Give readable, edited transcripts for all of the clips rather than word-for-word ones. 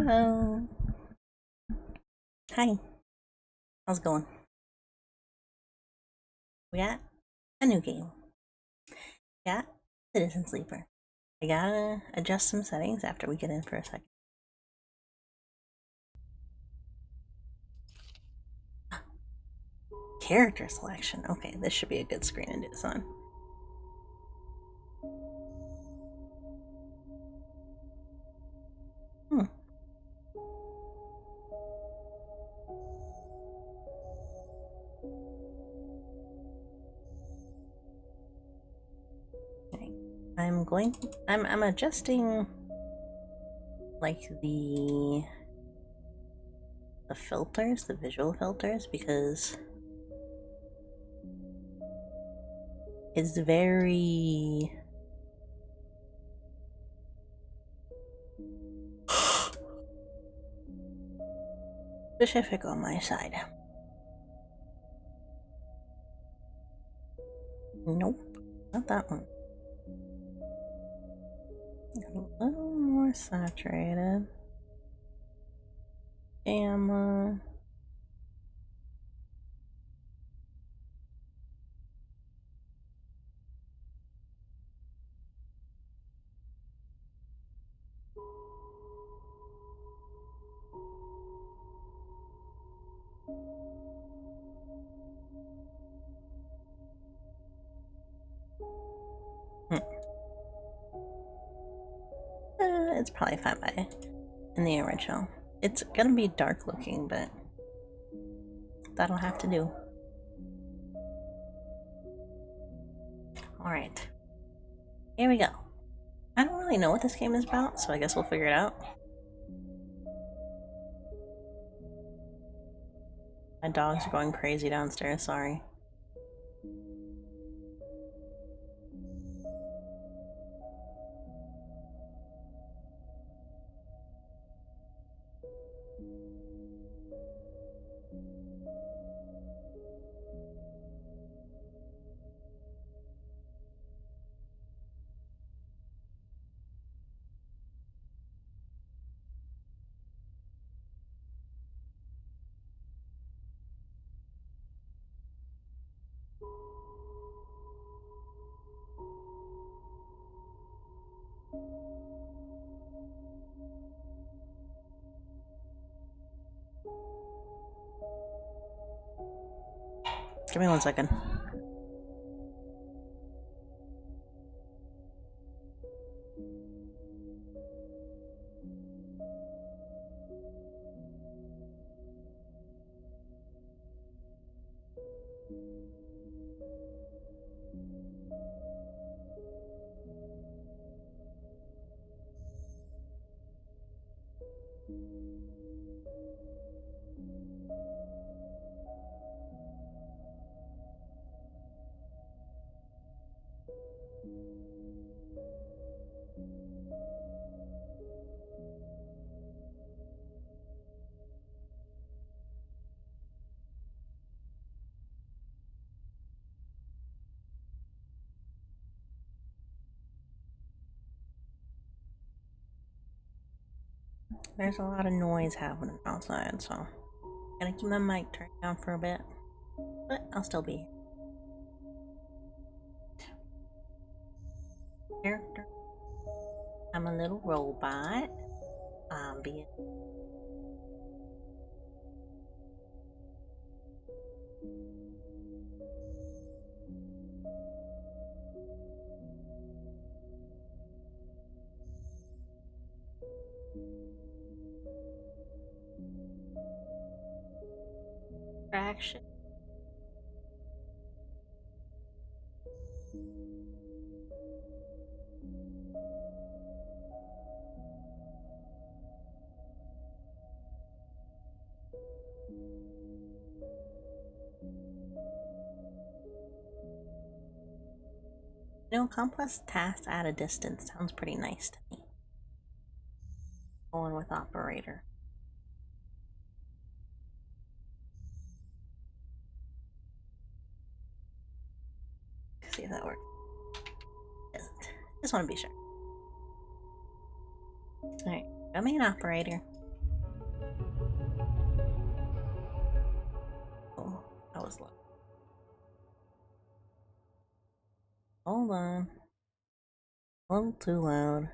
Hello. Hi. How's it going? We got a new game. We got Citizen Sleeper. I gotta adjust some settings after we get in for a second. Character selection. Okay, this should be a good screen to do this on. Hmm. Okay. I'm adjusting like the filters, the visual filters, because it's very specific on my side. Nope, not that one. A little more saturated. Gamma. It's probably fine by in the original. It's gonna be dark looking, but that'll have to do. Alright. Here we go. I don't really know what this game is about, so I guess we'll figure it out. My dogs are going crazy downstairs, sorry. Give me 1 second. There's a lot of noise happening outside, so gotta keep my mic turned down for a bit. But I'll still be here. Character. I'm a little robot. Ambient. Fraction. You know, complex tasks at a distance sounds pretty nice to me. Going with operator. See if that works. Doesn't. Just want to be sure. Alright, got me an operator. was low. Hold on. A little too loud.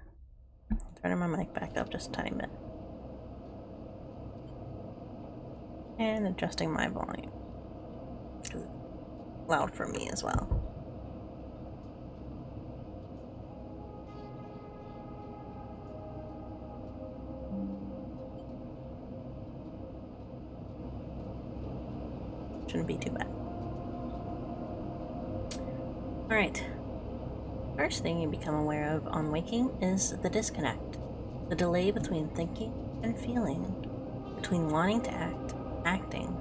Turning my mic back up just a tiny bit. And adjusting my volume. Because it's loud for me as well. Shouldn't be too bad. Alright. First thing you become aware of on waking is the disconnect. The delay between thinking and feeling. Between wanting to act, acting.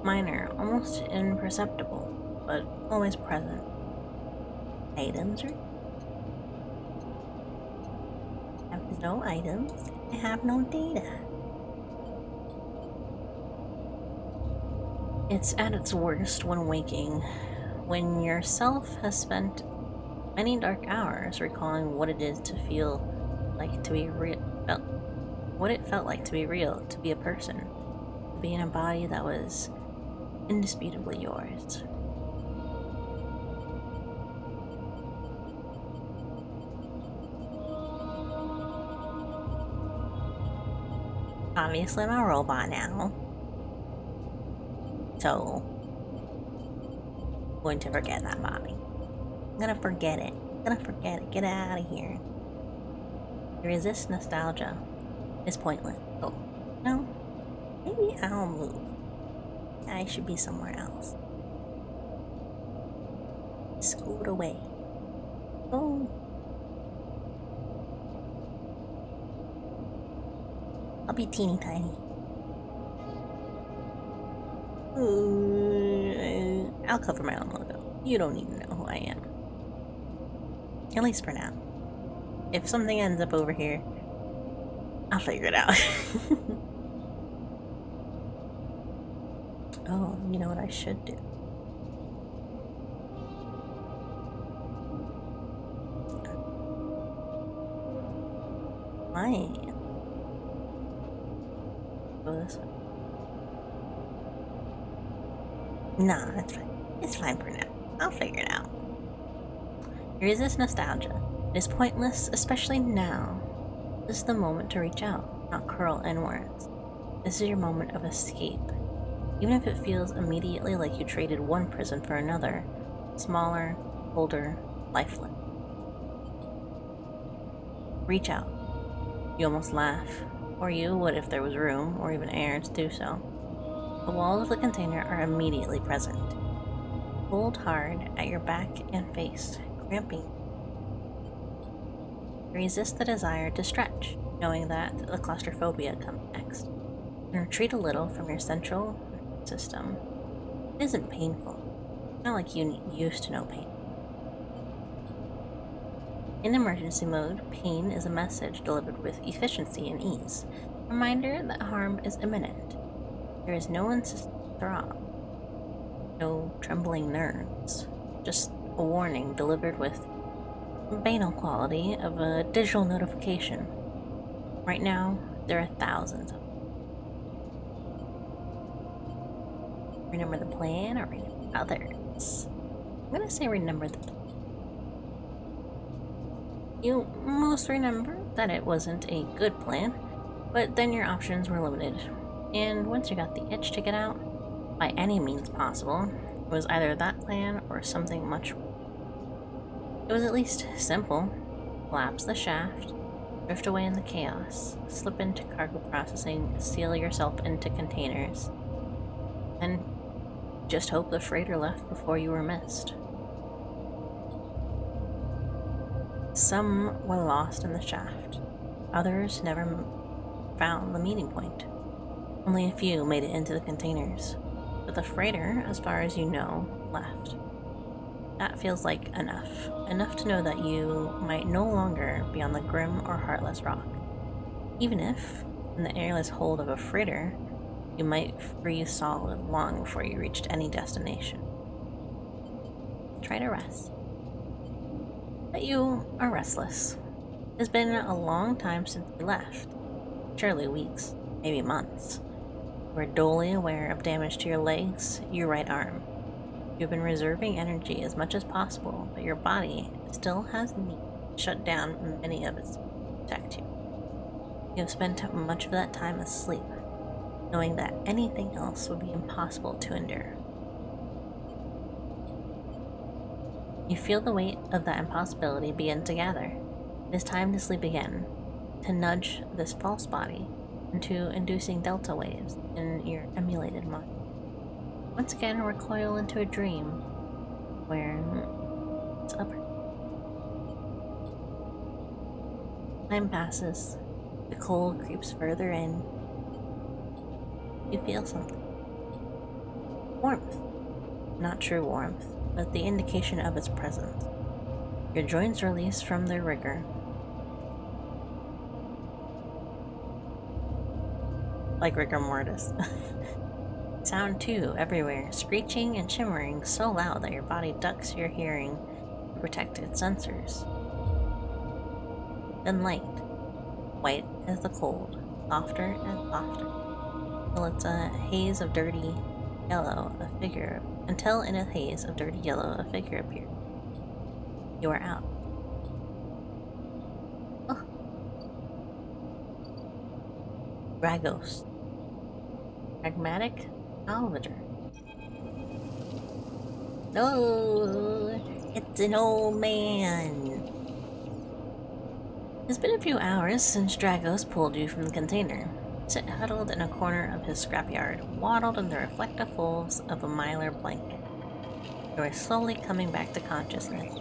Minor, almost imperceptible, but always present. Items are... I have no items. I have no data. It's at its worst when waking, when your self has spent many dark hours recalling what it is to feel like to be real, what it felt like to be real, to be a person, to be in a body that was indisputably yours. Obviously, I'm a robot now. So, I'm going to forget that body. I'm gonna forget it. I'm gonna forget it. Get out of here. To resist nostalgia is pointless. Oh, no. Maybe I'll move. I should be somewhere else. Scoot away. Oh. I'll be teeny tiny. I'll cover my own logo. You don't need to know who I am. At least for now. If something ends up over here, I'll figure it out. Oh, you know what I should do? Fine. Go this way. Nah, it's fine. It's fine for now. I'll figure it out. You resist nostalgia. It is pointless, especially now. This is the moment to reach out, not curl inwards. This is your moment of escape. Even if it feels immediately like you traded one prison for another, smaller, colder, lifeless. Reach out. You almost laugh. Or you would if there was room, or even air to do so. The walls of the container are immediately present. Hold hard at your back and face, cramping. Resist the desire to stretch, knowing that the claustrophobia comes next. And retreat a little from your central system. It isn't painful. It's not like you used to know pain. In emergency mode, pain is a message delivered with efficiency and ease. A reminder that harm is imminent. There is no insistent throb, no trembling nerves, just a warning delivered with banal quality of a digital notification. Right now, there are thousands of them. Remember the plan or remember others? I'm gonna say remember the plan. You most remember that it wasn't a good plan, but then your options were limited. And once you got the itch to get out, by any means possible, it was either that plan or something much worse. It was at least simple. Collapse the shaft, drift away in the chaos, slip into cargo processing, seal yourself into containers, and just hope the freighter left before you were missed. Some were lost in the shaft. Others never found the meeting point. Only a few made it into the containers. But the freighter, as far as you know, left. That feels like enough. Enough to know that you might no longer be on the grim or heartless rock. Even if, in the airless hold of a freighter, you might freeze solid long before you reached any destination. Try to rest. But you are restless. It's been a long time since you left. Surely weeks, maybe months. You are dully aware of damage to your legs, your right arm. You've been reserving energy as much as possible, but your body still has the need to shut down many of its to protect you. You have spent much of that time asleep, knowing that anything else would be impossible to endure. You feel the weight of that impossibility begin to gather. It is time to sleep again, to nudge this false body into inducing delta waves in your emulated mind. Once again, recoil into a dream where it's upper. Time passes. The cold creeps further in. You feel something. Warmth. Not true warmth, but the indication of its presence. Your joints release from their rigor. Like rigor mortis. Sound too, everywhere, screeching and shimmering so loud that your body ducks your hearing to protect its sensors. Then light, white as the cold, softer and softer, till it's a haze of dirty yellow, until in a haze of dirty yellow a figure appears. You are out. Oh. Dragos. Pragmatic Salvager. No, it's an old man. It's been a few hours since Dragos pulled you from the container. Sit huddled in a corner of his scrapyard, waddled in the reflective folds of a mylar blanket. You are slowly coming back to consciousness,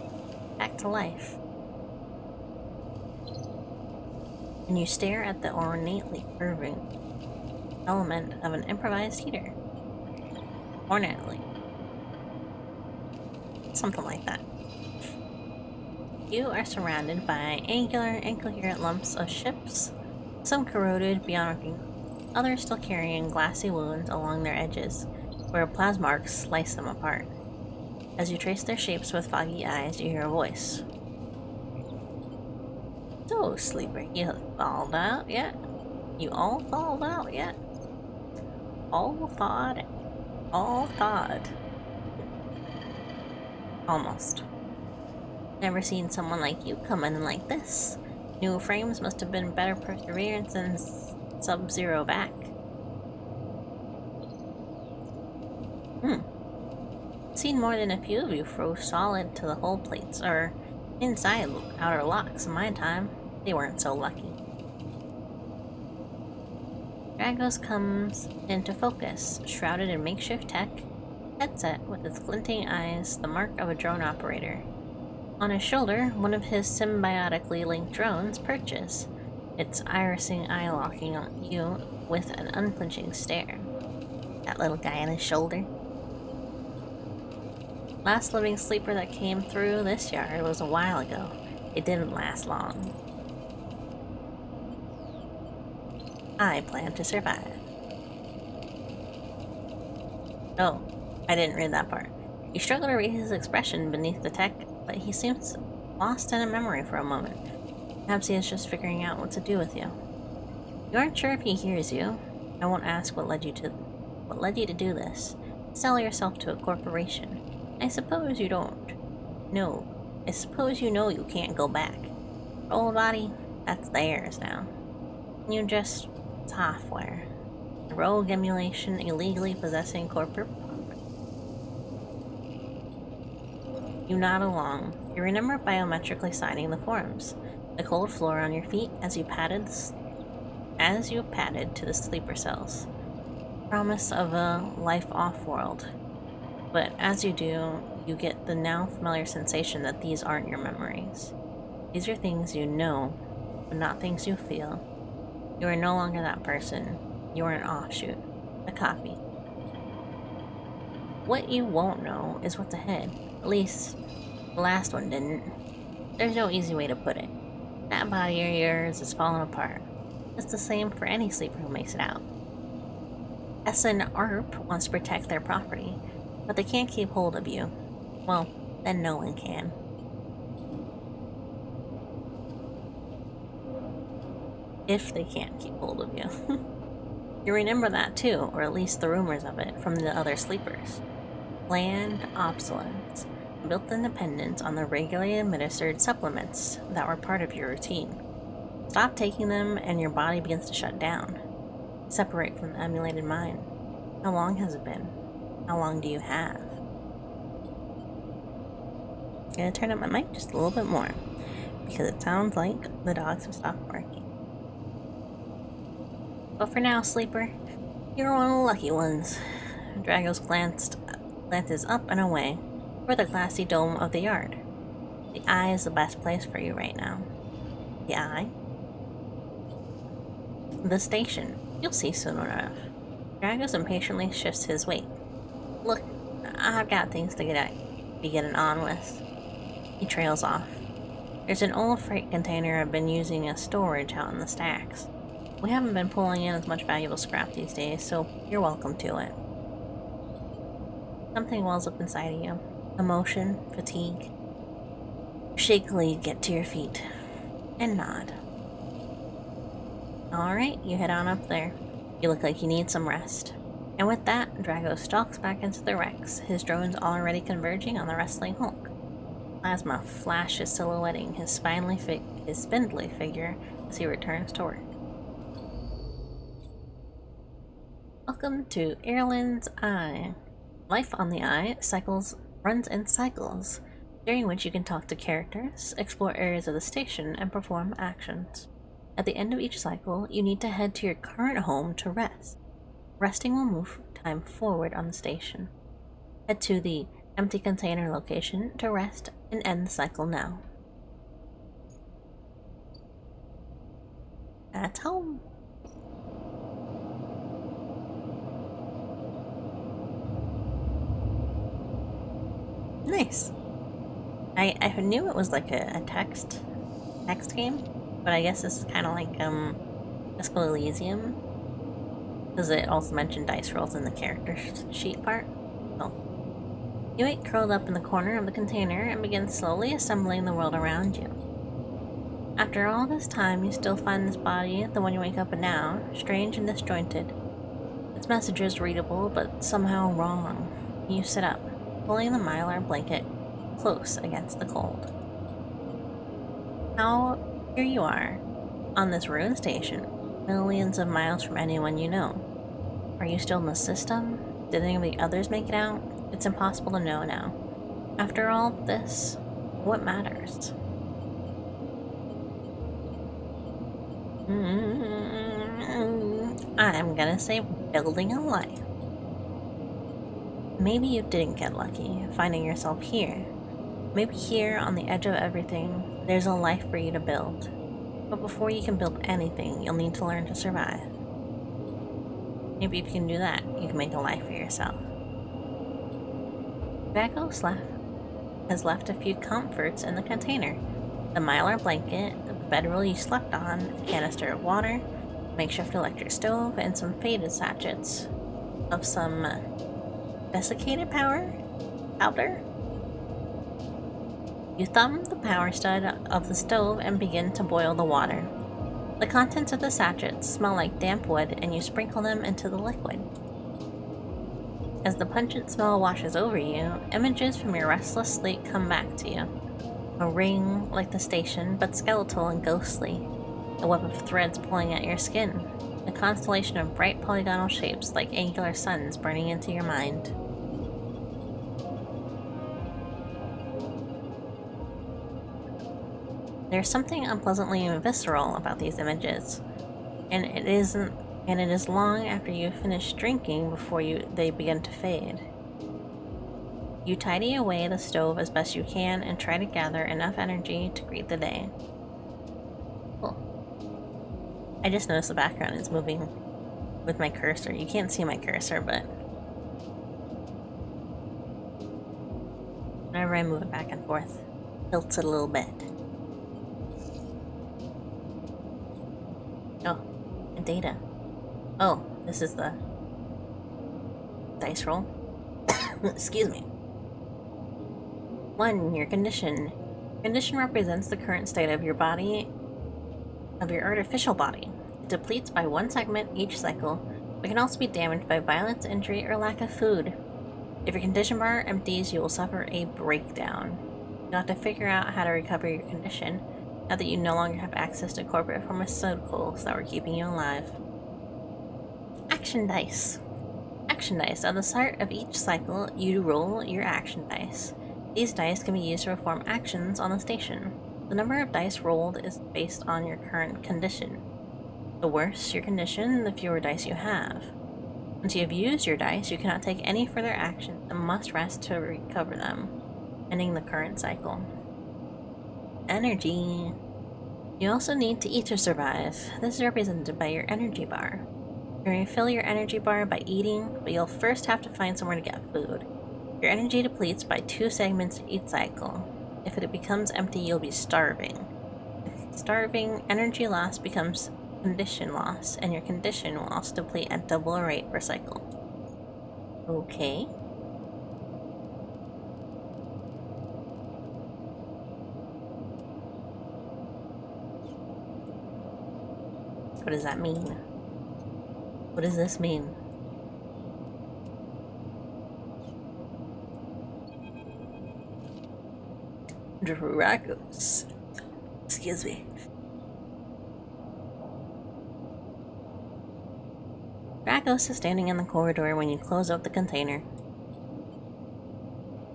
back to life. And you stare at the ornately curving element of an improvised heater. Ornately. Something like that. You are surrounded by angular, incoherent lumps of ships, some corroded beyond recognition, others still carrying glassy wounds along their edges, where plasmarks slice them apart. As you trace their shapes with foggy eyes, you hear a voice. So, sleeper, you have thawed out yet? You all thawed out yet? All thawed. Almost. Never seen someone like you come in like this. New frames must have been better perseverance than Sub-Zero back. Seen more than a few of you froze solid to the hull plates, or inside outer locks in my time. They weren't so lucky. Dragos comes into focus, shrouded in makeshift tech, headset with its glinting eyes, the mark of a drone operator. On his shoulder, one of his symbiotically linked drones perches, its irising eye locking on you with an unflinching stare. That little guy on his shoulder. Last living sleeper that came through this yard was a while ago. It didn't last long. I plan to survive. Oh, I didn't read that part. You struggle to read his expression beneath the tech, but he seems lost in a memory for a moment. Perhaps he is just figuring out what to do with you. You aren't sure if he hears you. I won't ask what led you to do this. Sell yourself to a corporation. I suppose you don't. No. I suppose you know you can't go back. Your old body, that's theirs now. You just software. A rogue emulation illegally possessing corporate property. You nod along. You remember biometrically signing the forms. The cold floor on your feet as you padded to the sleeper cells. Promise of a life off-world. But as you do, you get the now familiar sensation that these aren't your memories. These are things you know, but not things you feel. You are no longer that person. You are an offshoot, a copy. What you won't know is what's ahead. At least, the last one didn't. There's no easy way to put it. That body of yours is falling apart. It's the same for any sleeper who makes it out. SN ARP wants to protect their property, but they can't keep hold of you. Well, then no one can. If they can't keep hold of you. You remember that too, or at least the rumors of it, from the other sleepers. Planned obsolescence, built-in dependence on the regularly administered supplements that were part of your routine. Stop taking them and your body begins to shut down. Separate from the emulated mind. How long has it been? How long do you have? I'm gonna turn up my mic just a little bit more because it sounds like the dogs have stopped barking. But for now, sleeper, you're one of the lucky ones. Dragos glances up and away toward the glassy dome of the yard. The eye is the best place for you right now. The eye? The station. You'll see soon enough. Dragos impatiently shifts his weight. Look, I've got things to be getting on with. He trails off. There's an old freight container I've been using as storage out in the stacks. We haven't been pulling in as much valuable scrap these days, so you're welcome to it. Something wells up inside of you. Emotion, fatigue. Shakily get to your feet and nod. Alright, you head on up there. You look like you need some rest. And with that, Drago stalks back into the Rex, his drones already converging on the wrestling Hulk. Plasma flashes silhouetting his spindly figure as he returns to work. Welcome to Erlen's Eye. Life on the Eye runs in cycles, during which you can talk to characters, explore areas of the station, and perform actions. At the end of each cycle, you need to head to your current home to rest. Resting will move time forward on the station. Head to the empty container location to rest and end the cycle now. That's home. Nice. I knew it was like a text game, but I guess this is kind of like Disco Elysium, because it also mentioned dice rolls in the character sheet part. So you wait curled up in the corner of the container and begin slowly assembling the world around you. After all this time, you still find this body, the one you wake up in now, strange and disjointed. Its message is readable, but somehow wrong. You sit up, pulling the mylar blanket close against the cold. Here you are, on this ruined station, millions of miles from anyone you know. Are you still in the system? Did any of the others make it out? It's impossible to know now. After all this, what matters? I'm gonna say building a life. Maybe you didn't get lucky, finding yourself here. Maybe here, on the edge of everything, there's a life for you to build. But before you can build anything, you'll need to learn to survive. Maybe if you can do that, you can make a life for yourself. Dragos has left a few comforts in the container. The mylar blanket, the bedroll you slept on, a canister of water, makeshift electric stove, and some faded sachets of some desiccated powder? You thumb the power stud of the stove and begin to boil the water. The contents of the sachets smell like damp wood, and you sprinkle them into the liquid. As the pungent smell washes over you, images from your restless sleep come back to you. A ring like the station, but skeletal and ghostly. A web of threads pulling at your skin. A constellation of bright polygonal shapes like angular suns burning into your mind. There's something unpleasantly visceral about these images, and it is long after you finish drinking before they begin to fade. You tidy away the stove as best you can and try to gather enough energy to greet the day. Cool. I just noticed the background is moving with my cursor. You can't see my cursor, but whenever I move it back and forth, it tilts it a little bit. Oh, and data. Oh, this is the dice roll. Excuse me. 1. Your condition. Condition represents the current state of your body, of your artificial body. It depletes by 1 segment each cycle, It can also be damaged by violence, injury, or lack of food. If your condition bar empties, you will suffer a breakdown. You'll have to figure out how to recover your condition now that you no longer have access to corporate pharmaceuticals that were keeping you alive. Action dice. Action dice. At the start of each cycle, you roll your action dice. These dice can be used to perform actions on the station. The number of dice rolled is based on your current condition. The worse your condition, the fewer dice you have. Once you have used your dice, you cannot take any further action and must rest to recover them, ending the current cycle. Energy. You also need to eat to survive. This is represented by your energy bar. You can refill your energy bar by eating, but you'll first have to find somewhere to get food. Your energy depletes by 2 segments each cycle. If it becomes empty, you'll be starving. If starving, energy loss becomes condition loss, and your condition will also deplete at double a rate per cycle. Okay. What does that mean? What does this mean? Dragos. Excuse me. Dragos is standing in the corridor when you close up the container.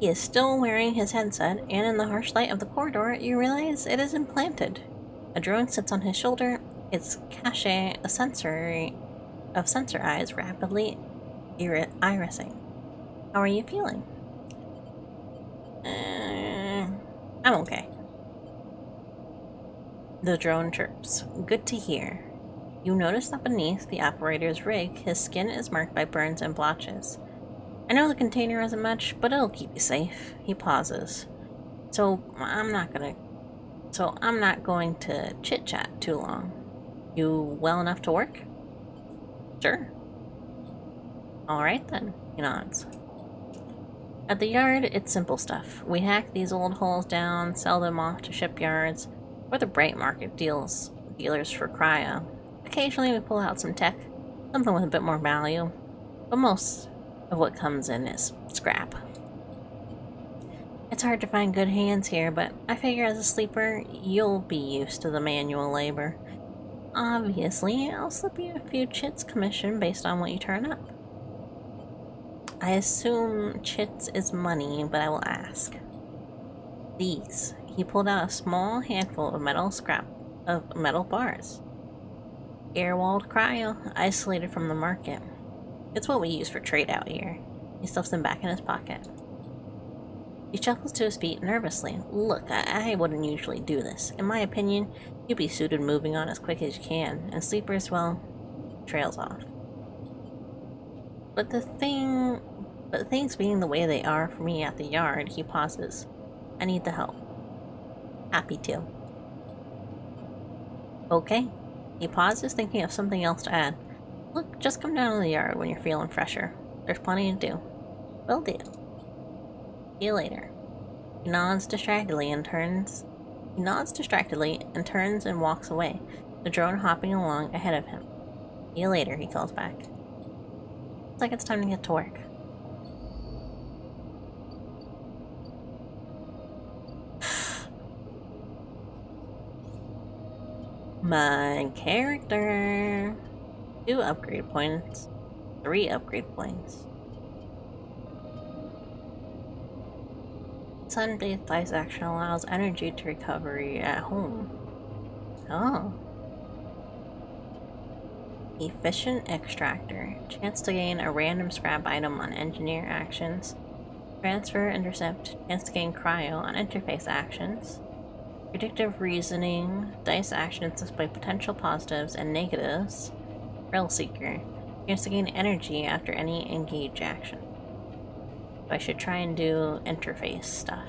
He is still wearing his headset, and in the harsh light of the corridor, you realize it is implanted. A drone sits on his shoulder, its cache of sensor eyes rapidly irising. How are you feeling? I'm okay. The drone chirps. Good to hear. You notice that beneath the operator's rig, his skin is marked by burns and blotches. I know the container isn't much, but it'll keep you safe. He pauses. So I'm not going to chit-chat too long. You well enough to work? Sure. Alright then, he nods. At the yard, it's simple stuff. We hack these old hulls down, sell them off to shipyards, or the bright market dealers for cryo. Occasionally we pull out some tech, something with a bit more value, but most of what comes in is scrap. It's hard to find good hands here, but I figure as a sleeper, you'll be used to the manual labor. Obviously, I'll slip you a few chits commission based on what you turn up. I assume chits is money, but I will ask. These. He pulled out a small handful of metal bars. Air-walled cryo, isolated from the market. It's what we use for trade out here. He stuffs them back in his pocket. He shuffles to his feet nervously. Look, I wouldn't usually do this. In my opinion, you'd be suited moving on as quick as you can, and sleepers, well, trails off. But things being the way they are for me at the yard, he pauses. I need the help. Happy to. Okay. He pauses, thinking of something else to add. Look, just come down to the yard when you're feeling fresher. There's plenty to do. Will do. See you later. He nods distractedly and turns and walks away, the drone hopping along ahead of him. See you later, he calls back. Looks like it's time to get to work. My character. 2 upgrade points. 3 upgrade points. Sun-based dice action allows energy to recovery at home. Oh. Efficient extractor. Chance to gain a random scrap item on engineer actions. Transfer, intercept. Chance to gain cryo on interface actions. Predictive reasoning. Dice actions display potential positives and negatives. Thrill seeker. Chance to gain energy after any engage action. So I should try and do interface stuff.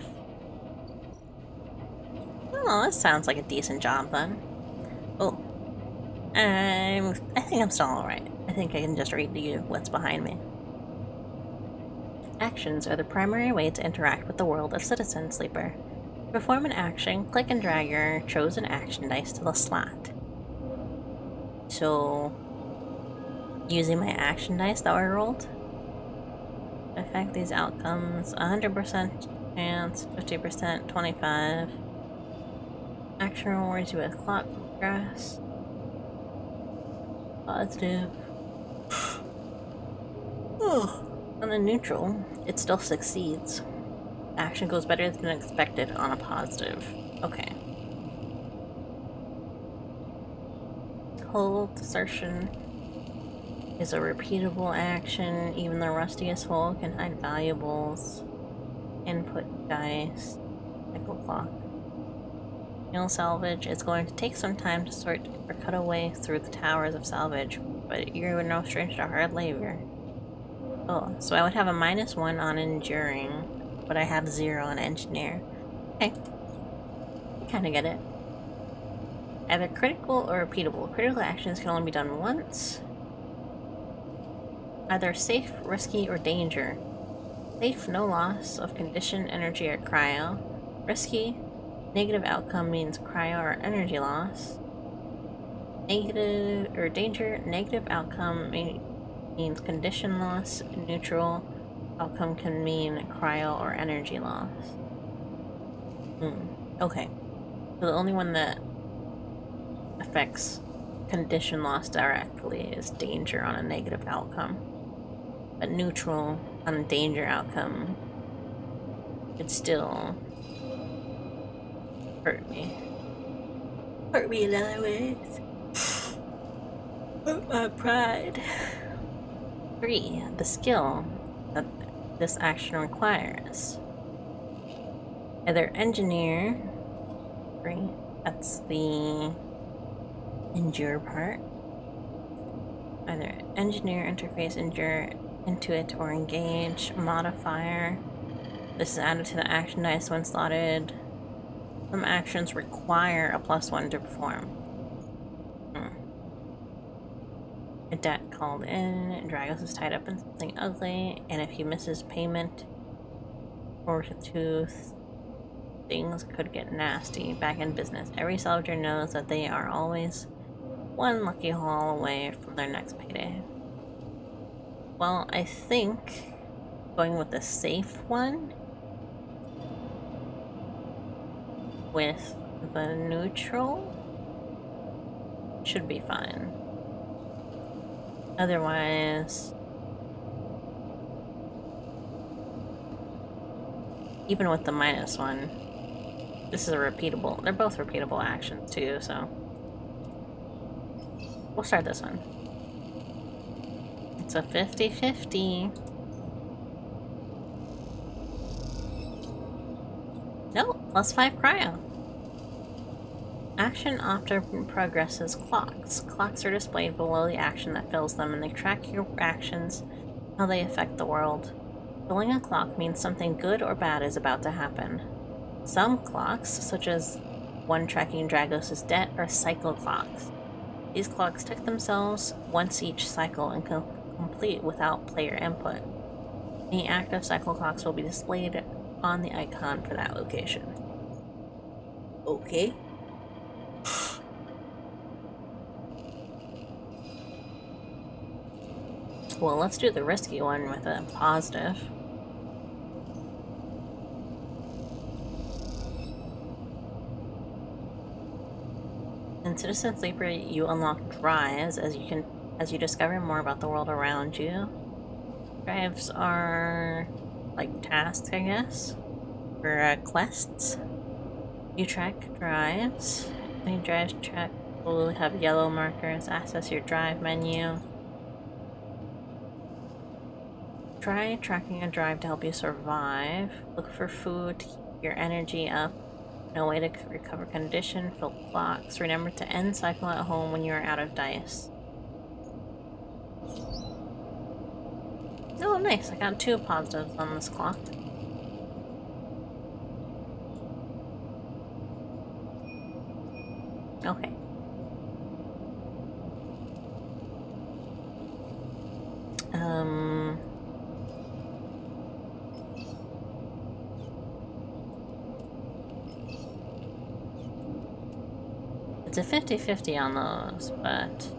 Oh, this sounds like a decent job then. Oh. I think I'm still alright. I think I can just read to you what's behind me. Actions are the primary way to interact with the world of Citizen Sleeper. To perform an action, click and drag your chosen action dice to the slot. So, using my action dice that I rolled. Affect these outcomes 100% chance, 50%, 25. Action rewards you with clock grass. Positive. On a neutral, it still succeeds. Action goes better than expected on a positive. Okay. Hold assertion is a repeatable action. Even the rustiest hole can hide valuables. Input dice. Cycle clock. Meal salvage. It's going to take some time to sort or cut away through the towers of salvage, but you're no stranger to hard labor. Oh, so I would have a -1 on enduring, but I have 0 on engineer. Okay. I kinda get it. Either critical or repeatable. Critical actions can only be done once. Either safe, risky, or danger. Safe, no loss of condition, energy, or cryo. Risky, negative outcome means cryo or energy loss. Negative or danger, negative outcome means condition loss. Neutral outcome can mean cryo or energy loss. Okay. So the only one that affects condition loss directly is danger on a negative outcome. But neutral on a danger outcome, it still hurt me. Hurt me in other ways. Hurt my pride. 3. The skill that this action requires. Either engineer. 3. That's the endure part. Either engineer, interface, endure, intuit, or engage. Modifier. This is added to the action dice when slotted. Some actions require a +1 to perform. A debt called in. Dragos is tied up in something ugly, and if he misses payment or a tooth, things could get nasty. Back in business. Every salvager knows that they are always one lucky haul away from their next payday. Well, I think going with the safe one with the neutral should be fine. Otherwise, even with the -1, this is a repeatable. They're both repeatable actions too, so we'll start this one. It's a 50-50. Nope, +5 cryo. Action often progresses clocks. Clocks are displayed below the action that fills them, and they track your actions, how they affect the world. Filling a clock means something good or bad is about to happen. Some clocks, such as one tracking Dragos' debt, are cycle clocks. These clocks tick themselves once each cycle and complete without player input. Any active cycle clocks will be displayed on the icon for that location. Okay. Well, let's do the risky one with a positive. In Citizen Sleeper, you unlock drives as you discover more about the world around you. Drives are like tasks, I guess, or quests. You track drives. Any drives track will have yellow markers. Access your drive menu. Try tracking a drive to help you survive. Look for food to keep your energy up. No way to recover condition. Fill clocks. Remember to end cycle at home when you are out of dice. Oh, nice. I got 2 positives on this clock. Okay. It's a 50-50 on those, but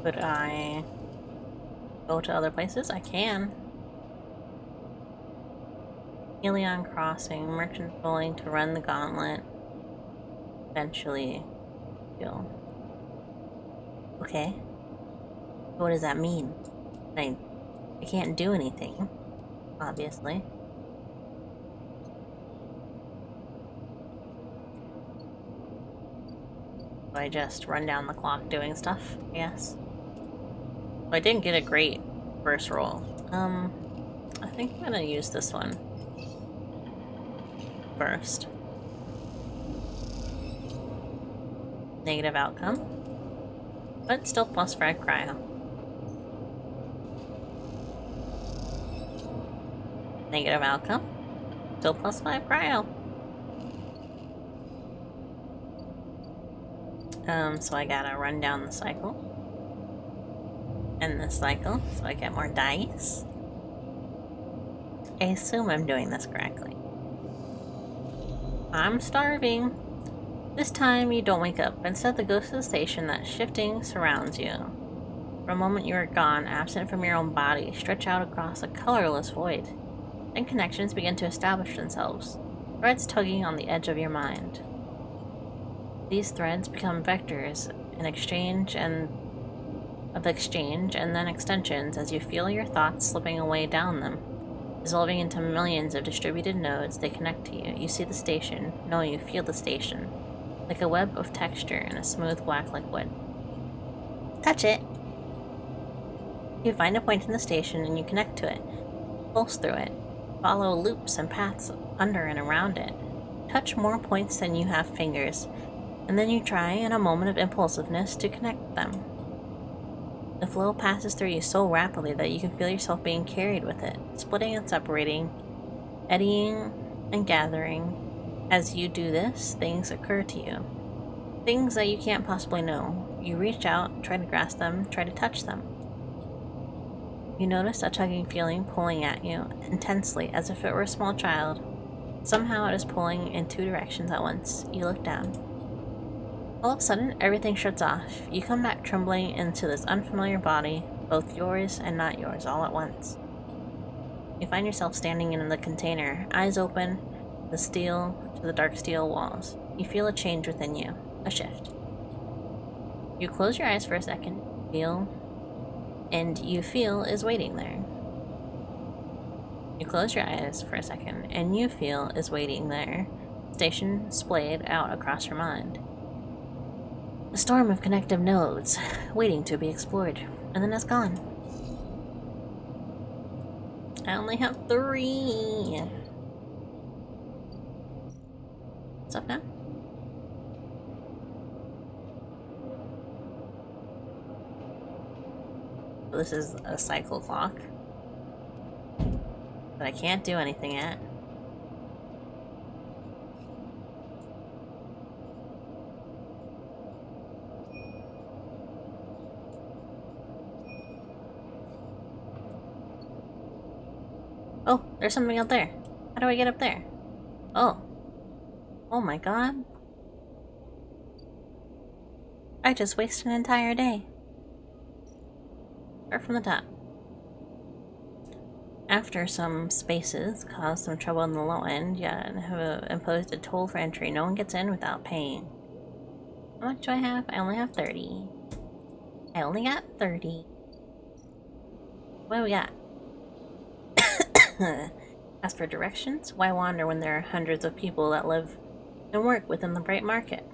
Could I go to other places? I can. Helion Crossing. Merchants willing to run the gauntlet. Eventually kill. Okay. What does that mean? I can't do anything, obviously. So I just run down the clock doing stuff, I guess. Well, I didn't get a great first roll. I think I'm gonna use this one first. Negative outcome, but still +5 cryo. Negative outcome, still +5 cryo. So I gotta run down the cycle. And the cycle, so I get more dice. I assume I'm doing this correctly. I'm starving. This time you don't wake up. Instead, the ghost of the station that shifting surrounds you. For a moment you are gone, absent from your own body, stretch out across a colorless void. Then connections begin to establish themselves, threads tugging on the edge of your mind. These threads become vectors in exchange and then extensions as you feel your thoughts slipping away down them. Dissolving into millions of distributed nodes, they connect to you. You see the station. No, you feel the station. Like a web of texture in a smooth black liquid. Touch it! You find a point in the station and you connect to it. Pulse through it. Follow loops and paths under and around it. Touch more points than you have fingers. And then you try, in a moment of impulsiveness, to connect them. The flow passes through you so rapidly that you can feel yourself being carried with it, splitting and separating, eddying and gathering. As you do this, things occur to you. Things that you can't possibly know. You reach out, try to grasp them, try to touch them. You notice a tugging feeling pulling at you, intensely, as if it were a small child. Somehow it is pulling in 2 directions at once. You look down. All of a sudden, everything shuts off. You come back trembling into this unfamiliar body, both yours and not yours, all at once. You find yourself standing in the container, eyes open, the steel to the dark steel walls. You feel a change within you, a shift. You close your eyes for a second, you feel is waiting there. You close your eyes for a second, and you feel is waiting there. Station splayed out across your mind. A storm of connective nodes, waiting to be explored, and then it's gone. I only have 3. What's up now? So this is a cycle clock that I can't do anything at. Oh, there's something out there. How do I get up there? Oh. Oh my god. I just wasted an entire day. Start from the top. After some spaces caused some trouble in the low end, yet have imposed a toll for entry. No one gets in without paying. How much do I have? I only have 30. I only got 30. What do we got? As for directions, why wander when there are hundreds of people that live and work within the bright market?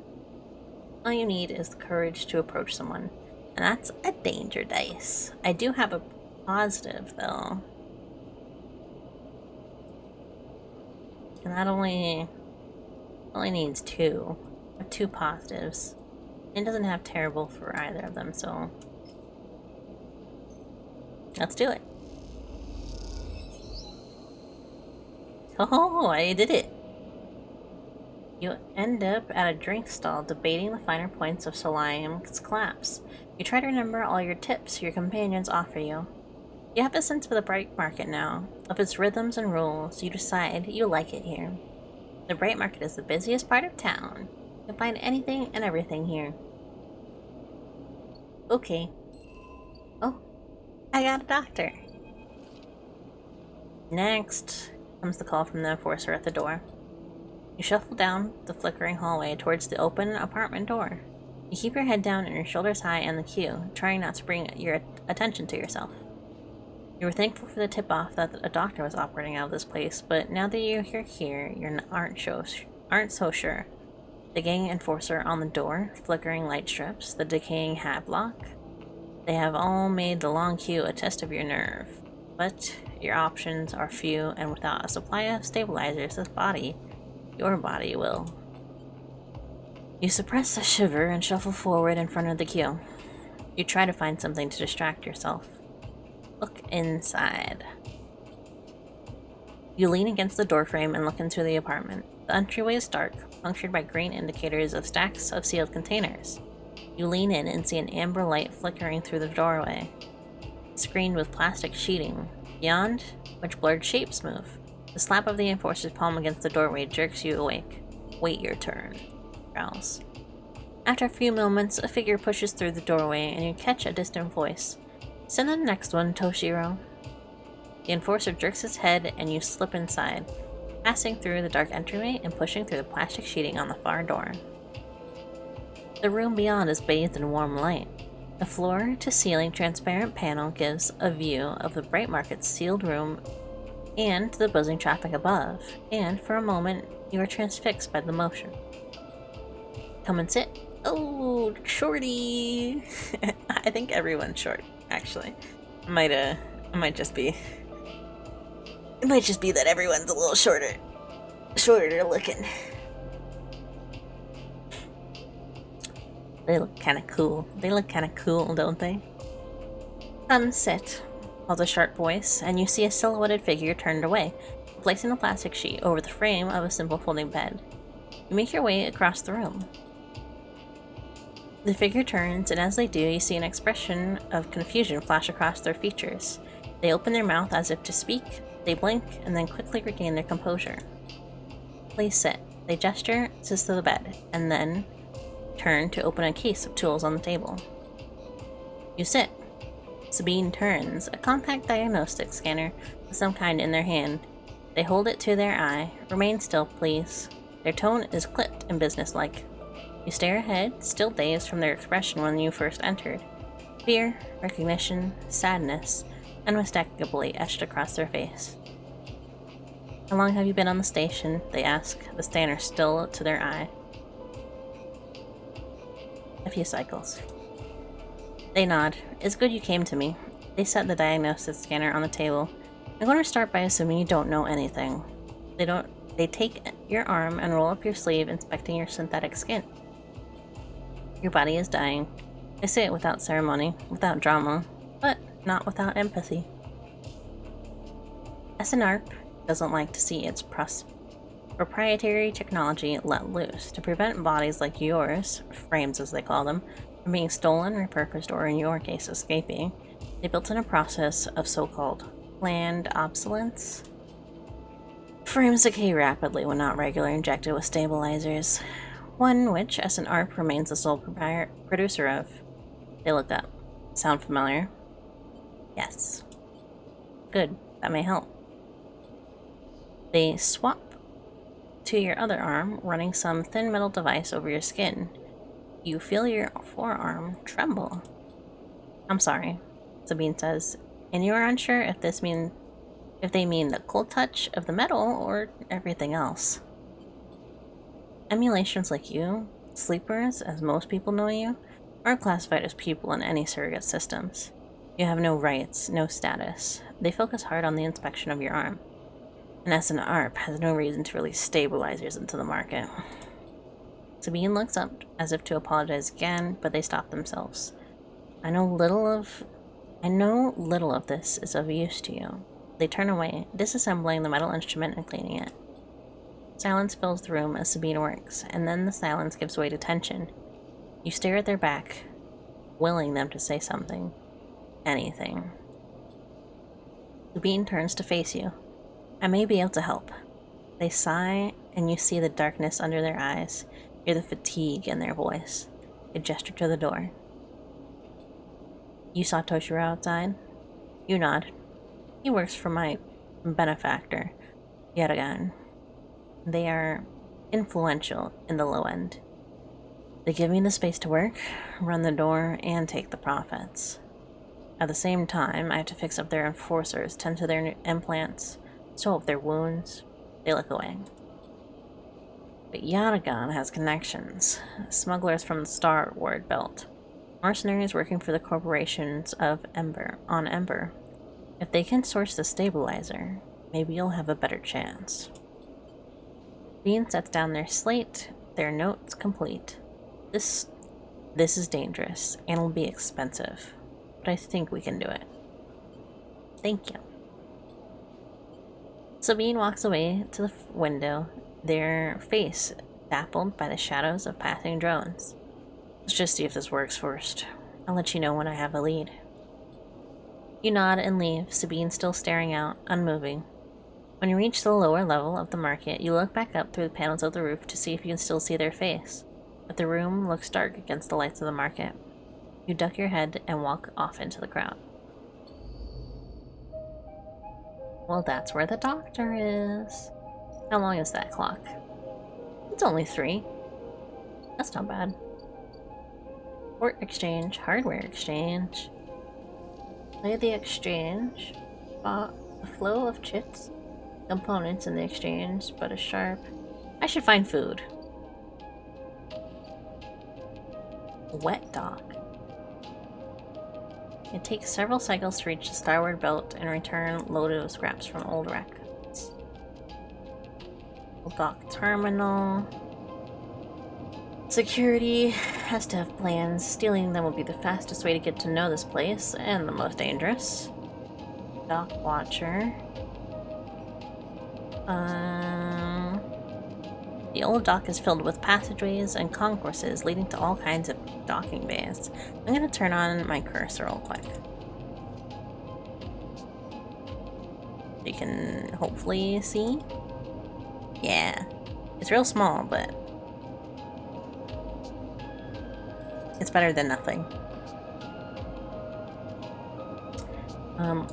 All you need is the courage to approach someone, and that's a danger dice. I do have a positive, though. And that only needs 2. I have 2 positives. It doesn't have terrible for either of them, so let's do it. Oh, I did it! You end up at a drink stall debating the finer points of Solim's collapse. You try to remember all your tips your companions offer you. You have a sense of the bright market now, of its rhythms and rules. You decide you like it here. The bright market is the busiest part of town. You can find anything and everything here. Okay. Oh, I got a doctor. Next comes the call from the enforcer at the door. You shuffle down the flickering hallway towards the open apartment door. You keep your head down and your shoulders high in the queue, trying not to bring your attention to yourself. You were thankful for the tip-off that a doctor was operating out of this place, but now that you're here, you aren't so sure. The gang enforcer on the door, flickering light strips, the decaying hat block. They have all made the long queue a test of your nerve. But your options are few, and without a supply of stabilizers, your body will. You suppress a shiver and shuffle forward in front of the queue. You try to find something to distract yourself. Look inside. You lean against the doorframe and look into the apartment. The entryway is dark, punctured by green indicators of stacks of sealed containers. You lean in and see an amber light flickering through the doorway, screened with plastic sheeting, beyond which blurred shapes move. The slap of the enforcer's palm against the doorway jerks you awake. Wait your turn, growls. After a few moments, a figure pushes through the doorway and you catch a distant voice. Send the next one, Toshiro. The enforcer jerks his head and you slip inside, passing through the dark entryway and pushing through the plastic sheeting on the far door. The room beyond is bathed in warm light. The floor-to-ceiling transparent panel gives a view of the Bright Market's sealed room and the buzzing traffic above, and for a moment you are transfixed by the motion. Come and sit. Oh, shorty! I think everyone's short, actually. It might just be that everyone's a little shorter looking. They look kind of cool. Don't they? Come sit, calls a sharp voice, and you see a silhouetted figure turned away, placing a plastic sheet over the frame of a simple folding bed. You make your way across the room. The figure turns, and as they do, you see an expression of confusion flash across their features. They open their mouth as if to speak, they blink, and then quickly regain their composure. Please sit. They gesture to the bed, and then turn to open a case of tools on the table. You sit. Sabine turns, a compact diagnostic scanner of some kind in their hand. They hold it to their eye. Remain still, please. Their tone is clipped and businesslike. You stare ahead, still dazed from their expression when you first entered. Fear, recognition, sadness, unmistakably etched across their face. How long have you been on the station? They ask, the scanner still to their eye. A few cycles. They nod. It's good you came to me. They set the diagnosis scanner on the table. I'm going to start by assuming you don't know anything. They take your arm and roll up your sleeve, inspecting your synthetic skin. Your body is dying. They say it without ceremony, without drama, but not without empathy. SNARP doesn't like to see its proprietary technology let loose to prevent bodies like yours, frames as they call them, from being stolen, repurposed, or in your case, escaping. They built in a process of so-called planned obsolescence. Frames decay rapidly when not regularly injected with stabilizers, one which SNARP remains the sole producer of. They look up. Sound familiar? Yes. Good. That may help. They swap to your other arm, running some thin metal device over your skin. You feel your forearm tremble. I'm sorry, Sabine says, and you are unsure if they mean the cold touch of the metal or everything else. Emulations like you, sleepers, as most people know you, aren't classified as people in any surrogate systems. You have no rights, no status. They focus hard on the inspection of your arm. And SNARP has no reason to release stabilizers into the market. Sabine looks up as if to apologize again, but they stop themselves. I know little of this is of use to you. They turn away, disassembling the metal instrument and cleaning it. Silence fills the room as Sabine works, and then the silence gives way to tension. You stare at their back, willing them to say something. Anything. Sabine turns to face you. I may be able to help. They sigh, and you see the darkness under their eyes, hear the fatigue in their voice. They gesture to the door. You saw Toshiro outside? You nod. He works for my benefactor, Yatagan. They are influential in the low end. They give me the space to work, run the door, and take the profits. At the same time, I have to fix up their enforcers, tend to their implants, sew up their wounds. They look away. But Yatagan has connections. Smugglers from the Starward Belt. Mercenaries working for the corporations of Ember. If they can source the stabilizer, maybe you'll have a better chance. Bean sets down their slate, their notes complete. This is dangerous, and it'll be expensive. But I think we can do it. Thank you. Sabine walks away to the window, their face dappled by the shadows of passing drones. Let's just see if this works first. I'll let you know when I have a lead. You nod and leave, Sabine still staring out, unmoving. When you reach the lower level of the market, you look back up through the panels of the roof to see if you can still see their face. But the room looks dark against the lights of the market. You duck your head and walk off into the crowd. Well, that's where the doctor is. How long is that clock? It's only 3. That's not bad. Port exchange, hardware exchange. Play the exchange. A flow of chits. Components in the exchange, but a sharp. I should find food. Wet dock. It takes several cycles to reach the Starward Belt and return loaded with scraps from old records. Dock terminal. Security has to have plans. Stealing them will be the fastest way to get to know this place, and the most dangerous. Dock watcher. The old dock is filled with passageways and concourses leading to all kinds of docking bays. I'm gonna turn on my cursor real quick. You can hopefully see. Yeah. It's real small, but it's better than nothing.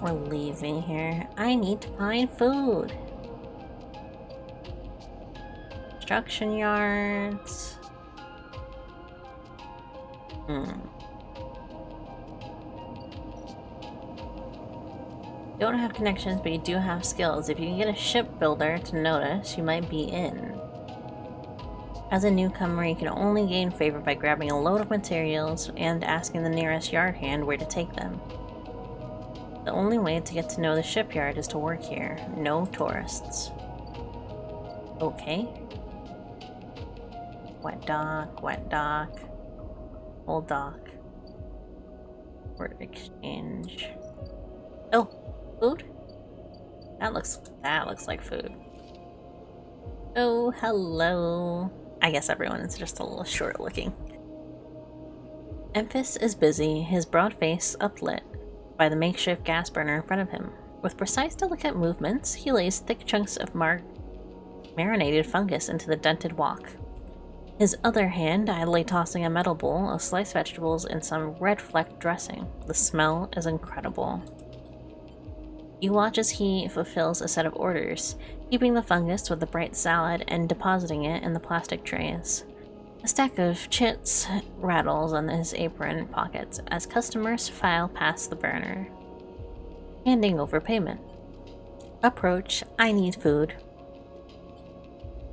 We're leaving here. I need to find food. Construction yards. You don't have connections, but you do have skills. If you can get a shipbuilder to notice, you might be in. As a newcomer, you can only gain favor by grabbing a load of materials and asking the nearest yard hand where to take them. The only way to get to know the shipyard is to work here. No tourists. Okay. Wet dock. Old dock. Port exchange. Oh, food? That looks like food. Oh, hello. I guess everyone is just a little short looking. Emphis is busy, his broad face uplit by the makeshift gas burner in front of him. With precise, delicate movements, he lays thick chunks of marinated fungus into the dented wok. His other hand idly tossing a metal bowl of sliced vegetables and some red-flecked dressing. The smell is incredible. You watch as he fulfills a set of orders, heaping the fungus with the bright salad and depositing it in the plastic trays. A stack of chits rattles on his apron pockets as customers file past the burner, handing over payment. Approach, I need food.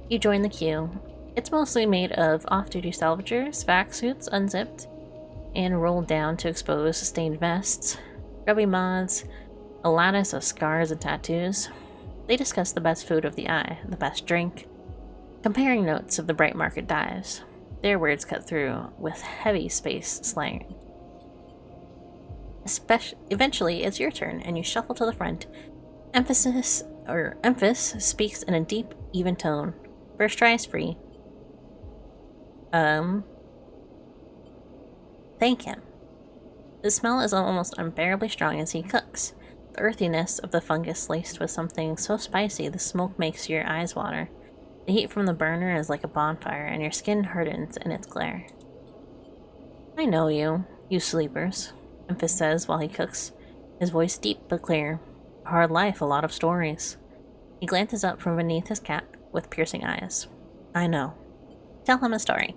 You join the queue. It's mostly made of off-duty salvagers, vac suits unzipped and rolled down to expose stained vests, grubby mods, a lattice of scars and tattoos. They discuss the best food of the eye, the best drink, comparing notes of the bright market dives. Their words cut through with heavy space slang. Eventually, it's your turn, and you shuffle to the front. Emphis speaks in a deep, even tone. First try is free. Thank him. The smell is almost unbearably strong as he cooks. The earthiness of the fungus laced with something so spicy the smoke makes your eyes water. The heat from the burner is like a bonfire, and your skin hardens in its glare. I know you, you sleepers. Memphis says while he cooks, his voice deep but clear. A hard life, a lot of stories. He glances up from beneath his cap with piercing eyes. I know. Tell him a story.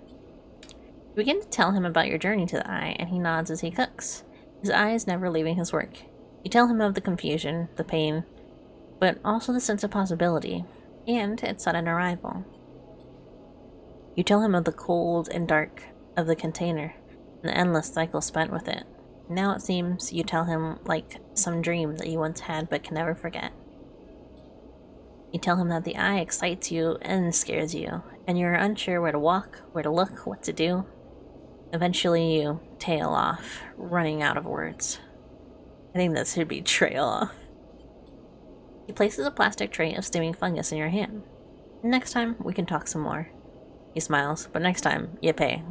You begin to tell him about your journey to the Eye, and he nods as he cooks, his eyes never leaving his work. You tell him of the confusion, the pain, but also the sense of possibility, and its sudden arrival. You tell him of the cold and dark of the container, and the endless cycle spent with it. Now it seems you tell him like some dream that you once had but can never forget. You tell him that the Eye excites you and scares you, and you're unsure where to walk, where to look, what to do. Eventually you tail off, running out of words. I think that should be trail off. He places a plastic tray of steaming fungus in your hand. Next time, we can talk some more. He smiles, but next time, you pay.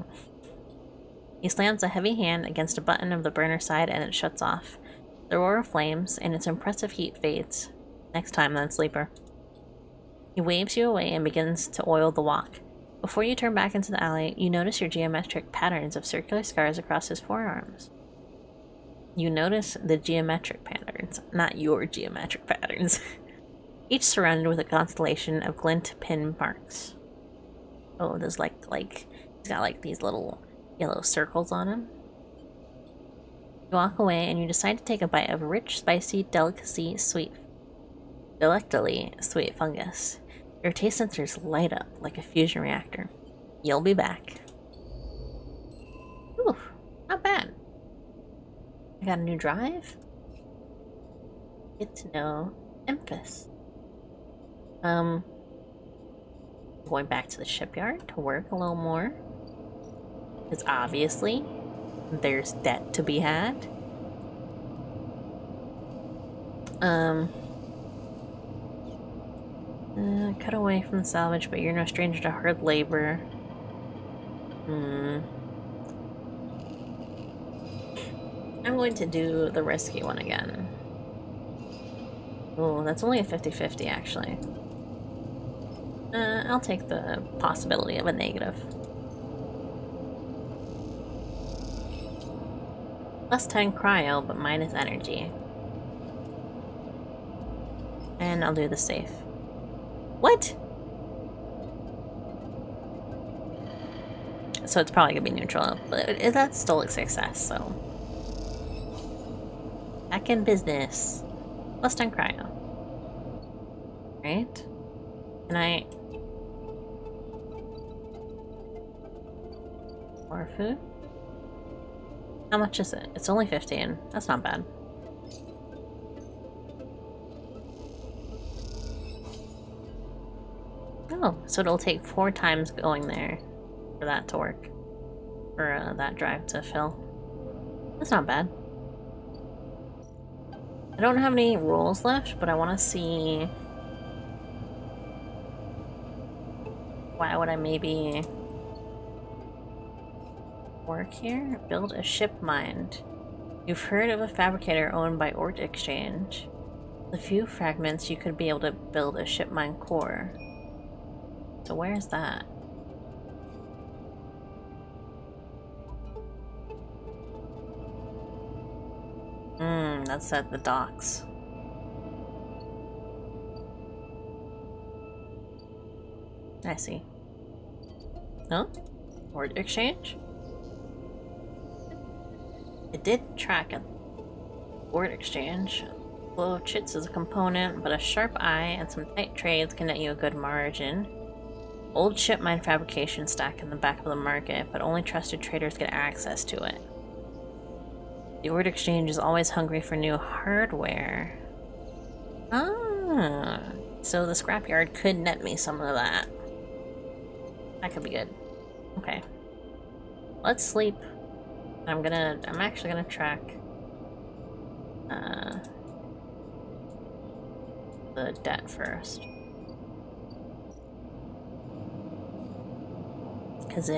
He slams a heavy hand against a button of the burner side and it shuts off. The roar of flames and its impressive heat fades. Next time, then, sleeper. He waves you away and begins to oil the wok. Before you turn back into the alley, you notice your geometric patterns of circular scars across his forearms. You notice the geometric patterns, not your geometric patterns. Each surrounded with a constellation of glint pin marks. Oh, there's like he's got like these little yellow circles on him. You walk away and you decide to take a bite of rich, spicy, delicately sweet fungus. Your taste sensors light up like a fusion reactor. You'll be back. Ooh, not bad. I got a new drive. Get to know Memphis. Going back to the shipyard to work a little more. Because obviously, there's debt to be had. Cut away from the salvage, but you're no stranger to hard labor. I'm going to do the risky one again. Oh, that's only a 50-50 actually. I'll take the possibility of a negative. +10 cryo, but minus energy. And I'll do the safe. What? So it's probably gonna be neutral, but that's still a success, so. Back in business. +10 cryo. Right? Can I... More food? How much is it? It's only 15. That's not bad. Oh, so it'll take 4 times going there for that to work. For that drive to fill. That's not bad. I don't have any rolls left, but I want to see... Why would I maybe... work here? Build a ship mind. You've heard of a fabricator owned by Ort Exchange. The few fragments you could be able to build a ship mind core. So where's that? That's at the docks. I see. No? Ort Exchange? It did track a Ort Exchange. Flow of chits is a component, but a sharp eye and some tight trades can net you a good margin. Old ship mine fabrication stack in the back of the market, but only trusted traders get access to it. The Ort Exchange is always hungry for new hardware. Ah, so the scrapyard could net me some of that. That could be good. Okay. Let's sleep. I'm actually gonna track the debt first. Cause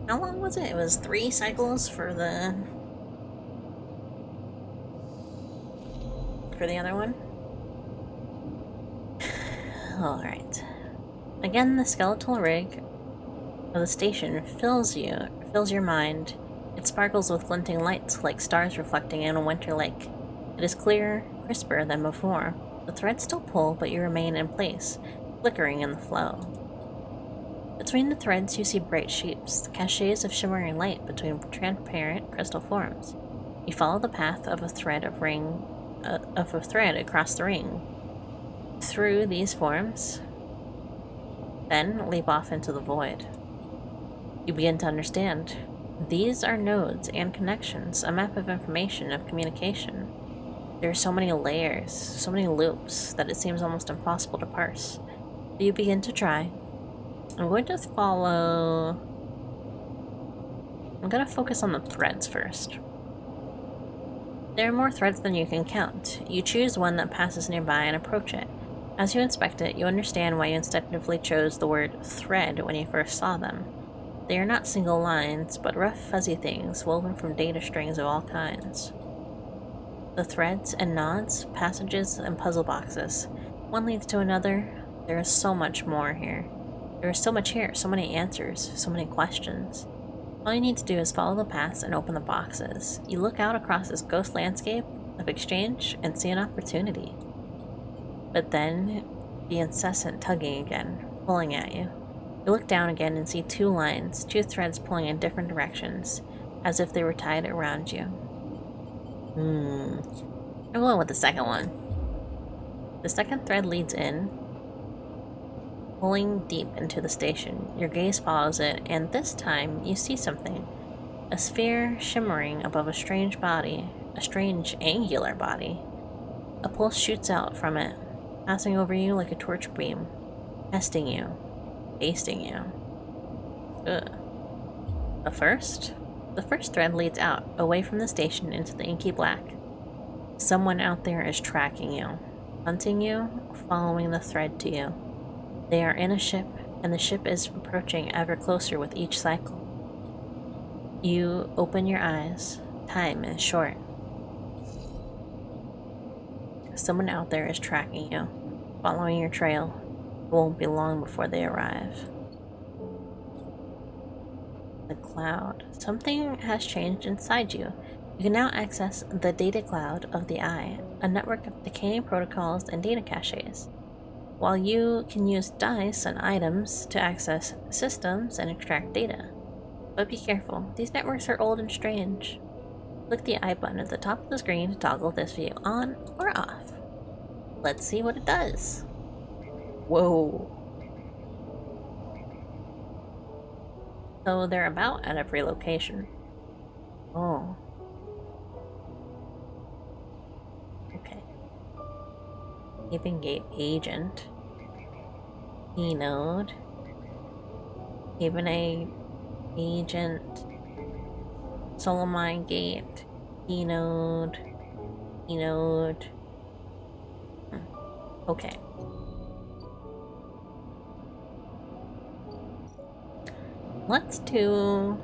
how long was it? It was 3 cycles for the other one. Alright. Again, the skeletal rig of the station fills your mind It sparkles with glinting lights like stars reflecting in a winter lake. It is clearer, crisper than before. The threads still pull, but you remain in place, flickering in the flow. Between the threads you see bright shapes, cachets of shimmering light between transparent crystal forms. You follow the path of a thread across the ring. Through these forms, then leap off into the void. You begin to understand. These are nodes and connections, a map of information, of communication. There are so many layers, so many loops, that it seems almost impossible to parse. So you begin to try. I'm going to focus on the threads first. There are more threads than you can count. You choose one that passes nearby and approach it. As you inspect it, you understand why you instinctively chose the word thread when you first saw them. They are not single lines, but rough, fuzzy things woven from data strings of all kinds. The threads and nods, passages, and puzzle boxes. One leads to another. There is so much more here. There is so much here, so many answers, so many questions. All you need to do is follow the paths and open the boxes. You look out across this ghost landscape of exchange and see an opportunity. But then, the incessant tugging again, pulling at you. You look down again and see two lines, two threads pulling in different directions, as if they were tied around you. I'm going with the second one. The second thread leads in, pulling deep into the station. Your gaze follows it, and this time you see something. A sphere shimmering above a strange body, a strange angular body. A pulse shoots out from it, passing over you like a torch beam, testing you, tasting you. Ugh. The first thread leads out, away from the station into the inky black. Someone out there is tracking you, hunting you, following the thread to you. They are in a ship, and the ship is approaching ever closer with each cycle. You open your eyes. Time is short. Someone out there is tracking you, following your trail. It won't be long before they arrive. The cloud. Something has changed inside you. You can now access the data cloud of the Eye, a network of decaying protocols and data caches. While you can use dice and items to access systems and extract data. But be careful, these networks are old and strange. Click the I button at the top of the screen to toggle this view on or off. Let's see what it does. Whoa. So they're about at every location. Oh. Okay. Keeping Gate Agent. Keynote. Even a Agent. Solomine Gate. Keynote. Keynote. Okay. Let's do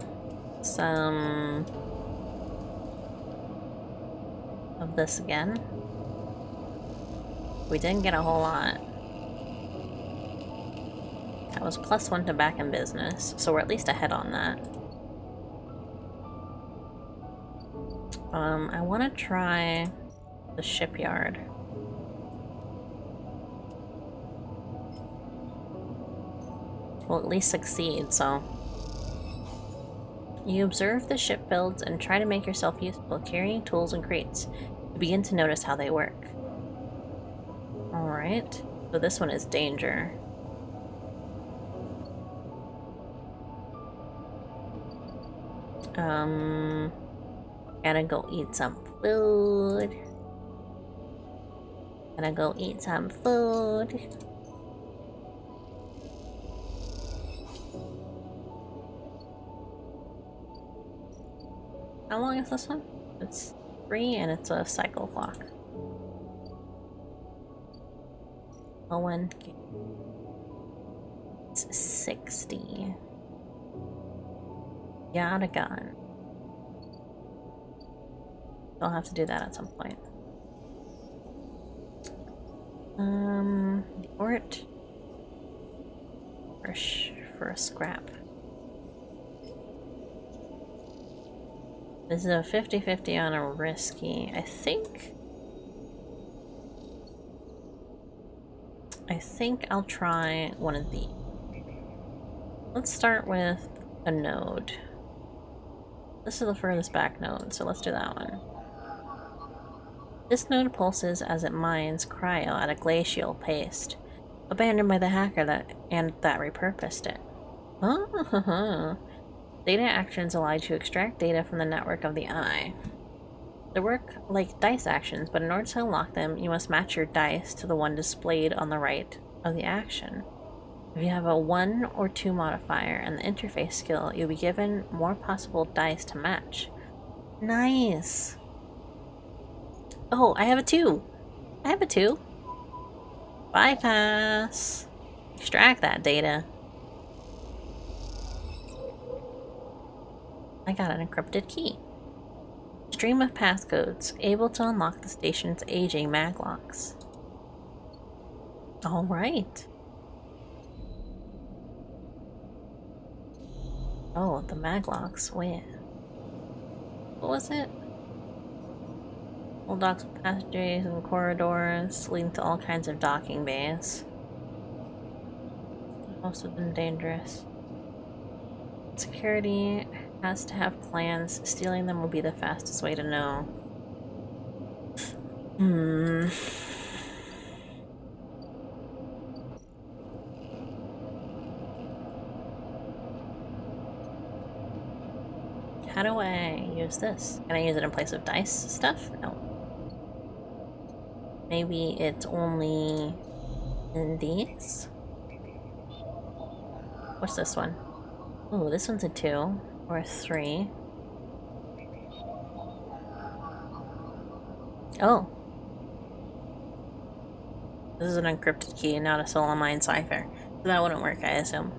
some of this again. We didn't get a whole lot. That was +1 to back in business, so we're at least ahead on that. I want to try the shipyard. We'll at least succeed, so... You observe the ship builds and try to make yourself useful carrying tools and crates. You begin to notice how they work. Alright, so this one is danger. Gotta go eat some food. Gotta go eat some food. How long is this one? It's 3 and it's a cycle clock. Owen. It's 60. Got a gun. I'll have to do that at some point. Port. For a scrap. This is a 50-50 on a risky. I think I'll try one of these. Let's start with a node. This is the furthest back node, so let's do that one. This node pulses as it mines cryo at a glacial pace, abandoned by the hacker that repurposed it. Data actions allow you to extract data from the network of the eye. They work like dice actions, but in order to unlock them, you must match your dice to the one displayed on the right of the action. If you have a 1 or 2 modifier and the interface skill, you'll be given more possible dice to match. Nice! Oh, I have a 2! I have a 2! Bypass! Extract that data. I got an encrypted key. Stream of passcodes, able to unlock the station's aging maglocks. Alright. Oh, the maglocks. Wait. What was it? Old docks with passageways and corridors leading to all kinds of docking bays. Most of them dangerous. Security has to have plans. Stealing them will be the fastest way to know. How do I use this? Can I use it in place of dice stuff? No. Maybe it's only in these? What's this one? Ooh, this one's a 2 or a 3. Oh. This is an encrypted key, not a Solomine cipher. So that wouldn't work, I assume.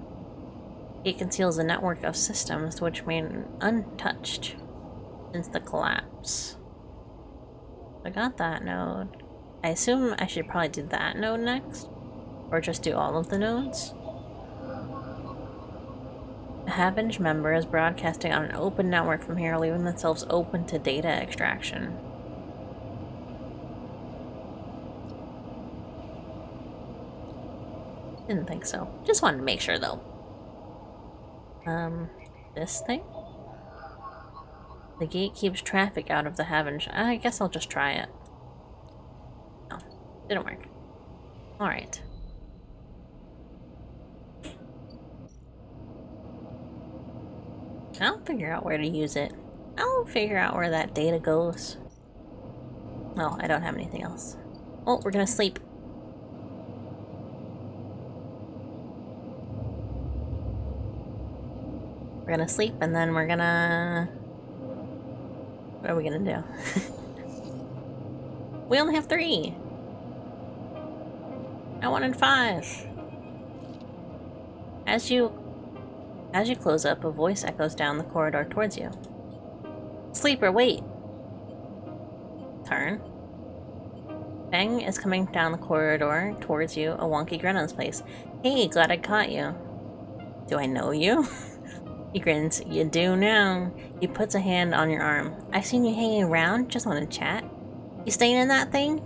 It conceals a network of systems which remain untouched since the collapse. I got that node. I assume I should probably do that node next? Or just do all of the nodes? A Havenj member is broadcasting on an open network from here, leaving themselves open to data extraction. Didn't think so. Just wanted to make sure, though. This thing? The gate keeps traffic out of the Havenj. I guess I'll just try it. No, didn't work. Alright. I'll figure out where to use it. I'll figure out where that data goes. No, I don't have anything else. Oh, we're gonna sleep. We're gonna sleep and then we're gonna... What are we gonna do? We only have 3! I wanted 5! As you close up, a voice echoes down the corridor towards you. Sleeper, wait! Turn. Feng is coming down the corridor towards you, a wonky grin on his face. Hey, glad I caught you. Do I know you? He grins. You do now. He puts a hand on your arm. I seen you hanging around. Just want to chat. You staying in that thing?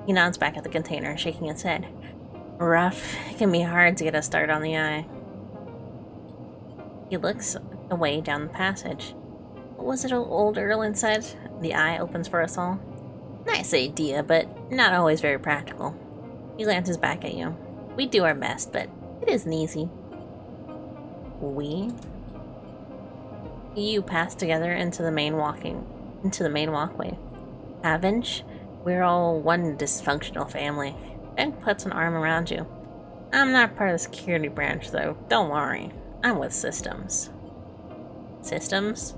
He nods back at the container, shaking his head. Rough. It can be hard to get a start on the eye. He looks away down the passage. What was it old Erlen said? The eye opens for us all. Nice idea, but not always very practical. He glances back at you. We do our best, but it isn't easy. We? You pass together into the main walkway. Havenj, we're all one dysfunctional family. Ben puts an arm around you. I'm not part of the security branch, though. Don't worry. I'm with systems. Systems?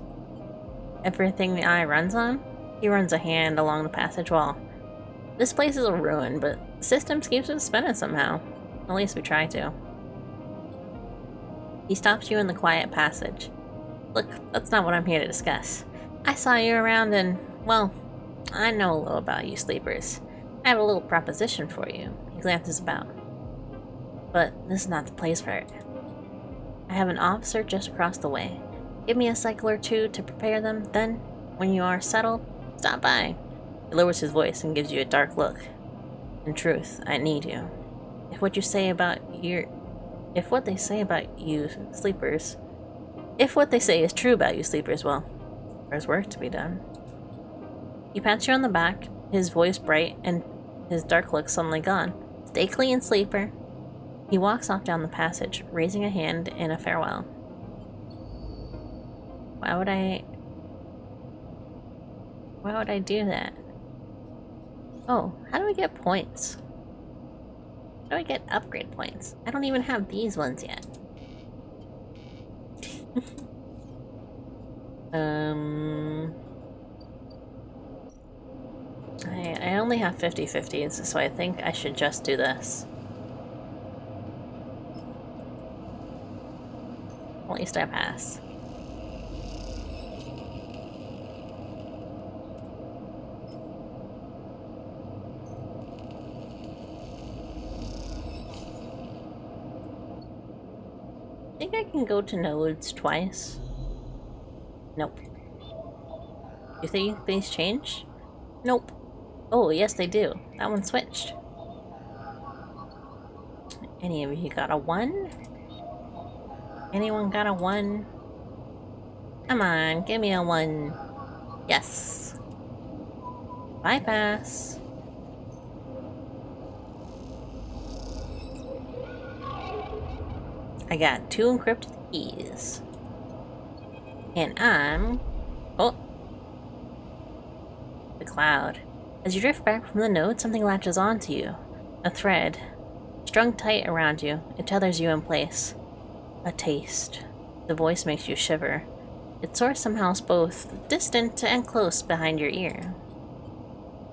Everything the eye runs on? He runs a hand along the passage wall. This place is a ruin, but systems keeps us spinning somehow. At least we try to. He stops you in the quiet passage. Look, that's not what I'm here to discuss. I saw you around and, well, I know a little about you sleepers. I have a little proposition for you. He glances about. But this is not the place for it. I have an officer just across the way. Give me a cycle or two to prepare them, then When you are settled, stop by. He lowers his voice and gives you a dark look. In truth, I need you. If what they say about you sleepers, if what they say is true about you sleepers, well, there's work to be done. He pats you on the back, his voice bright and his dark look suddenly gone. Stay clean, sleeper. He walks off down the passage, raising a hand in a farewell. Why would I do that? Oh, how do we get points? How do I get upgrade points? I don't even have these ones yet. I only have 50/50s, so I think I should just do this. At least I pass. I think I can go to nodes twice. Nope. You think these change? Nope. Oh, yes they do. That one switched. Any of you got a 1? Anyone got a 1? Come on, give me a 1. Yes. Bypass. I got 2 encrypted keys. And I'm... Oh! The cloud. As you drift back from the node, something latches onto you. A thread. Strung tight around you, it tethers you in place. A taste. The voice makes you shiver. Its source somehow is both distant and close behind your ear.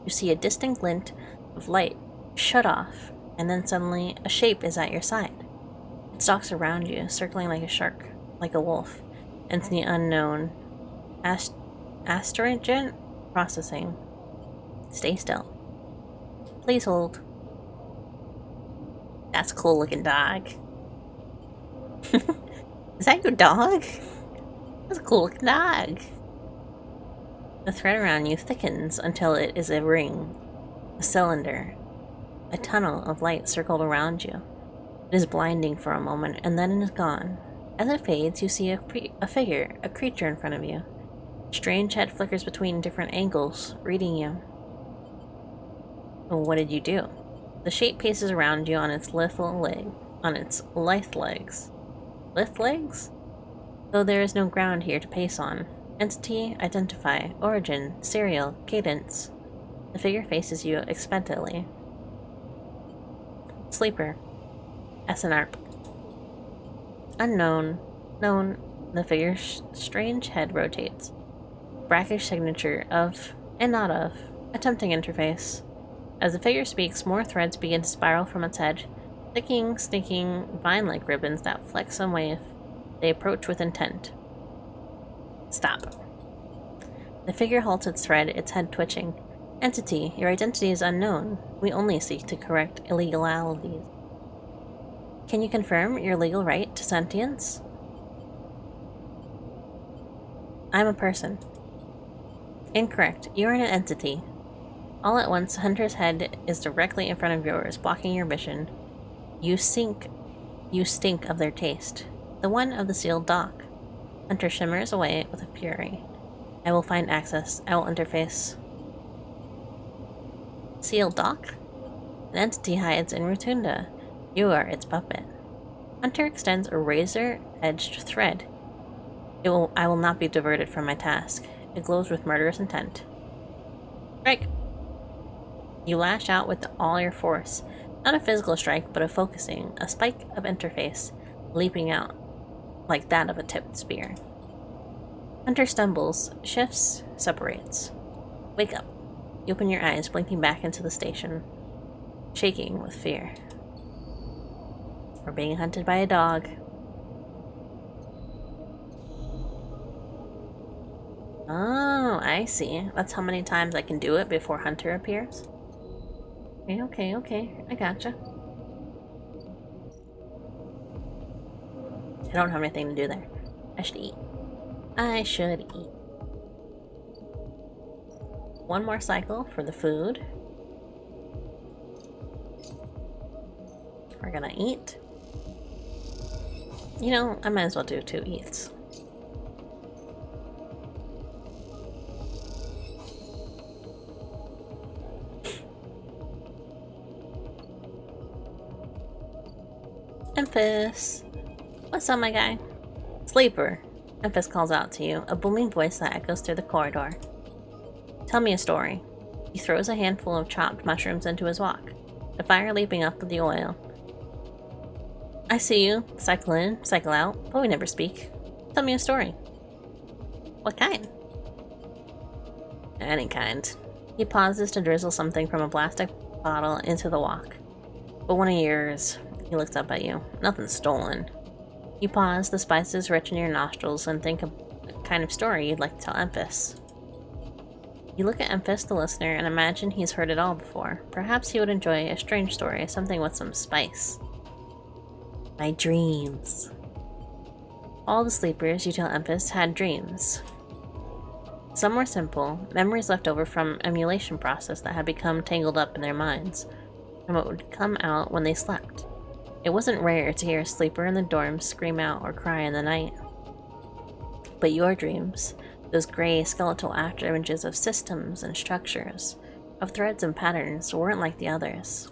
You see a distant glint of light shut off, and then suddenly a shape is at your side. It stalks around you, circling like a shark, like a wolf. Enter the unknown. Astringent processing. Stay still. Please hold. That's a cool looking dog. Is that your dog? That's a cool looking dog. The thread around you thickens until it is a ring, a cylinder, a tunnel of light circled around you. It is blinding for a moment, and then it is gone. As it fades, you see a figure, a creature in front of you. Strange head flickers between different angles, reading you. Well, what did you do? The shape paces around you on its lithe legs. Lithe legs? Though there is no ground here to pace on. Entity, identify, origin, serial, cadence. The figure faces you expectantly. Sleeper. SNARP. Unknown. Known. The figure's strange head rotates. Brackish signature of, and not of, attempting interface. As the figure speaks, more threads begin to spiral from its head, sticking, sneaking, vine-like ribbons that flex and wave. They approach with intent. Stop. The figure halts its thread, its head twitching. Entity, your identity is unknown. We only seek to correct illegalities. Can you confirm your legal right to sentience? I'm a person. Incorrect. You are an entity. All at once, Hunter's head is directly in front of yours, blocking your vision. You stink of their taste. The one of the sealed dock. Hunter shimmers away with a fury. I will find access. I will interface. Sealed dock? An entity hides in Rotunda. You are its puppet. Hunter extends a razor-edged thread. I will not be diverted from my task. It glows with murderous intent. Strike! You lash out with all your force. Not a physical strike, but a focusing, a spike of interface, leaping out like that of a tipped spear. Hunter stumbles, shifts, separates. Wake up. You open your eyes, blinking back into the station, shaking with fear. We're being hunted by a dog. Oh, I see. That's how many times I can do it before Hunter appears? Okay. I gotcha. I don't have anything to do there. I should eat. one more cycle for the food. We're gonna eat. You know, I might as well do 2 eats. Emphas! What's up, my guy? Sleeper! Emphas calls out to you, a booming voice that echoes through the corridor. Tell me a story. He throws a handful of chopped mushrooms into his wok, the fire leaping up with the oil. I see you. Cycle in, cycle out, but we never speak. Tell me a story. What kind? Any kind. He pauses to drizzle something from a plastic bottle into the wok. But one of yours. He looks up at you. Nothing's stolen. You pause, the spices rich in your nostrils, and think of the kind of story you'd like to tell Emphas. You look at Emphas, the listener, and imagine he's heard it all before. Perhaps he would enjoy a strange story, something with some spice. My dreams. All the sleepers, you tell Emphas, had dreams. Some were simple, memories left over from emulation process that had become tangled up in their minds, and what would come out when they slept. It wasn't rare to hear a sleeper in the dorms scream out or cry in the night. But your dreams, those gray skeletal after images of systems and structures, of threads and patterns, weren't like the others.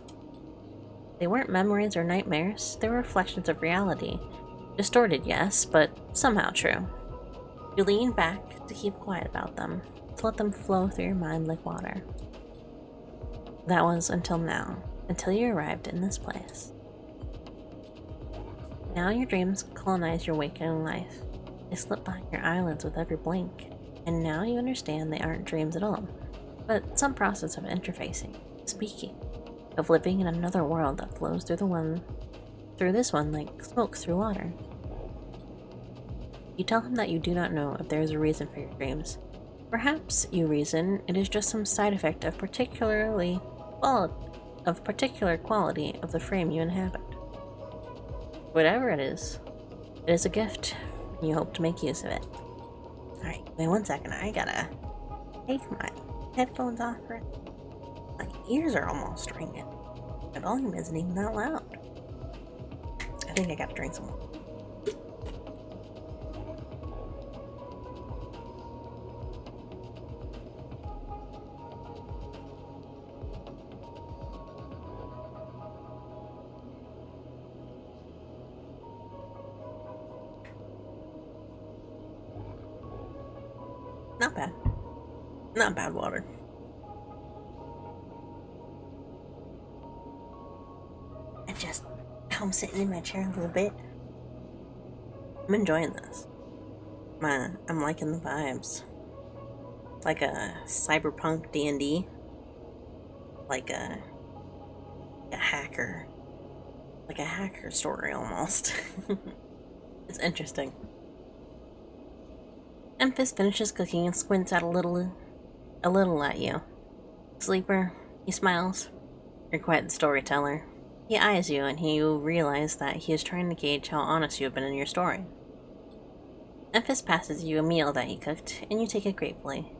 They weren't memories or nightmares, they were reflections of reality. Distorted, yes, but somehow true. You lean back to keep quiet about them, to let them flow through your mind like water. That was until now, until you arrived in this place. Now your dreams colonize your waking life. They slip behind your eyelids with every blink, and now you understand they aren't dreams at all, but some process of interfacing, speaking, of living in another world that flows through this one like smoke through water. You tell him that you do not know if there is a reason for your dreams. Perhaps you reason it is just some side effect of particular quality of the frame you inhabit. Whatever it is a gift, and you hope to make use of it. Alright, wait 1 second, I gotta take my headphones off for it. My ears are almost ringing. My volume isn't even that loud. I think I gotta drink some more. Not bad. Not bad water. I'm sitting in my chair a little bit. I'm enjoying this. I'm liking the vibes. Like a cyberpunk D&D. Like a hacker. Like a hacker story almost. It's interesting. Emphas finishes cooking and squints out a little at you. Sleeper, he smiles. You're quite the storyteller. He eyes you, and you realize that he is trying to gauge how honest you have been in your story. Emphas passes you a meal that he cooked, and you take it gratefully.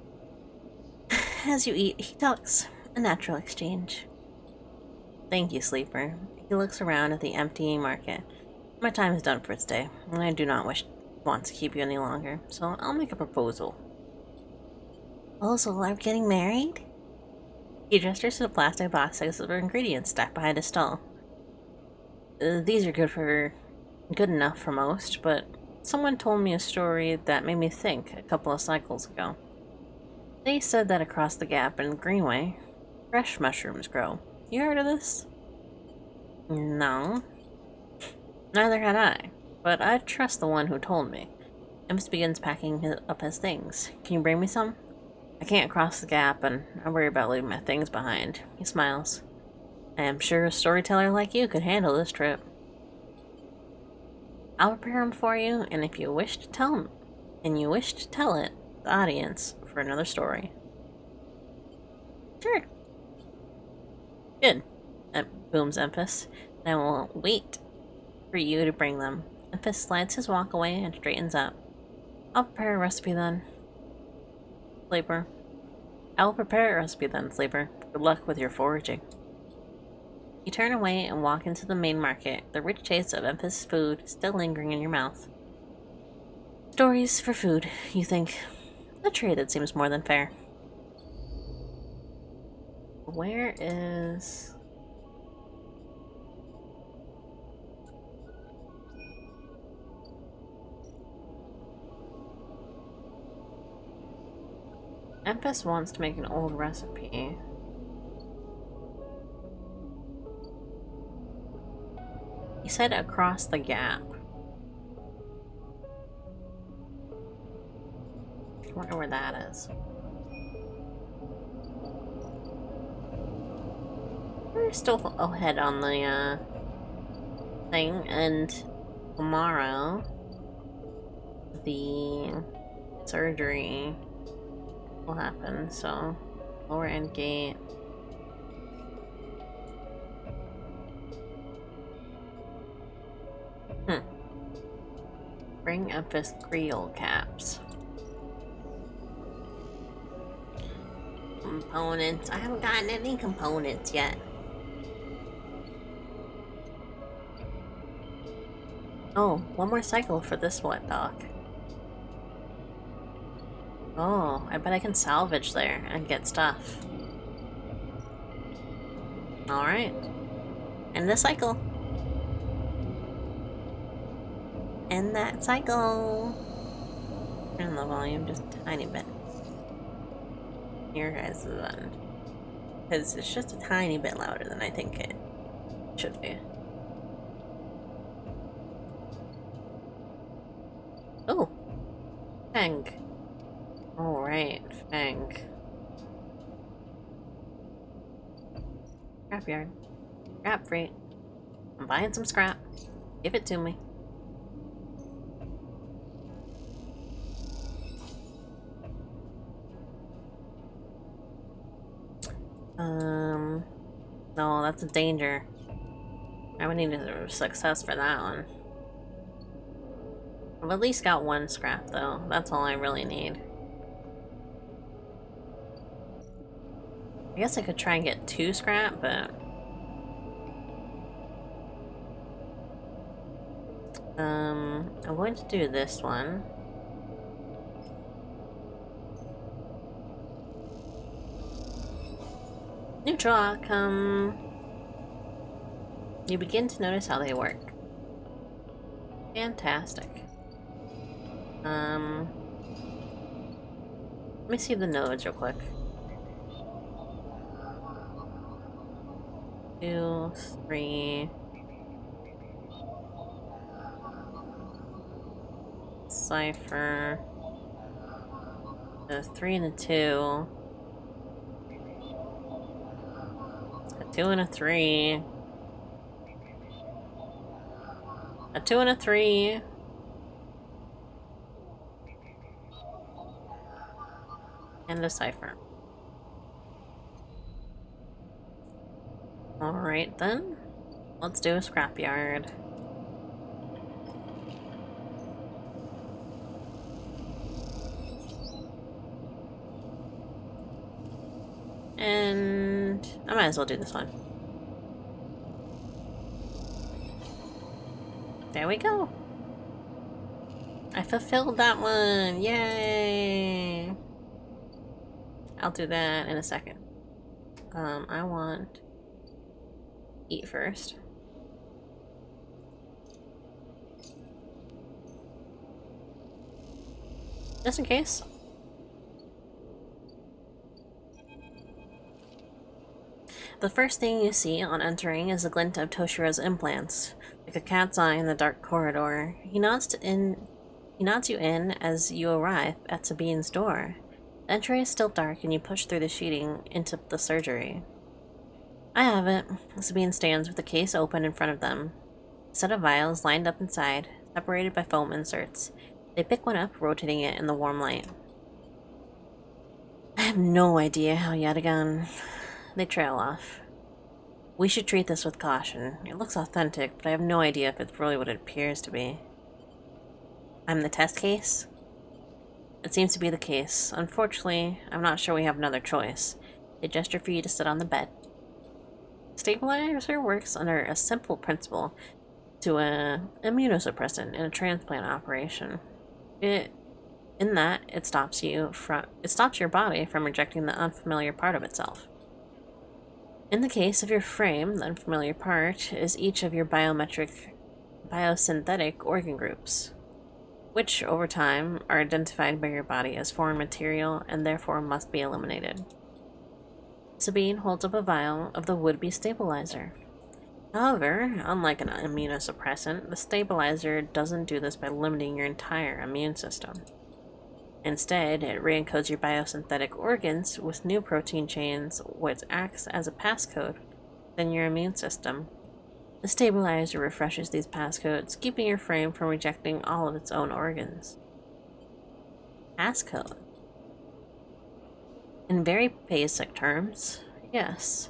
As you eat, he talks. A natural exchange. Thank you, Sleeper. He looks around at the emptying market. My time is done for today, and I do not want to keep you any longer, so I'll make a proposal. Oh, so are we getting married? He gestures to the plastic boxes of ingredients stacked behind his stall. These are good enough for most, but someone told me a story that made me think a couple of cycles ago. They said that across the gap in Greenway, fresh mushrooms grow. You heard of this? No. Neither had I, but I trust the one who told me. Emphas begins packing up his things. Can you bring me some? I can't cross the gap, and I worry about leaving my things behind. He smiles. I am sure a storyteller like you could handle this trip. I'll prepare them for you, and if you wish to tell it, the audience for another story. Sure. Good. Booms Emphas. And I will wait for you to bring them. Emphas slides his walk away and straightens up. I'll prepare a recipe then. Sleeper. I will prepare a recipe then, Sleeper. Good luck with your foraging. You turn away and walk into the main market, the rich taste of Memphis food still lingering in your mouth. Stories for food, you think. A trade that seems more than fair. Where is... Memphis wants to make an old recipe. He said across the gap. I wonder where that is. We're still ahead on the thing, and tomorrow the surgery will happen, so lower end gate. Bring Memphis Creole caps. Components. I haven't gotten any components yet. Oh, one more cycle for this one, Doc. Oh, I bet I can salvage there and get stuff. Alright. End the cycle. End that cycle. Turn the volume just a tiny bit. Here, guys, is end. Because it's just a tiny bit louder than I think it should be. Oh! Fang. Alright, Fang. Scrapyard. Scrap freight. I'm buying some scrap. Give it to me. No, that's a danger. I would need a success for that one. I've at least got one scrap, though. That's all I really need. I guess I could try and get 2 scrap, but... I'm going to do this one. Neutral outcome. You begin to notice how they work. Fantastic. Let me see the nodes real quick. 2, 3. Cipher. A 3 and a 2. A 2 and a 3. A 2 and a 3. And a cipher. Alright then. Let's do a scrapyard. And I might as well do this one. There we go. I fulfilled that one. Yay! I'll do that in a second. I want eat first. Just in case. The first thing you see on entering is a glint of Toshiro's implants, like a cat's eye in the dark corridor. He nods you in as you arrive at Sabine's door. The entry is still dark and you push through the sheeting into the surgery. I have it. Sabine stands with the case open in front of them. A set of vials lined up inside, separated by foam inserts. They pick one up, rotating it in the warm light. I have no idea how Yatagan... They trail off. We should treat this with caution. It looks authentic, but I have no idea if it's really what it appears to be. I'm the test case? it seems to be the case. Unfortunately, I'm not sure we have another choice. They gesture for you to sit on the bed. Stabilizer works under a simple principle to an immunosuppressant in a transplant operation. It stops your body from rejecting the unfamiliar part of itself. In the case of your frame, the unfamiliar part is each of your biosynthetic organ groups, which over time are identified by your body as foreign material and therefore must be eliminated. Sabine holds up a vial of the would-be stabilizer. However, unlike an immunosuppressant, the stabilizer doesn't do this by limiting your entire immune system. Instead, it re-encodes your biosynthetic organs with new protein chains, which acts as a passcode within your immune system. The stabilizer refreshes these passcodes, keeping your frame from rejecting all of its own organs. Passcode. In very basic terms, yes,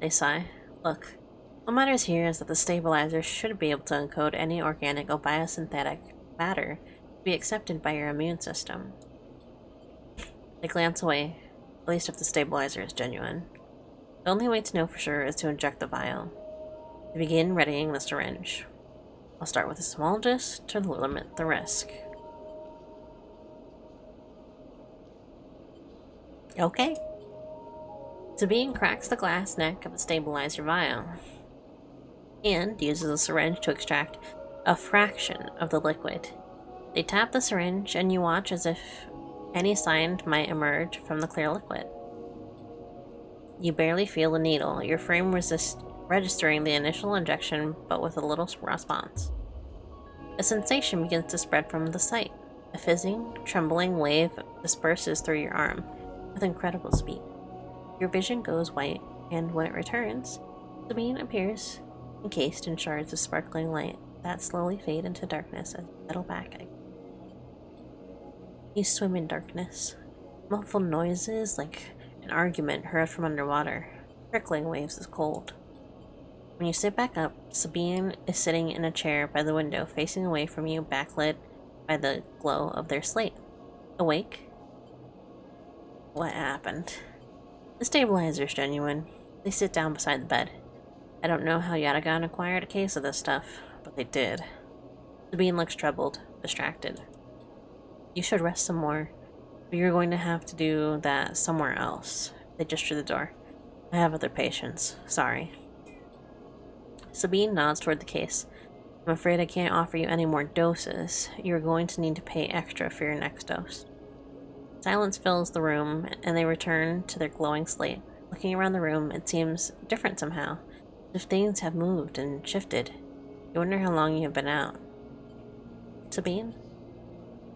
they sigh. Look, what matters here is that the stabilizer should be able to encode any organic or biosynthetic matter to be accepted by your immune system. They glance away, at least if the stabilizer is genuine. The only way to know for sure is to inject the vial. They begin readying the syringe. I'll start with a small dose to limit the risk. Okay. Sabine cracks the glass neck of the stabilizer vial and uses a syringe to extract a fraction of the liquid. They tap the syringe and you watch as if any sign might emerge from the clear liquid. You barely feel the needle, your frame registering the initial injection but with a little response. A sensation begins to spread from the site. A fizzing, trembling wave disperses through your arm with incredible speed. Your vision goes white, and when it returns, Sabine appears encased in shards of sparkling light that slowly fade into darkness as you settle back. You swim in darkness. Muffled noises like an argument heard from underwater. Trickling waves of cold. When you sit back up, Sabine is sitting in a chair by the window, facing away from you, backlit by the glow of their slate. Awake? What happened? The stabilizer's genuine. They sit down beside the bed. I don't know how Yatagan acquired a case of this stuff, but they did. Sabine looks troubled, distracted. You should rest some more, but you're going to have to do that somewhere else. They gesture the door. I have other patients. Sorry. Sabine nods toward the case. I'm afraid I can't offer you any more doses. You're going to need to pay extra for your next dose. Silence fills the room, and they return to their glowing slate. Looking around the room, it seems different somehow, as if things have moved and shifted. You wonder how long you have been out. Sabine?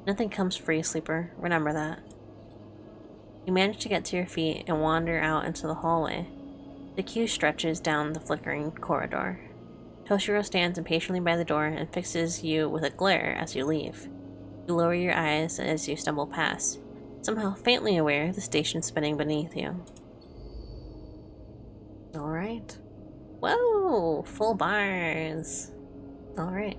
Nothing comes free, sleeper. Remember that. You manage to get to your feet and wander out into the hallway. The queue stretches down the flickering corridor. Toshiro stands impatiently by the door and fixes you with a glare as you leave. You lower your eyes as you stumble past, somehow faintly aware the station's spinning beneath you. Alright. Whoa! Full bars! Alright.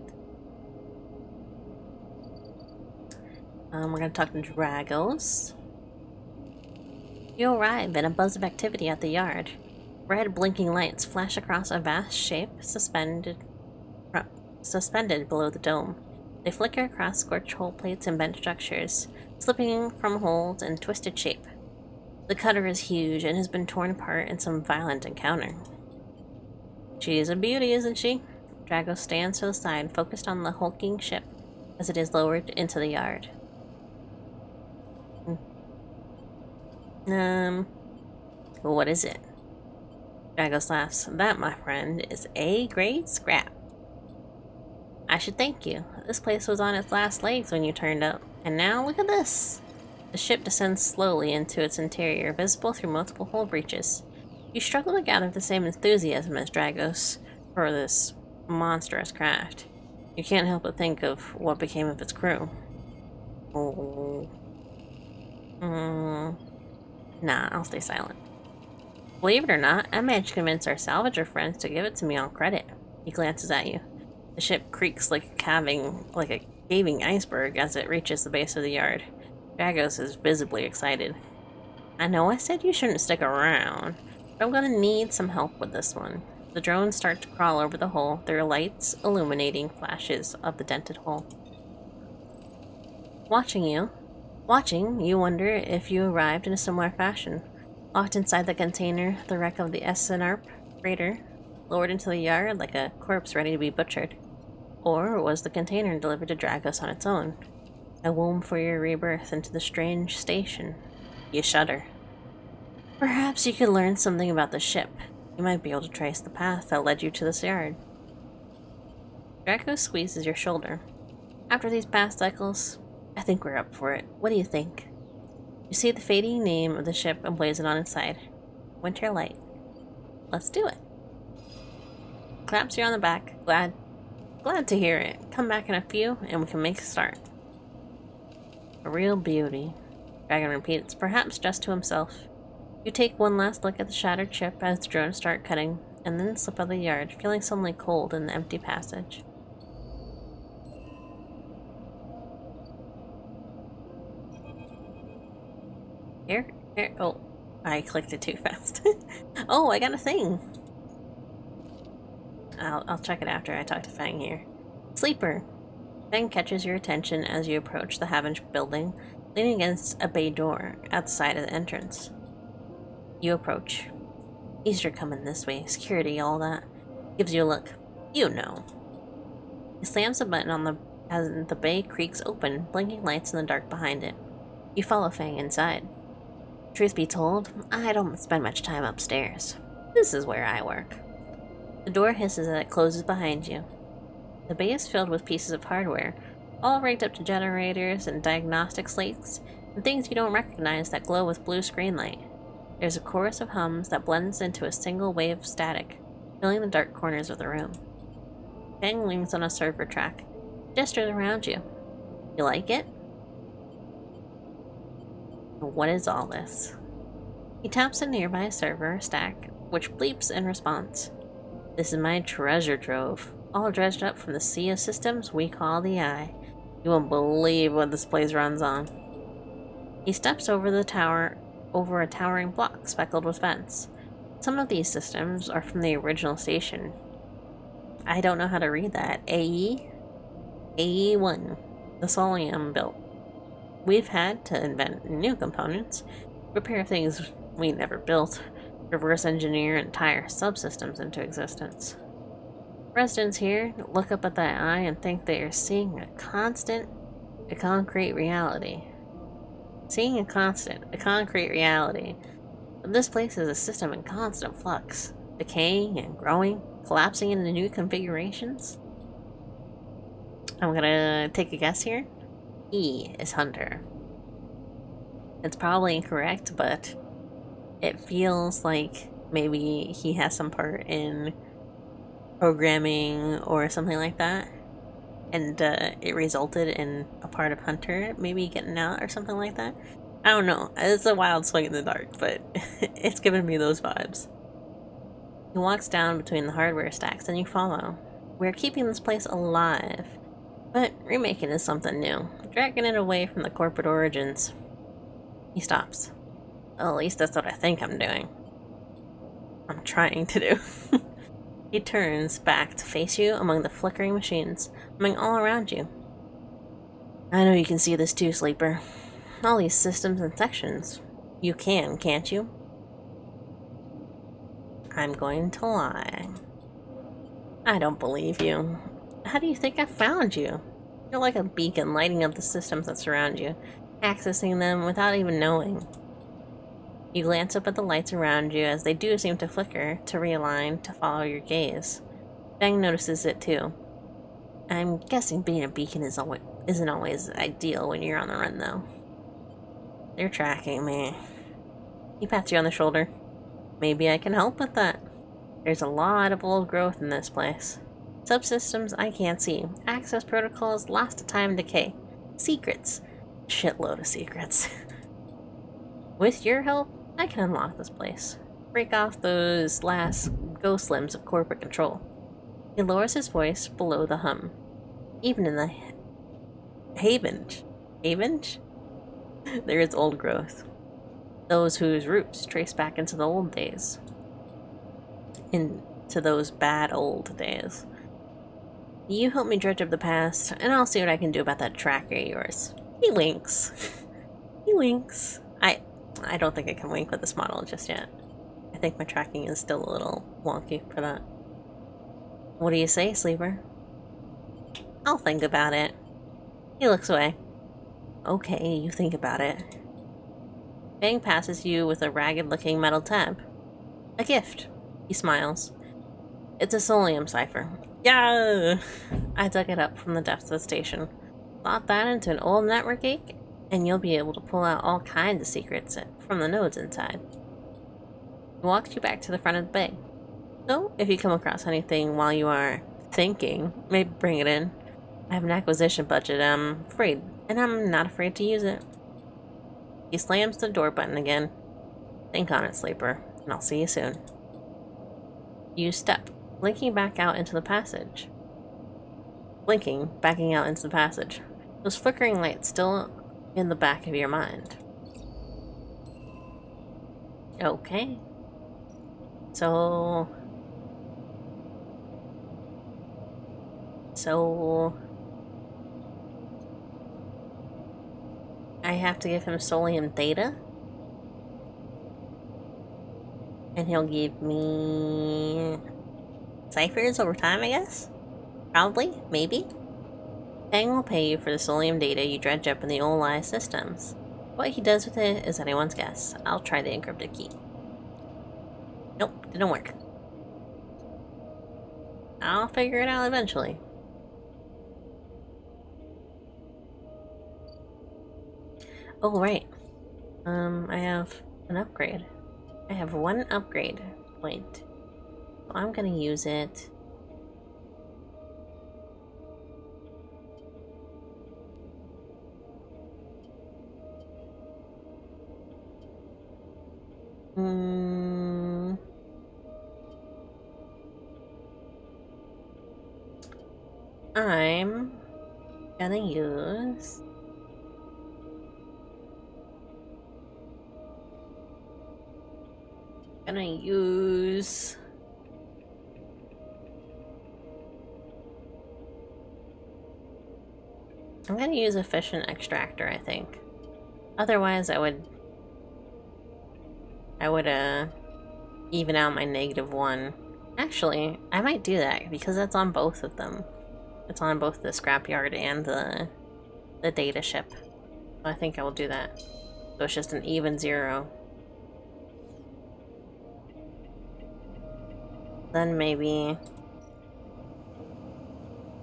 We're gonna talk to Dragos. You arrive in a buzz of activity at the yard. Red blinking lights flash across a vast shape suspended below the dome. They flicker across scorched hole plates and bent structures, slipping from holes in twisted shape. The cutter is huge and has been torn apart in some violent encounter. She's a beauty, isn't she? Dragos stands to the side, focused on the hulking ship as it is lowered into the yard. What is it? Dragos laughs. That, my friend, is A-grade scrap. I should thank you. This place was on its last legs when you turned up. And now, look at this. The ship descends slowly into its interior, visible through multiple hull breaches. You struggle to gather the same enthusiasm as Dragos for this monstrous craft. You can't help but think of what became of its crew. Oh. Nah, I'll stay silent. Believe it or not, I managed to convince our salvager friends to give it to me on credit. He glances at you. The ship creaks like a caving iceberg as it reaches the base of the yard. Dragos is visibly excited. I know I said you shouldn't stick around, but I'm gonna need some help with this one. The drones start to crawl over the hole, their lights illuminating flashes of the dented hole. Watching, you wonder if you arrived in a similar fashion. Locked inside the container, the wreck of the SNARP freighter, lowered into the yard like a corpse ready to be butchered. Or was the container delivered to Dragos on its own? A womb for your rebirth into the strange station. You shudder. Perhaps you could learn something about the ship. You might be able to trace the path that led you to this yard. Draco squeezes your shoulder. After these past cycles, I think we're up for it. What do you think? You see the fading name of the ship emblazoned on its side. Winter Light. Let's do it. Claps you on the back. Glad to hear it. Come back in a few and we can make a start. A real beauty. Dragon repeats, perhaps just to himself. You take one last look at the shattered ship as the drones start cutting, and then slip out of the yard, feeling suddenly cold in the empty passage. Here, oh, I clicked it too fast. Oh, I got a thing. I'll check it after I talk to Fang here. Sleeper. Fang catches your attention as you approach the Havench building, leaning against a bay door at the side of the entrance. You approach. Easter coming this way, security, all that. Gives you a look. You know. He slams a button as the bay creaks open, blinking lights in the dark behind it. You follow Fang inside. Truth be told, I don't spend much time upstairs. This is where I work. The door hisses as it closes behind you. The bay is filled with pieces of hardware, all rigged up to generators and diagnostic slates, and things you don't recognize that glow with blue screen light. There's a chorus of hums that blends into a single wave of static, filling the dark corners of the room. Fang leans on a server track, gestures around you. You like it? What is all this? He taps a nearby server stack, which bleeps in response. This is my treasure trove, all dredged up from the sea of systems we call the Eye. You won't believe what this place runs on. He steps over a towering block speckled with vents. Some of these systems are from the original station. I don't know how to read that. AE? AE-1. The Solium built. We've had to invent new components, repair things we never built, reverse engineer entire subsystems into existence. Residents here look up at that eye and think they are seeing a concrete reality. Seeing a concrete reality. But this place is a system in constant flux, decaying and growing, collapsing into new configurations. I'm gonna take a guess here. He is Hunter. It's probably incorrect, but it feels like maybe he has some part in programming or something like that, and it resulted in a part of Hunter maybe getting out or something like that. I don't know. It's a wild swing in the dark, but it's giving me those vibes. He walks down between the hardware stacks and you follow. We're keeping this place alive, but remaking is something new, dragging it away from the corporate origins. He stops. Well, at least that's what I think I'm doing. I'm trying to do. He turns back to face you among the flickering machines, humming all around you. I know you can see this too, Sleeper. All these systems and sections. You can, can't you? I'm going to lie. I don't believe you. How do you think I found you? You're like a beacon lighting up the systems that surround you, accessing them without even knowing. You glance up at the lights around you as they do seem to flicker, to realign, to follow your gaze. Fang notices it too. I'm guessing being a beacon isn't always ideal when you're on the run, though. They're tracking me. He pats you on the shoulder. Maybe I can help with that. There's a lot of old growth in this place. Subsystems I can't see. Access protocols lost to time and decay. Secrets. Shitload of secrets. With your help, I can unlock this place. Break off those last ghost limbs of corporate control. He lowers his voice below the hum. Even in the Havench? There is old growth. Those whose roots trace back into the old days. Into those bad old days. You help me dredge up the past, and I'll see what I can do about that tracker of yours. He winks. He winks. I don't think I can wink with this model just yet. I think my tracking is still a little wonky for that. What do you say, Sleeper? I'll think about it. He looks away. Okay, you think about it. Fang passes you with a ragged-looking metal tab. A gift. He smiles. It's a Solium cipher. Yeah! I dug it up from the depths of the station. Slot that into an old network geek, and you'll be able to pull out all kinds of secrets from the nodes inside. He walks you back to the front of the bay. So, if you come across anything while you are thinking, maybe bring it in. I have an acquisition budget, I'm afraid, and I'm not afraid to use it. He slams the door button again. Think on it, Sleeper, and I'll see you soon. You step, blinking back out into the passage. Backing out into the passage. Those flickering lights still in the back of your mind. Okay. So... I have to give him Solium data? And he'll give me... ciphers over time, I guess? Probably? Maybe? Fang will pay you for the Solium data you dredge up in the old Lie systems. What he does with it is anyone's guess. I'll try the encrypted key. Nope, didn't work. I'll figure it out eventually. Oh, right. I have an upgrade. I have one upgrade point. So I'm gonna use it. I'm gonna use... I'm gonna use efficient extractor, I think. Otherwise, I would even out my -1. Actually, I might do that because that's on both of them. It's on both the scrapyard and the data ship. So I think I will do that. So it's just an even 0. Then maybe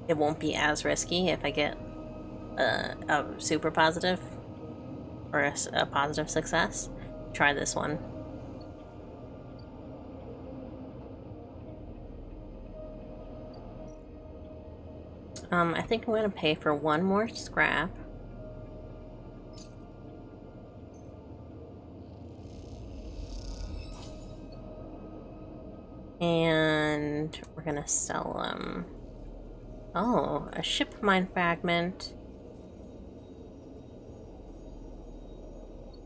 it won't be as risky if I get a super positive or a positive success. Try this one. I think I'm gonna pay for one more scrap. And we're gonna sell them. Oh, a ship mine fragment.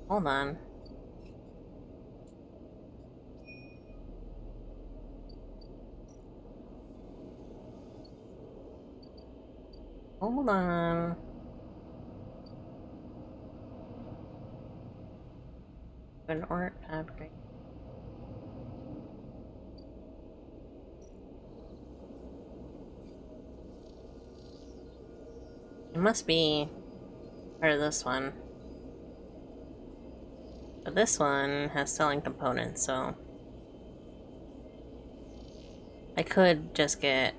Hold on. Hold on. An art upgrade. It must be part of this one. But this one has selling components, so I could just get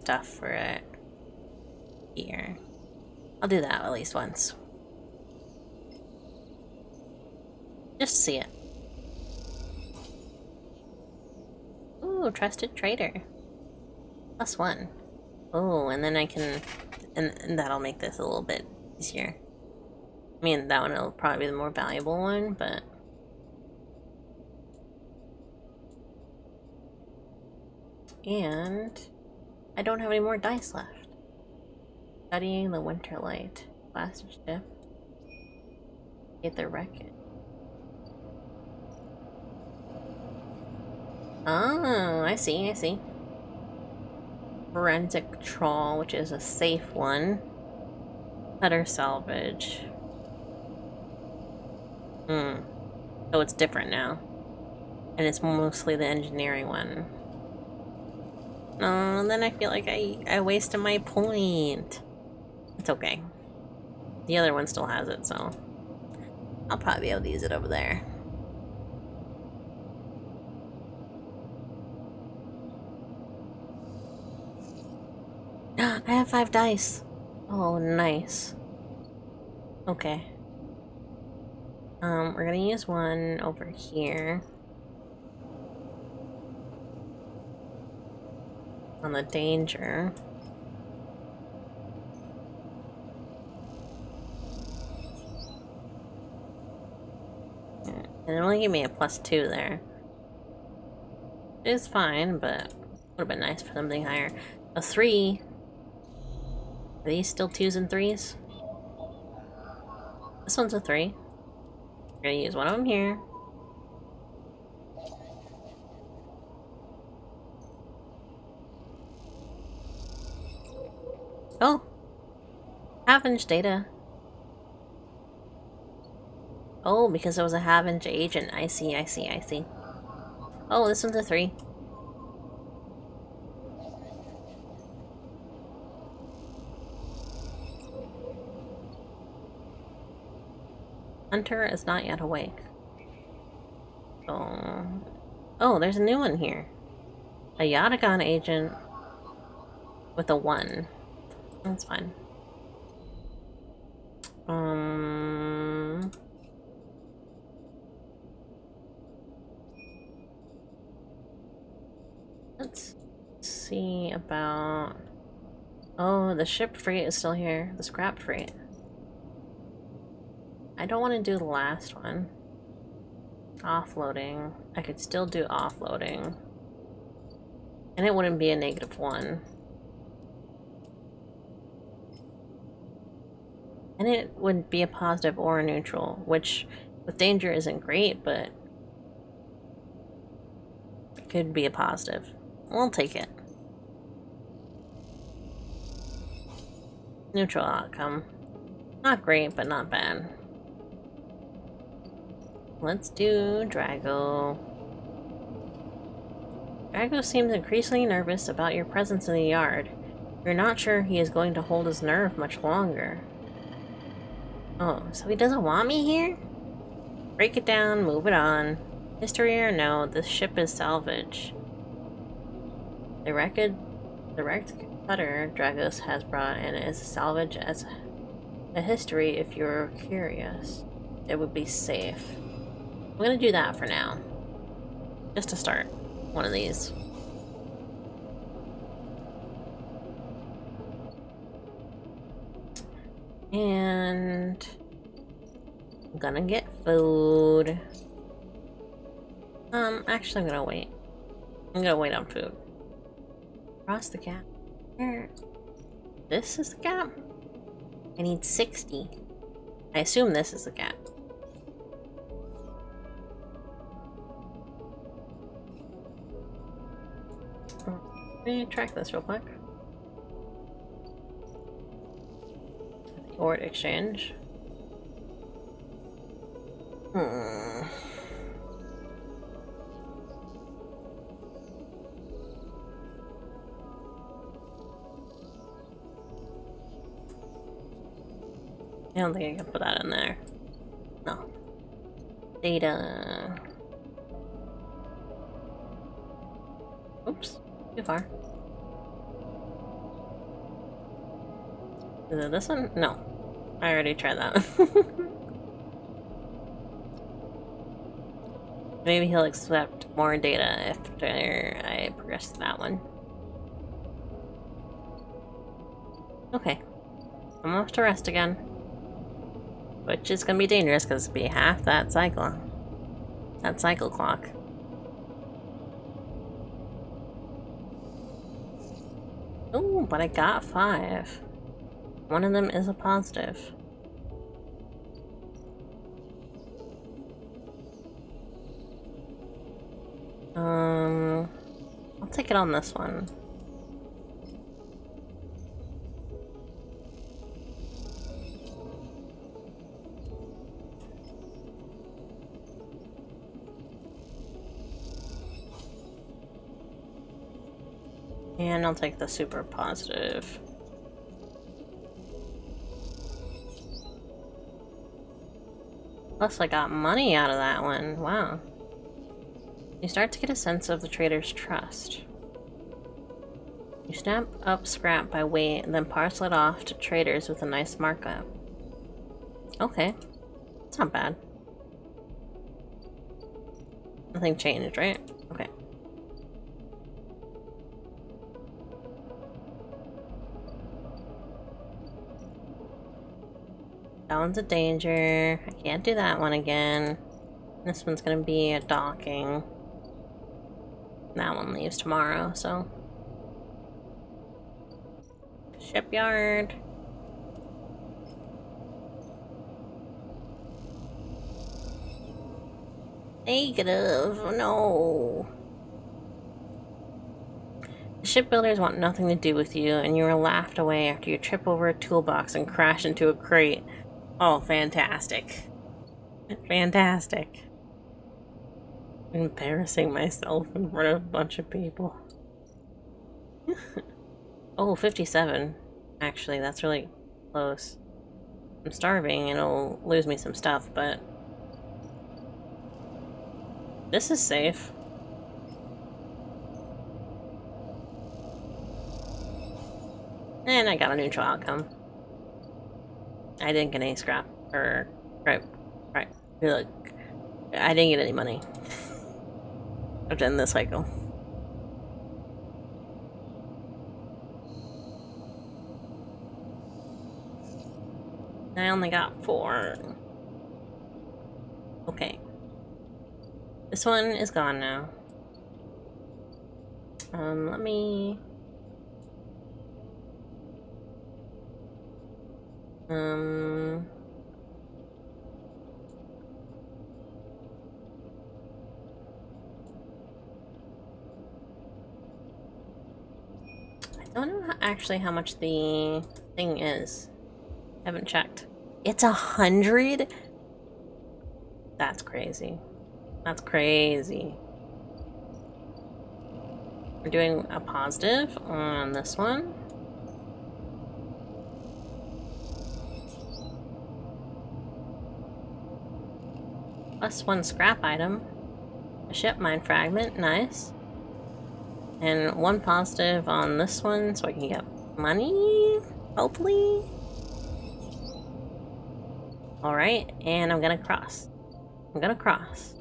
stuff for it here. I'll do that at least once. Just to see it. Ooh, trusted trader. +1. Oh, and then I can... And that'll make this a little bit easier. I mean, that one will probably be the more valuable one, but... And... I don't have any more dice left. Studying the Winterlight. Blaster ship. Get the wreckage. Oh, I see, I see. Forensic trawl, which is a safe one. Cutter salvage. So it's different now. And it's mostly the engineering one. Oh, then I feel like I wasted my point. It's okay. The other one still has it, so I'll probably be able to use it over there. I have 5 dice. Oh, nice. Okay. We're gonna use one over here. On the danger. And it only gave me a +2 there. It's fine, but would have been nice for something higher. A 3. Are these still 2s and 3s? This one's a 3. We're gonna use one of them here. Oh! Half-inch data. Oh, because it was a half-inch agent. I see, I see, I see. Oh, this one's a 3. Hunter is not yet awake. Oh, there's a new one here. A Yatagan agent with a 1. That's fine. Let's see about... Oh, the ship freight is still here. The scrap freight. I don't want to do the last one. Offloading. I could still do offloading. And it wouldn't be a -1. And it wouldn't be a positive or a neutral, which with danger isn't great, but it could be a positive. We'll take it. Neutral outcome. Not great, but not bad. Let's do Drago. Drago seems increasingly nervous about your presence in the yard. You're not sure he is going to hold his nerve much longer. Oh, so he doesn't want me here? Break it down, move it on. History or no, this ship is salvage. The wrecked cutter Dragos has brought in is salvage as a history if you're curious. It would be safe. I'm gonna do that for now. Just to start one of these. And I'm gonna get food. Actually I'm gonna wait. I'm gonna wait on food. Cross the gap. Where? This is the gap? I need 60. I assume this is the gap. Let me track this real quick. Ord exchange. I don't think I can put that in there. No. Data. Oops. Too far. Is it this one? No. I already tried that. Maybe he'll accept more data after I progress to that one. Okay. I'm off to rest again. Which is gonna be dangerous because it'll be half that cycle. That cycle clock. Oh, but I got 5. One of them is a positive. I'll take it on this one. And I'll take the super positive. Plus I got money out of that one. Wow. You start to get a sense of the trader's trust. You snap up scrap by weight and then parcel it off to traders with a nice markup. Okay. It's not bad. Nothing changed, right? Okay. That one's a danger. I can't do that one again. This one's gonna be a docking. That one leaves tomorrow, so. Shipyard. Negative. No. The shipbuilders want nothing to do with you, and you are laughed away after you trip over a toolbox and crash into a crate. Oh, fantastic. Fantastic. Embarrassing myself in front of a bunch of people. Oh, 57. Actually, that's really close. I'm starving, and it'll lose me some stuff, but... this is safe. And I got a neutral outcome. I didn't get any scrap. Or... right. Look. I didn't get any money. I've done this cycle. I only got 4. Okay. This one is gone now. Let me... I don't know actually how much the thing is. I haven't checked. It's 100? That's crazy. That's crazy. We're doing a positive on this one. Plus 1 scrap item. A ship mine fragment, nice. And 1 positive on this one so I can get money, hopefully. Alright, and I'm gonna cross. I'm gonna cross.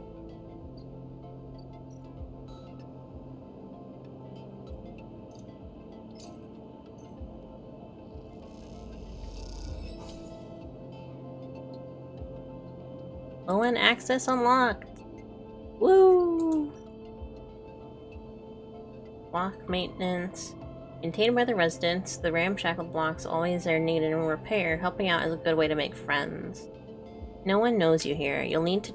Low-end access unlocked. Woo! Block maintenance. Maintained by the residents, the ramshackle blocks always are needed in repair. Helping out is a good way to make friends. No one knows you here. You'll need to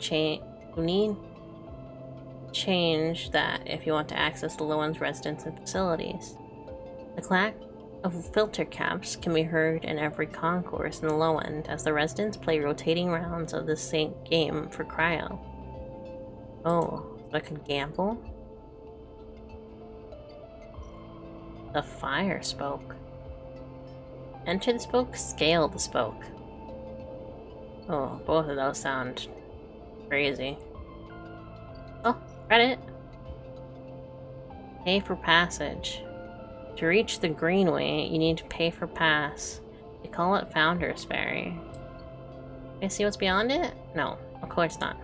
change that if you want to access the low-end residents and facilities. The clack of filter caps can be heard in every concourse in the low end as the residents play rotating rounds of the same game for cryo. Oh, so I can gamble? The fire spoke. Enter the spoke, scale the spoke. Oh, both of those sound crazy. Oh, credit. Pay for passage. To reach the Greenway, you need to pay for pass. They call it Founder's Ferry. Can I see what's beyond it? No, of course not.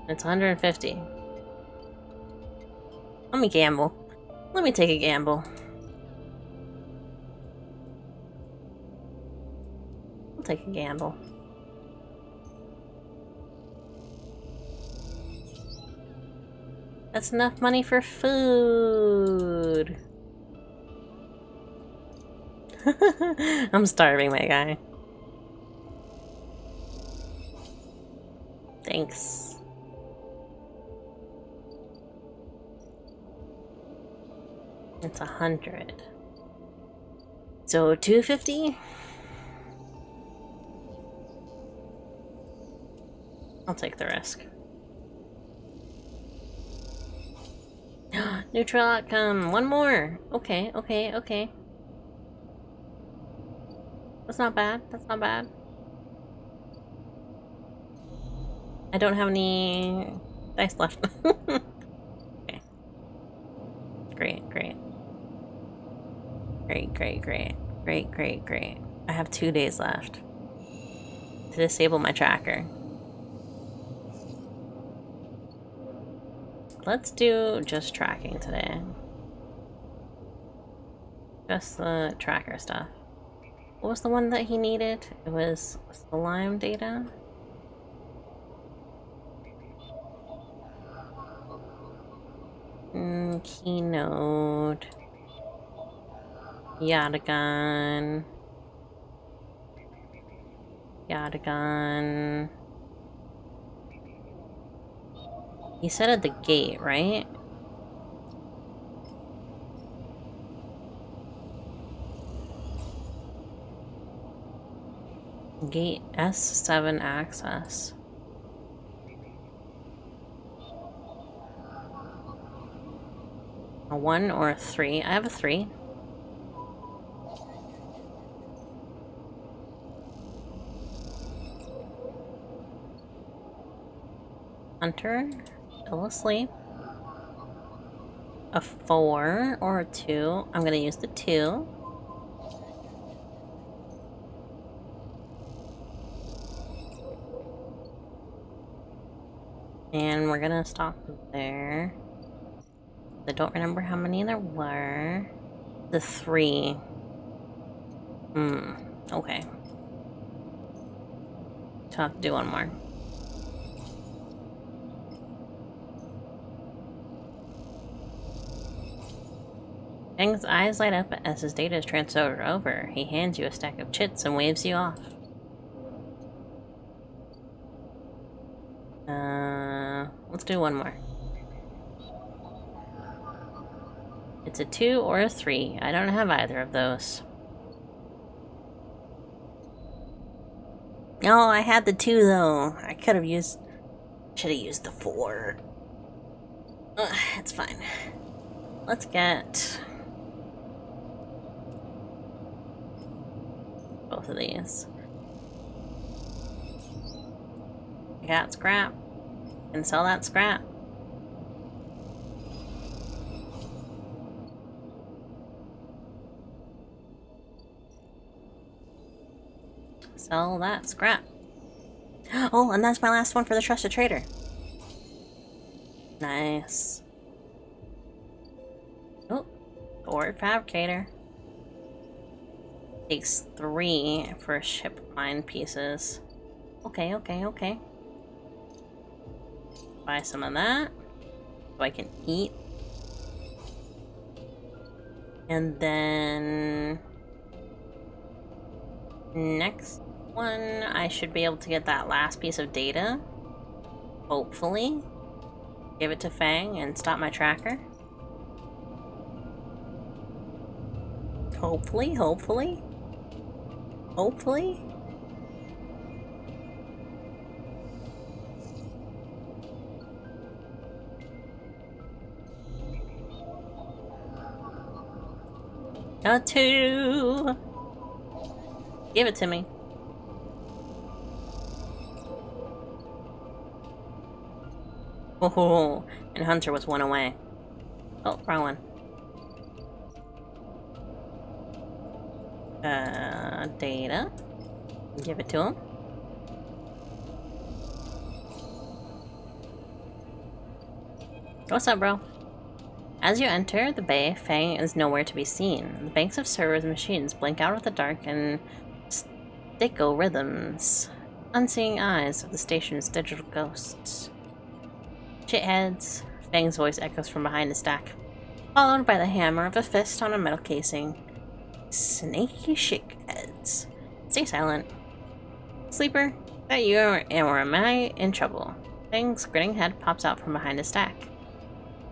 It's 150. Let me gamble. Let me take a gamble. I'll take a gamble. That's enough money for food. I'm starving, my guy. Thanks. It's 100. So 250? I'll take the risk. Neutral outcome. One more. Okay, okay, okay. That's not bad. That's not bad. I don't have any dice left. Okay. Great, great. Great, great, great. Great, great, great. I have 2 days left to disable my tracker. Let's do just tracking today. Just the tracker stuff. What was the one that he needed? It was slime data? Keynote. Yatagan. Yatagan. He said at the gate, right? Gate S7 access. A 1 or a 3? I have a 3. Hunter, still asleep. A 4 or a 2. I'm gonna use the 2. And we're gonna stop there. I don't remember how many there were. The 3. Okay. So I have to do one more. Fang's eyes light up as his data is transferred over. He hands you a stack of chits and waves you off. Let's do one more. It's a 2 or a 3. I don't have either of those. No, I had the 2 though. I could have used... Should have used the 4. It's fine. Let's get... both of these. I got scrap. And sell that scrap. Sell that scrap. Oh, and that's my last one for the Trusted Trader. Nice. Oh, Ore Fabricator. Takes 3 for ship mine pieces. Okay, okay, okay. Buy some of that so I can eat. And then next one, I should be able to get that last piece of data. Hopefully. Give it to Fang and stop my tracker. Hopefully, hopefully. Hopefully. A 2. Give it to me. Oh, and Hunter was 1 away. Oh, wrong one. Data. Give it to him. What's up, bro? As you enter the bay, Fang is nowhere to be seen. The banks of servers and machines blink out of the dark in sticko rhythms. Unseeing eyes of the station's digital ghosts. Shitheads. Fang's voice echoes from behind a stack, followed by the hammer of a fist on a metal casing. Snaky shitheads. Stay silent. Sleeper, that you or am I in trouble? Fang's grinning head pops out from behind a stack.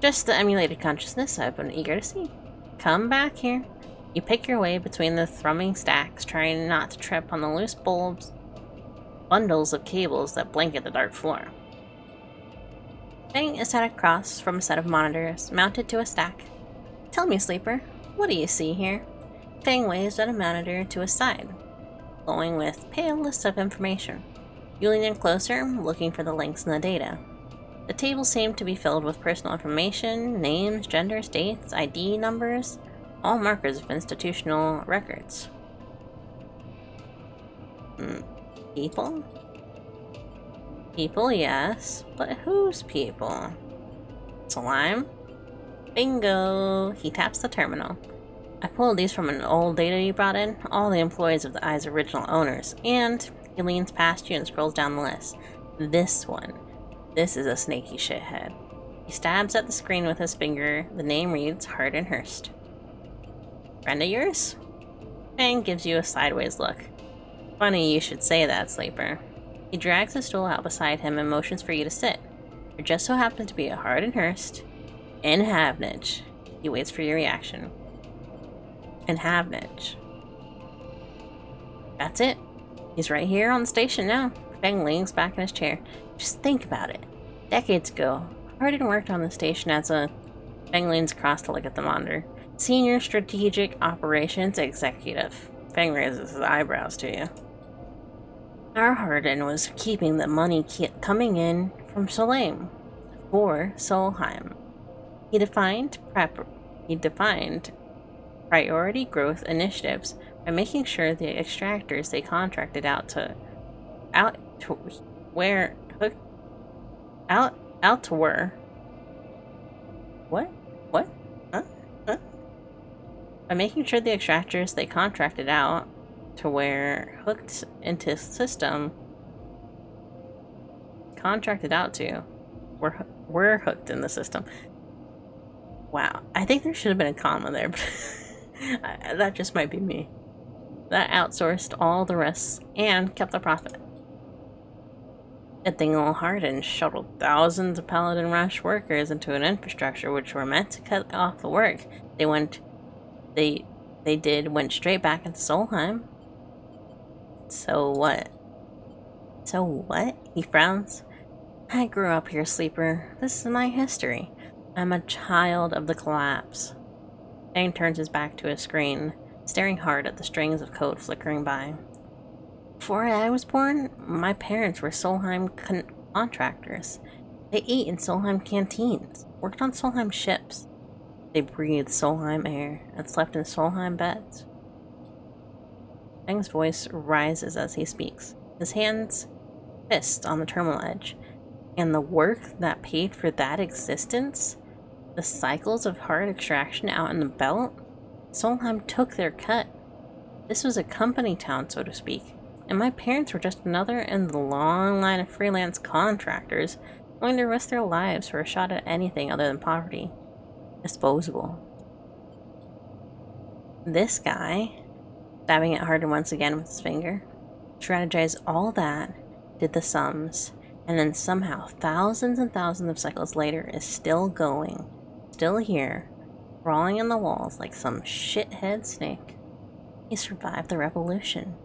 Just the emulated consciousness I've been eager to see. come back here. You pick your way between the thrumming stacks, trying not to trip on the loose bundles of cables that blanket the dark floor. Fang is sat across from a set of monitors, mounted to a stack. Tell me, Sleeper, what do you see here? Fang waves at a monitor to his side, glowing with pale lists of information. You lean in closer, looking for the links in the data. The tables seem to be filled with personal information, names, genders, dates, ID numbers, all markers of institutional records. People? People, yes, but whose people? Solheim? Bingo! He taps the terminal. I pulled these from an old data you brought in, all the employees of the Eye's original owners, and he leans past you and scrolls down the list. This one. This is a snaky shithead. He stabs at the screen with his finger. The name reads Hardin Hurst. Friend of yours? Fang gives you a sideways look. Funny you should say that, Sleeper. He drags a stool out beside him and motions for you to sit. There just so happens to be a Hardin Hurst in Havnage. He waits for your reaction. In Havnage. That's it. He's right here on the station now. Fang leans back in his chair. Just think about it. Decades ago, Hardin worked on the station as a... Fang leans across to look at the monitor. Senior Strategic Operations Executive. Fang raises his eyebrows to you. Our Hardin was keeping the money coming in from Solheim for Solheim. He defined priority growth initiatives by making sure the extractors they contracted out to were by making sure the extractors they contracted out to were hooked into system were hooked in the system. Wow, I think there should have been a comma there, but that just might be me. That outsourced all the rest and kept the profit. Good thing old Hardin shuttled thousands of Paladin Rush workers into an infrastructure which were meant to cut off the work. They went straight back into Solheim. So what? So what? He frowns. I grew up here, Sleeper. This is my history. I'm a child of the collapse. Fang turns his back to his screen, staring hard at the strings of code flickering by. Before I was born, my parents were Solheim contractors. They ate in Solheim canteens, worked on Solheim ships. They breathed Solheim air and slept in Solheim beds. Fang's voice rises as he speaks, his hands fist on the terminal edge. And the work that paid for that existence? The cycles of hard extraction out in the belt? Solheim took their cut. This was a company town, so to speak, and my parents were just another in the long line of freelance contractors willing to risk their lives for a shot at anything other than poverty. Disposable. This guy, stabbing it harder once again with his finger, strategized all that, did the sums, and then somehow thousands and thousands of cycles later is still going, still here, crawling in the walls like some shithead snake. He survived the revolution.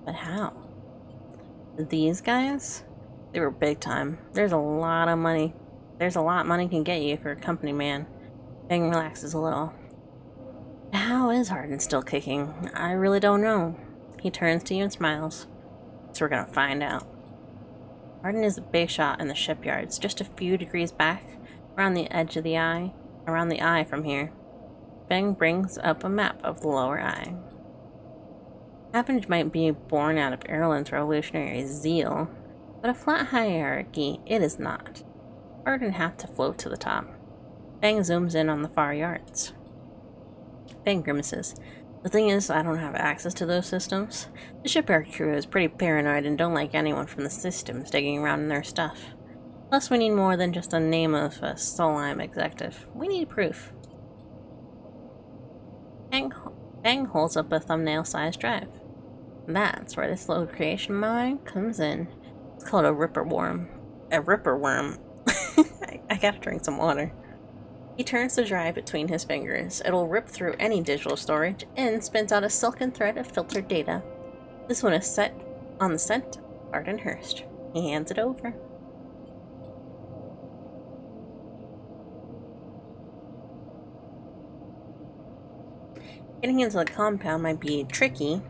But how? These guys? They were big time. There's a lot of money. There's a lot money can get you for a company man. Fang relaxes a little. How is Hardin still kicking? I really don't know. He turns to you and smiles. So we're gonna find out. Hardin is a big shot in the shipyards, just a few degrees back, around the edge of the eye, around the eye from here. Fang brings up a map of the lower eye. Havnage might be born out of Erlen's revolutionary zeal, but a flat hierarchy it is not. Hardin have to float to the top. Fang zooms in on the far yards. Fang grimaces. The thing is, I don't have access to those systems. The shipyard crew is pretty paranoid and don't like anyone from the systems digging around in their stuff. Plus, we need more than just a name of a Solheim executive. We need proof. Fang holds up a thumbnail-sized drive. That's where this little creation of mine comes in. It's called a Ripper Worm. A Ripper Worm. I gotta drink some water. He turns the drive between his fingers. It'll rip through any digital storage and spins out a silken thread of filtered data. This one is set on the scent Arden Hurst. He hands it over. Getting into the compound might be tricky.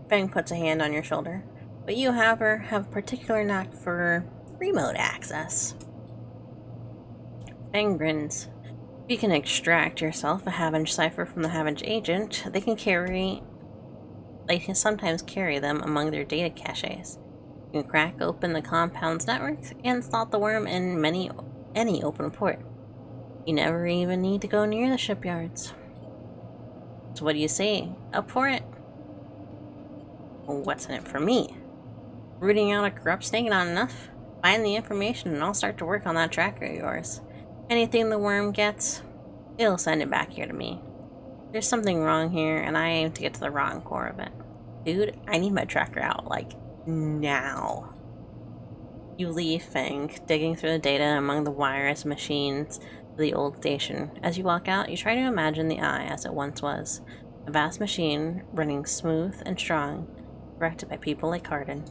Fang puts a hand on your shoulder, but you, however, have a particular knack for remote access. Fang grins. If you can extract yourself a Havenge cipher from the Havenge agent, they can sometimes carry them among their data caches. You can crack open the compound's network and slot the worm in any open port. You never even need to go near the shipyards. So what do you say? Up for it? Well, what's in it for me? Rooting out a corrupt snake not enough? Find the information and I'll start to work on that tracker of yours. Anything the worm gets, it'll send it back here to me. There's something wrong here, and I aim to get to the rotten core of it. Dude, I need my tracker out, like, now. You leave Fang, digging through the data among the wires and machines of the old station. As you walk out, you try to imagine the Eye as it once was. A vast machine, running smooth and strong, directed by people like Arden.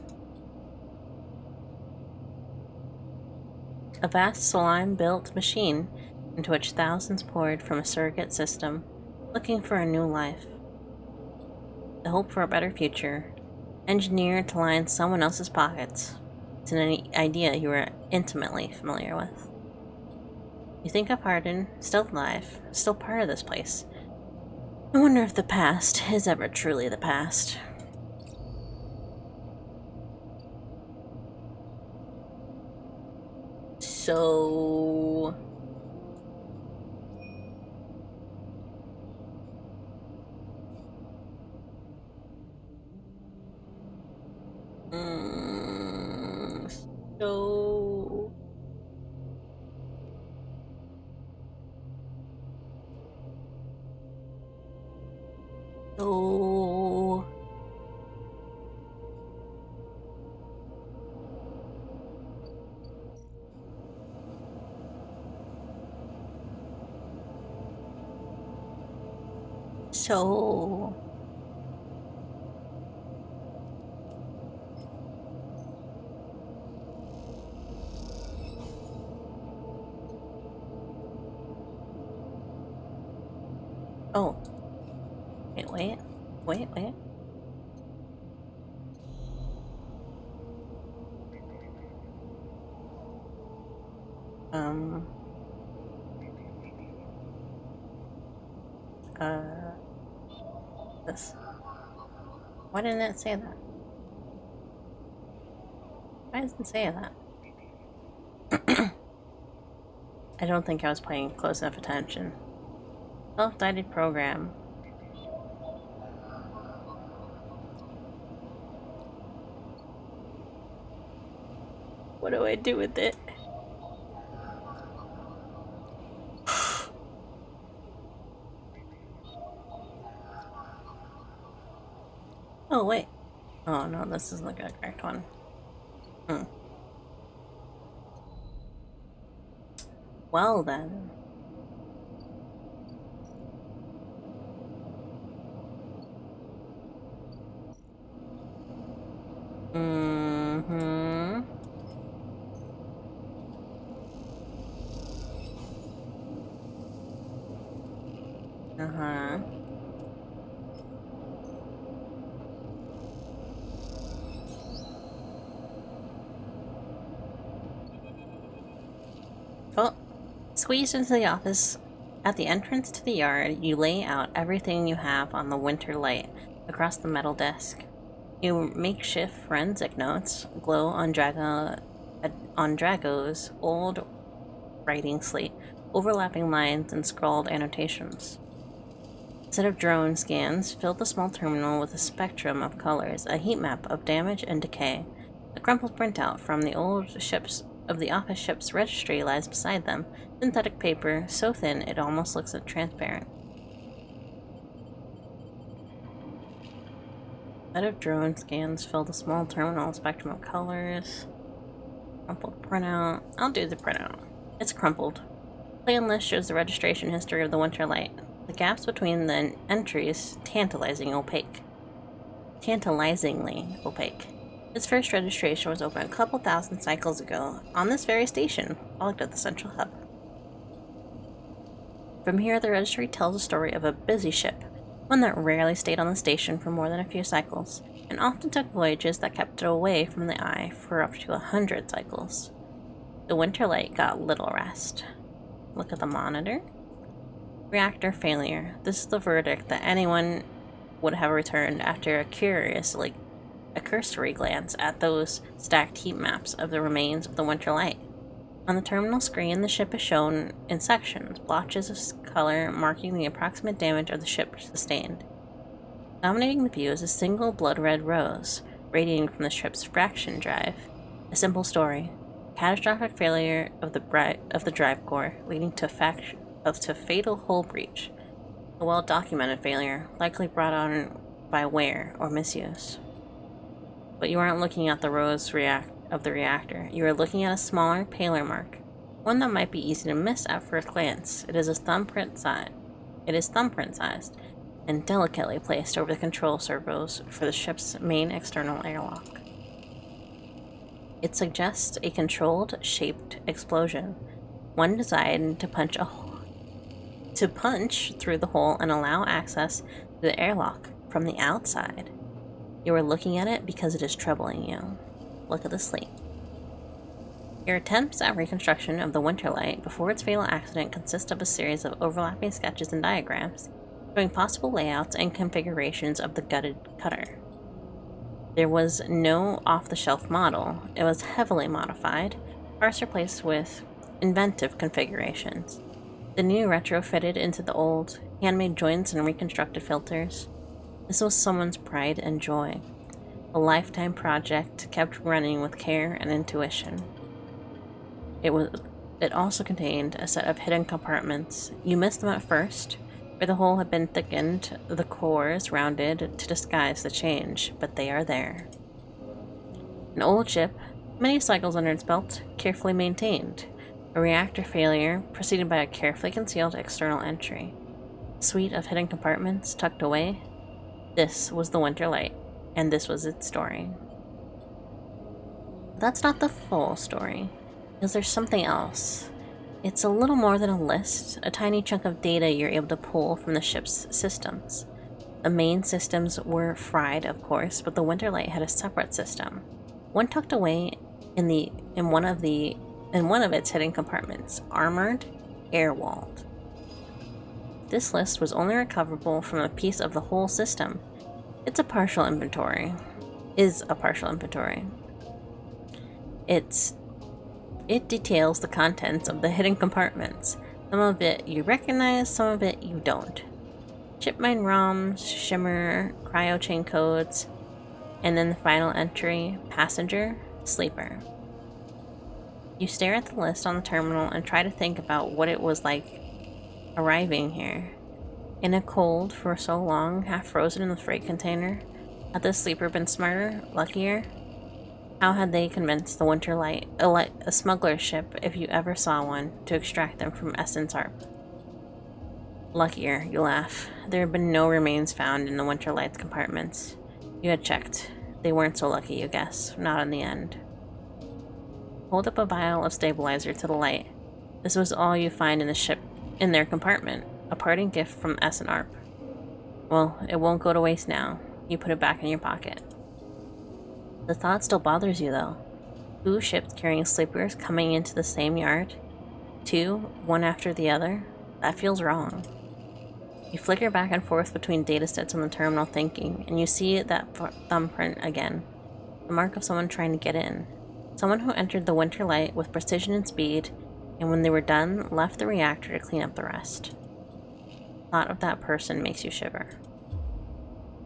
A vast slime-built machine into which thousands poured from a surrogate system, looking for a new life. The hope for a better future, engineered to line someone else's pockets. It's an idea you are intimately familiar with. You think of Arden, still alive, still part of this place. I wonder if the past is ever truly the past. So... So... Oh. Wait. This. Why didn't it say that? Why doesn't it say that? I don't think I was paying close enough attention. Self-guided program. What do I do with it? Oh, wait. Oh, no, this isn't the correct one. Well, then. Well, squeezed into the office. At the entrance to the yard, you lay out everything you have on the winter light across the metal desk. Your makeshift forensic notes glow on Drago's old writing slate, overlapping lines and scrawled annotations. A set of drone scans filled the small terminal with a spectrum of colors, a heat map of damage and decay. A crumpled printout from the office ship's registry lies beside them, synthetic paper so thin it almost looks transparent. A set of drone scans fill the small terminal, spectrum of colors. Crumpled printout. I'll do the printout. It's crumpled. Plan list shows the registration history of the Winterlight. The gaps between the entries tantalizingly opaque. Its first registration was open a couple thousand cycles ago, on this very station, logged at the central hub. From here, the registry tells a story of a busy ship, one that rarely stayed on the station for more than a few cycles, and often took voyages that kept it away from the eye for up to 100 cycles. The Winterlight got little rest. Look at the monitor. Reactor failure. This is the verdict that anyone would have returned after a cursory glance at those stacked heat maps of the remains of the Winterlight. On the terminal screen, the ship is shown in sections, blotches of color marking the approximate damage of the ship sustained. Dominating the view is a single blood-red rose, radiating from the ship's fraction drive. A simple story. Catastrophic failure of the drive core, leading to fatal hull breach. A well-documented failure, likely brought on by wear or misuse. But you aren't looking at the rose of the reactor. You are looking at a smaller, paler mark, one that might be easy to miss at first glance. It is thumbprint sized, and delicately placed over the control servos for the ship's main external airlock. It suggests a controlled, shaped explosion, one designed to punch through the hole and allow access to the airlock from the outside. You are looking at it because it is troubling you. Look at the slate. Your attempts at reconstruction of the Winterlight before its fatal accident consist of a series of overlapping sketches and diagrams, showing possible layouts and configurations of the gutted cutter. There was no off-the-shelf model. It was heavily modified, parts replaced with inventive configurations. The new retrofitted into the old, handmade joints and reconstructed filters. This was someone's pride and joy. A lifetime project kept running with care and intuition. It also contained a set of hidden compartments. You missed them at first, where the hole had been thickened, the cores rounded to disguise the change, but they are there. An old ship, many cycles under its belt, carefully maintained. A reactor failure, preceded by a carefully concealed external entry. A suite of hidden compartments tucked away. This was the Winterlight, and this was its story. That's not the full story, because there's something else. It's a little more than a list, a tiny chunk of data you're able to pull from the ship's systems. The main systems were fried, of course, but the Winterlight had a separate system, one tucked away in one of its hidden compartments, armored, air-walled. This list was only recoverable from a piece of the whole system. Is a partial inventory. It details the contents of the hidden compartments. Some of it you recognize, some of it you don't. Shipmine ROMs, shimmer, cryo chain codes, and then the final entry, passenger, sleeper. You stare at the list on the terminal and try to think about what it was like arriving here. In a cold for so long, half frozen in the freight container. Had the sleeper been smarter, luckier? How had they convinced the Winterlight, a smuggler's ship, if you ever saw one, to extract them from Essence Harp? Luckier, you laugh. There had been no remains found in the Winterlight's compartments. You had checked. They weren't so lucky, you guess. Not in the end. Hold up a vial of stabilizer to the light. This was all you find in the ship, in their compartment. A parting gift from Essence Harp. Well, it won't go to waste now. You put it back in your pocket. The thought still bothers you, though. 2 ships carrying sleepers coming into the same yard? 2, one after the other? That feels wrong. You flicker back and forth between datasets on the terminal thinking, and you see that thumbprint again. The mark of someone trying to get in. Someone who entered the Winterlight with precision and speed, and when they were done, left the reactor to clean up the rest. The thought of that person makes you shiver.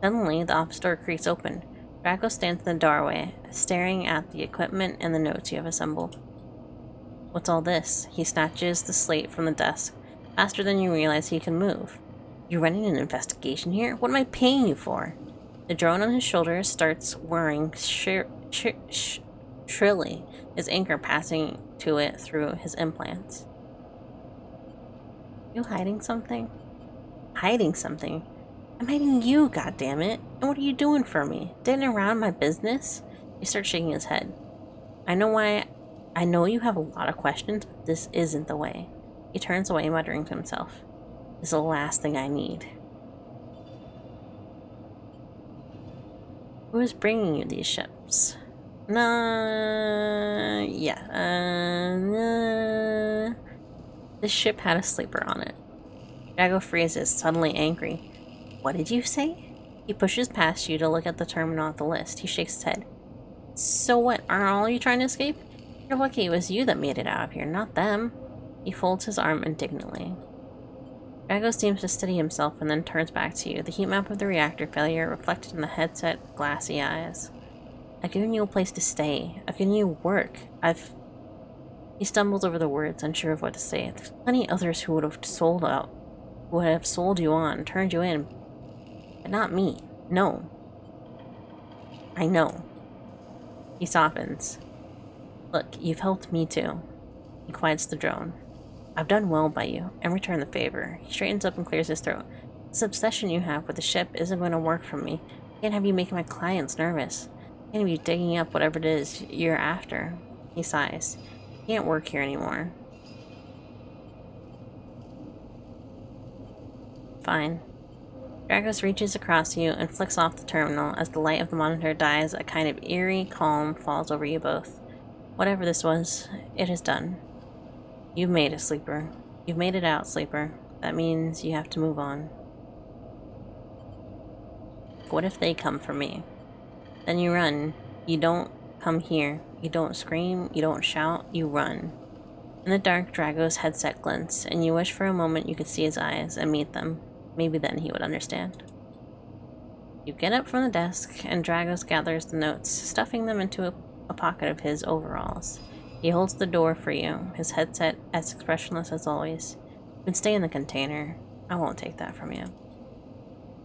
Suddenly, the office door creaks open. Draco stands in the doorway, staring at the equipment and the notes you have assembled. What's all this? He snatches the slate from the desk, faster than you realize he can move. You're running an investigation here? What am I paying you for? The drone on his shoulder starts whirring shrilly, his anchor passing to it through his implants. You hiding something? Hiding something? I'm hiding you, goddammit. And what are you doing for me? Digging around my business? He starts shaking his head. I know you have a lot of questions, but this isn't the way. He turns away, muttering to himself. This is the last thing I need. Who is bringing you these ships? This ship had a sleeper on it. Drago freezes, suddenly angry. What did you say? He pushes past you to look at the terminal at the list. He shakes his head. So what, aren't all you trying to escape? You're lucky it was you that made it out of here, not them. He folds his arm indignantly. Drago seems to steady himself and then turns back to you, the heat map of the reactor failure reflected in the headset glassy eyes. I've given you a place to stay. I've given you work. He stumbles over the words, unsure of what to say. There's plenty others who would have sold you on, turned you in. But not me. No. I know. He softens. Look, you've helped me too. He quiets the drone. I've done well by you, and return the favor. He straightens up and clears his throat. This obsession you have with the ship isn't going to work for me. I can't have you making my clients nervous. I can't have you digging up whatever it is you're after. He sighs. I can't work here anymore. Fine. Dragos reaches across you and flicks off the terminal. As the light of the monitor dies, a kind of eerie calm falls over you both. Whatever this was, it is done. You've made it, Sleeper. You've made it out, Sleeper. That means you have to move on. What if they come for me? Then you run. You don't come here. You don't scream. You don't shout. You run. In the dark, Drago's headset glints, and you wish for a moment you could see his eyes and meet them. Maybe then he would understand. You get up from the desk, and Dragos gathers the notes, stuffing them into a pocket of his overalls. He holds the door for you, his headset as expressionless as always. You can stay in the container. I won't take that from you.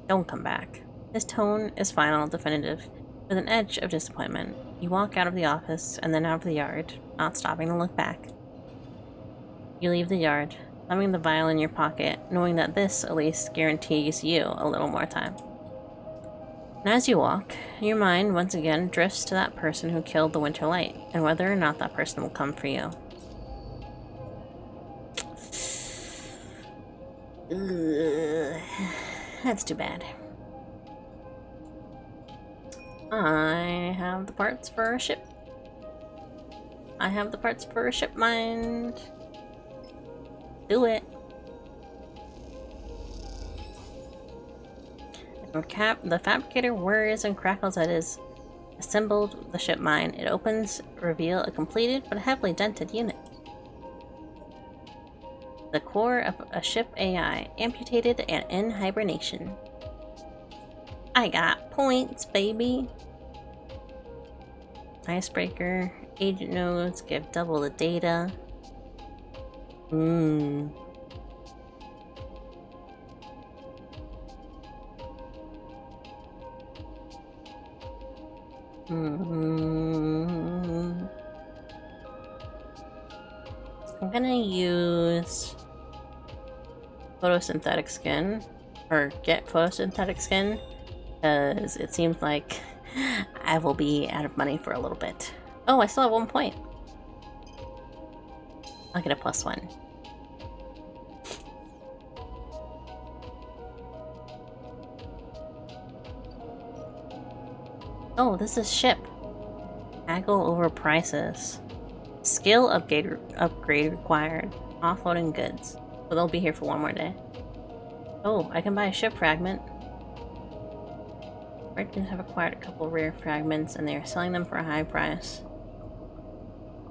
Don't come back. His tone is final, definitive, with an edge of disappointment. You walk out of the office and then out of the yard, not stopping to look back. You leave the yard, thumbing the vial in your pocket, knowing that this, at least, guarantees you a little more time. And as you walk, your mind once again drifts to that person who killed the Winter Light, and whether or not that person will come for you. Ugh. That's too bad. I have the parts for a ship. I have the parts for a ship mind. Do it. The fabricator whirs and crackles at his assembled the ship mine. It opens, reveal a completed but heavily dented unit. The core of a ship AI, amputated and in hibernation. I got points, baby. Icebreaker, agent nodes, give double the data. I'm gonna use photosynthetic skin, or get photosynthetic skin, because it seems like I will be out of money for a little bit. Oh, I still have 1 point. I'll get a +1. Oh, this is ship. Haggle over prices. Skill upgrade required. Offloading goods. So they'll be here for 1 more day. Oh, I can buy a ship fragment. Merchants have acquired a couple rare fragments and they are selling them for a high price.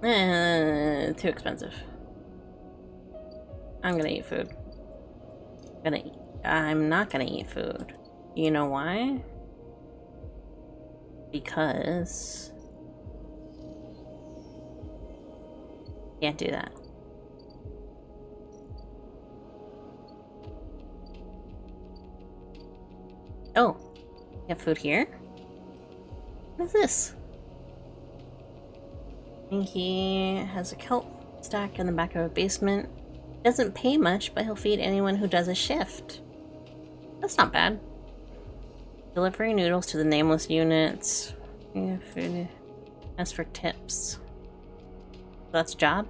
Too expensive. I'm gonna eat food. I'm not gonna eat food. You know why? Because can't do that. Oh, you have food here? What is this? I think he has a kelp stack in the back of a basement. Doesn't pay much, but he'll feed anyone who does a shift. That's not bad. Delivering noodles to the nameless units. Yeah, food. As for tips. That's a job.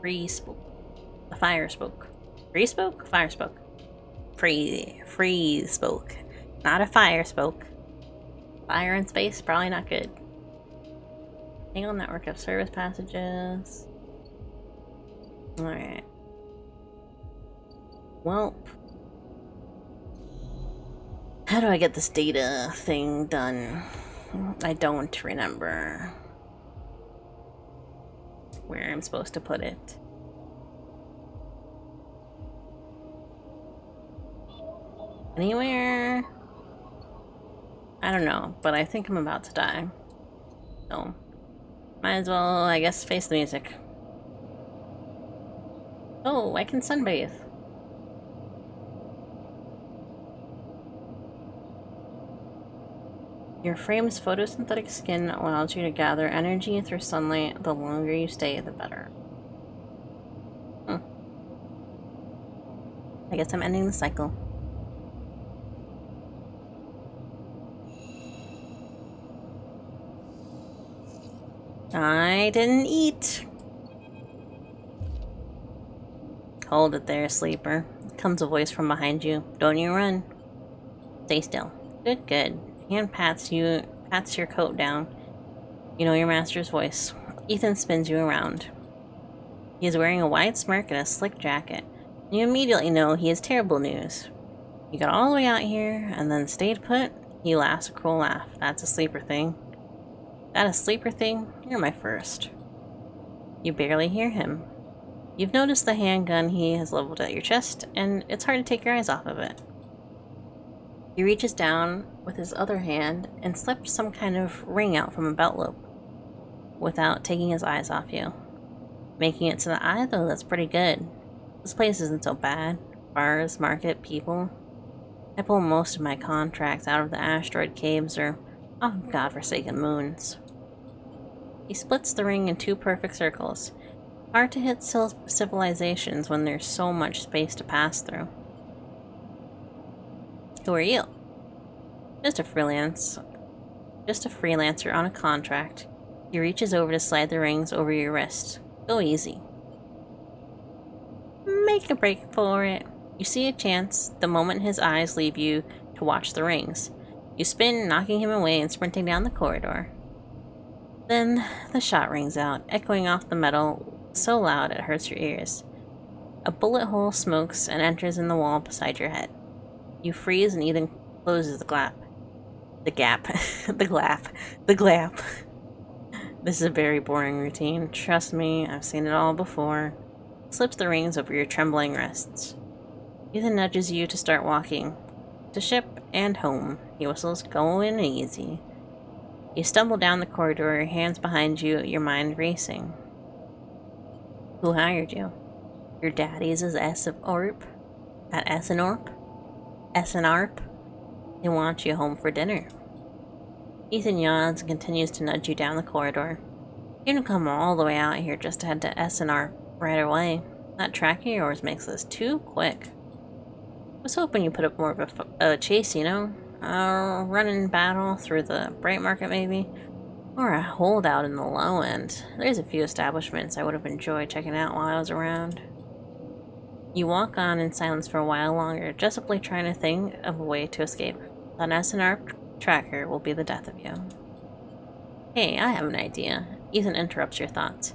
Free spoke. The fire spoke. Free spoke? Fire spoke. Free spoke. Not a fire spoke. Fire in space, probably not good. Single network of service passages. Alright. Well. How do I get this data thing done? I don't remember where I'm supposed to put it. Anywhere? I don't know, but I think I'm about to die. So, might as well, I guess, face the music. Oh, I can sunbathe. Your frame's photosynthetic skin allows you to gather energy through sunlight. The longer you stay, the better. I guess I'm ending the cycle. I didn't eat. Hold it there, sleeper. Comes a voice from behind you. Don't you run. Stay still. Good, good. Hand pats your coat down. You know your master's voice. Ethan spins you around. He is wearing a wide smirk and a slick jacket. You immediately know he has terrible news. You got all the way out here and then stayed put? He laughs a cruel laugh. That's a sleeper thing. That a sleeper thing? You're my first. You barely hear him. You've noticed the handgun he has leveled at your chest, and it's hard to take your eyes off of it. He reaches down with his other hand and slips some kind of ring out from a belt loop without taking his eyes off you. Making it to the eye, though, that's pretty good. This place isn't so bad. Bars, market, people. I pull most of my contracts out of the asteroid caves or off of godforsaken moons. He splits the ring in 2 perfect circles. Hard to hit civilizations when there's so much space to pass through. Who are you? Just a freelancer on a contract. He reaches over to slide the rings over your wrist. Go easy. Make a break for it. You see a chance the moment his eyes leave you to watch the rings. You spin, knocking him away and sprinting down the corridor. Then the shot rings out, echoing off the metal so loud it hurts your ears. A bullet hole smokes and enters in the wall beside your head. You freeze and Ethan closes the gap. The glap. This is a very boring routine. Trust me, I've seen it all before. Slips the rings over your trembling wrists. Ethan nudges you to start walking. To ship and home. He whistles, going easy. You stumble down the corridor, your hands behind you, your mind racing. Who hired you? Your daddy's is Essenorp? At Essenorp? Essenarp? They want you home for dinner. Ethan yawns and continues to nudge you down the corridor. You didn't come all the way out here just to head to Essenarp right away. That track of yours makes this too quick. I was hoping you put up more of a chase, you know? A run-in battle through the Bright Market, maybe? Or a holdout in the low end. There's a few establishments I would have enjoyed checking out while I was around. You walk on in silence for a while longer, desperately trying to think of a way to escape. That Essenarp tracker will be the death of you. Hey, I have an idea. Ethan interrupts your thoughts.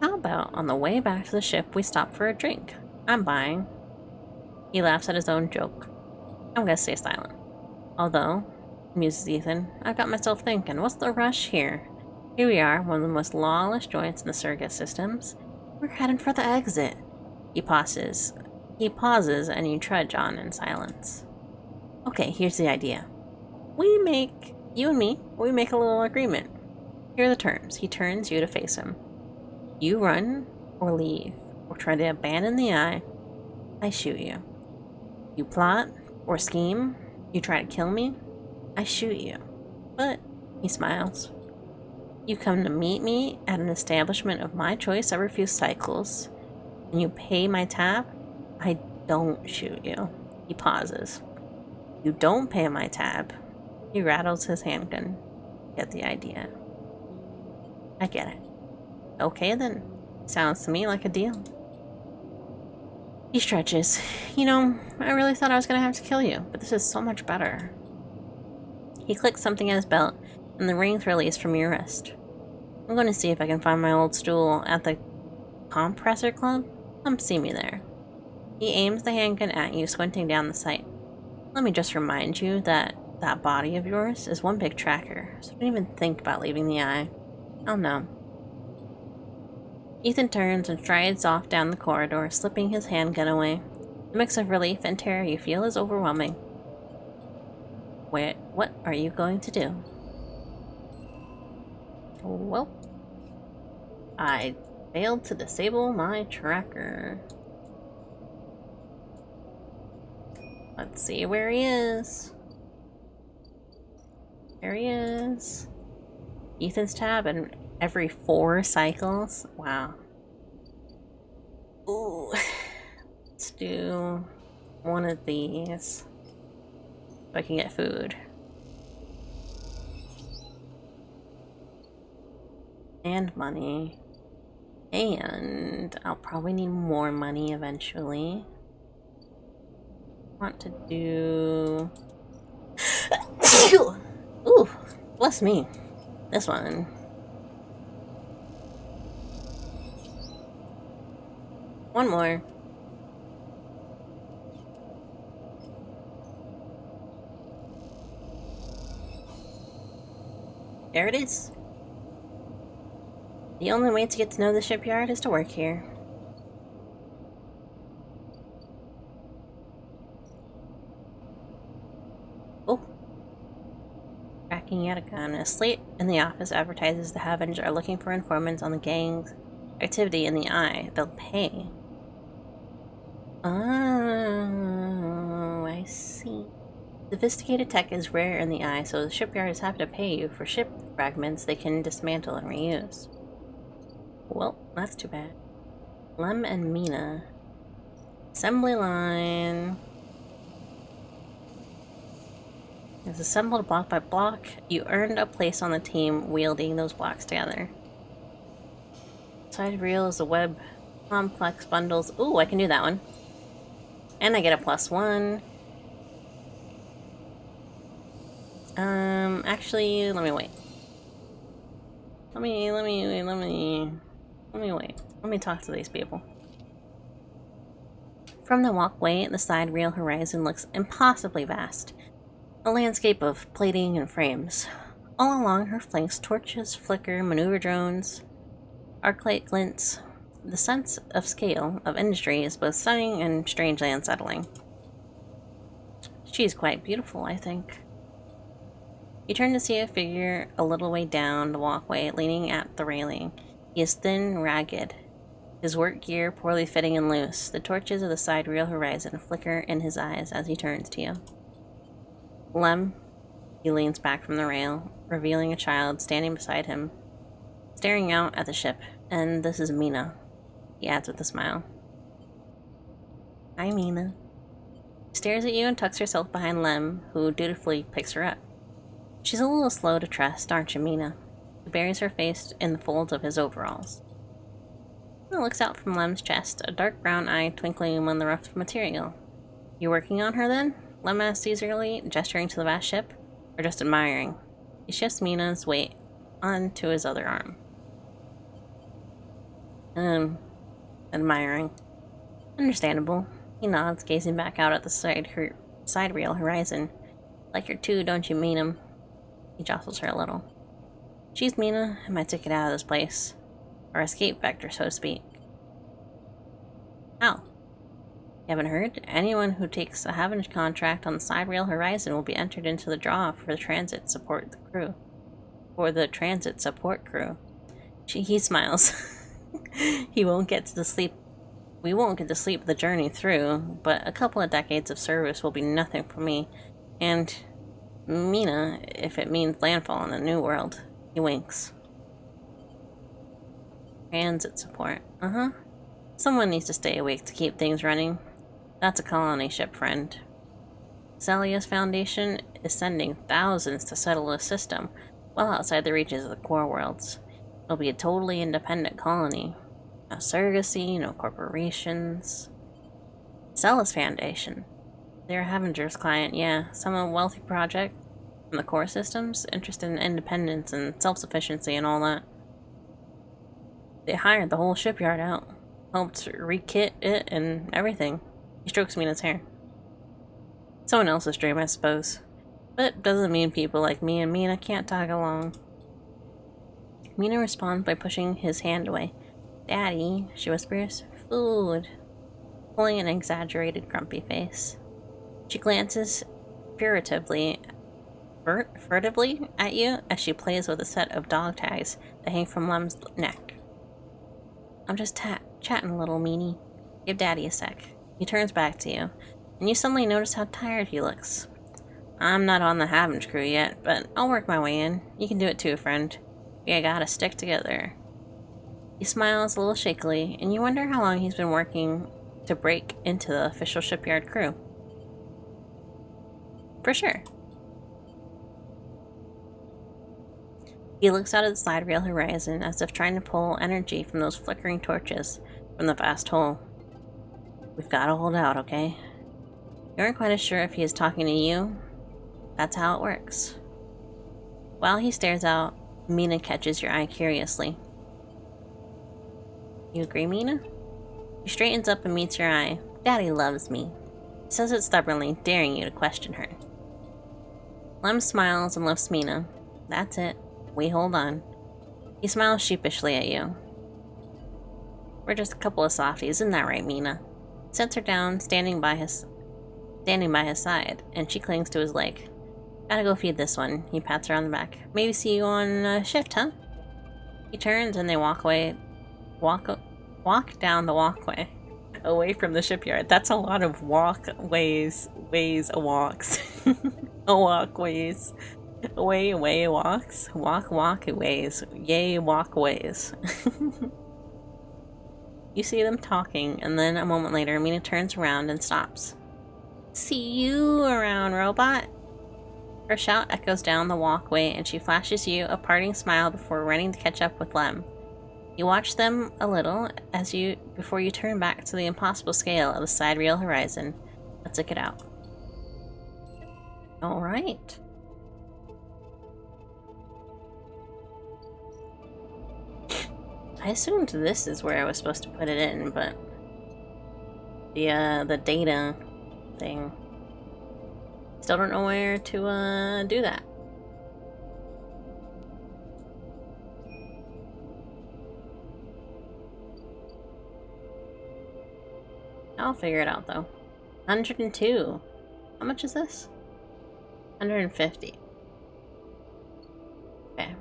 How about on the way back to the ship we stop for a drink? I'm buying. He laughs at his own joke. I'm gonna stay silent. Although, muses Ethan, I've got myself thinking, what's the rush here? Here we are, one of the most lawless joints in the Surrogate systems. We're heading for the exit. He pauses and you trudge on in silence. Okay, here's the idea. You and me, we make a little agreement. Here are the terms. He turns you to face him. You run, or leave, or try to abandon the eye, I shoot you. You plot, or scheme, you try to kill me, I shoot you. But, he smiles, You come to meet me at an establishment of my choice every few cycles, and you pay my tab, I don't shoot you. He pauses. You don't pay my tab. He rattles his handgun. Get the idea. I get it. Okay then. Sounds to me like a deal. He stretches. You know, I really thought I was gonna have to kill you, but this is so much better. He clicks something at his belt, and the ring's released from your wrist. I'm going to see if I can find my old stool at the Compressor Club. Come see me there. He aims the handgun at you, squinting down the sight. Let me just remind you that that body of yours is one big tracker, so don't even think about leaving the eye. Oh no. Ethan turns and strides off down the corridor, slipping his handgun away. The mix of relief and terror you feel is overwhelming. What are you going to do? Well, I failed to disable my tracker. Let's see where he is. There he is. Ethan's tab and every 4 cycles. Wow. Ooh. Let's do one of these so I can get food. And money. And I'll probably need more money eventually. Want to do... Ooh, bless me. This one. One more. There it is. The only way to get to know the shipyard is to work here. Oh. Cracking yet again. A slate in the office advertises the Havens are looking for informants on the gang's activity in the Eye. They'll pay. Oh, I see. Sophisticated tech is rare in the Eye, so the shipyards have to pay you for ship fragments they can dismantle and reuse. Well, that's too bad. Lem and Mina. Assembly line. It's assembled block by block. You earned a place on the team wielding those blocks together. Side reel is a web complex bundles. Ooh, I can do that one. And I get a +1. Actually, let me wait. Let me wait. Let me talk to these people. From the walkway, the side rail horizon looks impossibly vast. A landscape of plating and frames. All along her flanks, torches flicker, maneuver drones, arclight glints. The sense of scale of industry is both stunning and strangely unsettling. She's quite beautiful, I think. You turn to see a figure a little way down the walkway, leaning at the railing. He is thin, ragged, his work gear poorly fitting and loose. The torches of the side rail horizon flicker in his eyes as he turns to you. Lem, he leans back from the rail, revealing a child standing beside him, staring out at the ship. And this is Mina, he adds with a smile. Hi, Mina. She stares at you and tucks herself behind Lem, who dutifully picks her up. She's a little slow to trust, aren't you, Mina? She buries her face in the folds of his overalls. Mina looks out from Lem's chest, a dark brown eye twinkling among the rough material. You working on her, then? Lem asks eagerly, gesturing to the vast ship, or just admiring? He shifts Mina's weight onto his other arm. Admiring. Understandable. He nods, gazing back out at the side rail horizon. Like her too, don't you, Mina? He jostles her a little. She's Mina, and my ticket out of this place. Our escape vector, so to speak. How? You haven't heard? Anyone who takes a Havens contract on the side rail horizon will be entered into the draw for the transit support crew. He smiles. We won't get to sleep the journey through, but a couple of decades of service will be nothing for me. And Mina, if it means landfall in a new world. He winks. Transit support. Uh-huh. Someone needs to stay awake to keep things running. That's a colony ship, friend. Celia's Foundation is sending thousands to settle a system well outside the reaches of the core worlds. It'll be a totally independent colony. No surrogacy, no corporations. Celia's Foundation. They're a Havenger's client, yeah. Some wealthy project from the core systems, interested in independence and self-sufficiency and all that. They hired the whole shipyard out. Helped rekit it and everything. He strokes Mina's hair. Someone else's dream, I suppose. But doesn't mean people like me and Mina can't tag along. Mina responds by pushing his hand away. Daddy, she whispers. Food. Pulling an exaggerated grumpy face. She glances furtively at you as she plays with a set of dog tags that hang from Lem's neck. I'm just chatting a little, Meanie. Give Daddy a sec. He turns back to you, and you suddenly notice how tired he looks. I'm not on the Havenge crew yet, but I'll work my way in. You can do it too, friend. We gotta stick together. He smiles a little shakily, and you wonder how long he's been working to break into the official shipyard crew. For sure. He looks out at the sidereal horizon as if trying to pull energy from those flickering torches from the vast hole. We've got to hold out, okay? You aren't quite as sure if he is talking to you. That's how it works. While he stares out, Mina catches your eye curiously. You agree, Mina? She straightens up and meets your eye. Daddy loves me. He says it stubbornly, daring you to question her. Lem smiles and lifts Mina. That's it. We hold on. He smiles sheepishly at you. We're just a couple of softies, isn't that right, Mina? He sets her down, standing by his side, and she clings to his leg. Gotta go feed this one. He pats her on the back. Maybe see you on shift, huh? He turns and they walk down the walkway away from the shipyard. That's a lot of walkways, walks. Walkways. Away, walks. Walk, ways. Yay, walkways. You see them talking, and then a moment later, Mina turns around and stops. See you around, robot. Her shout echoes down the walkway, and she flashes you a parting smile before running to catch up with Lem. You watch them a little before you turn back to the impossible scale of the sidereal horizon. Let's check it out. All right. I assumed this is where I was supposed to put it in, but the data thing. Still don't know where to do that. I'll figure it out though. 102. How much is this? 150. Okay.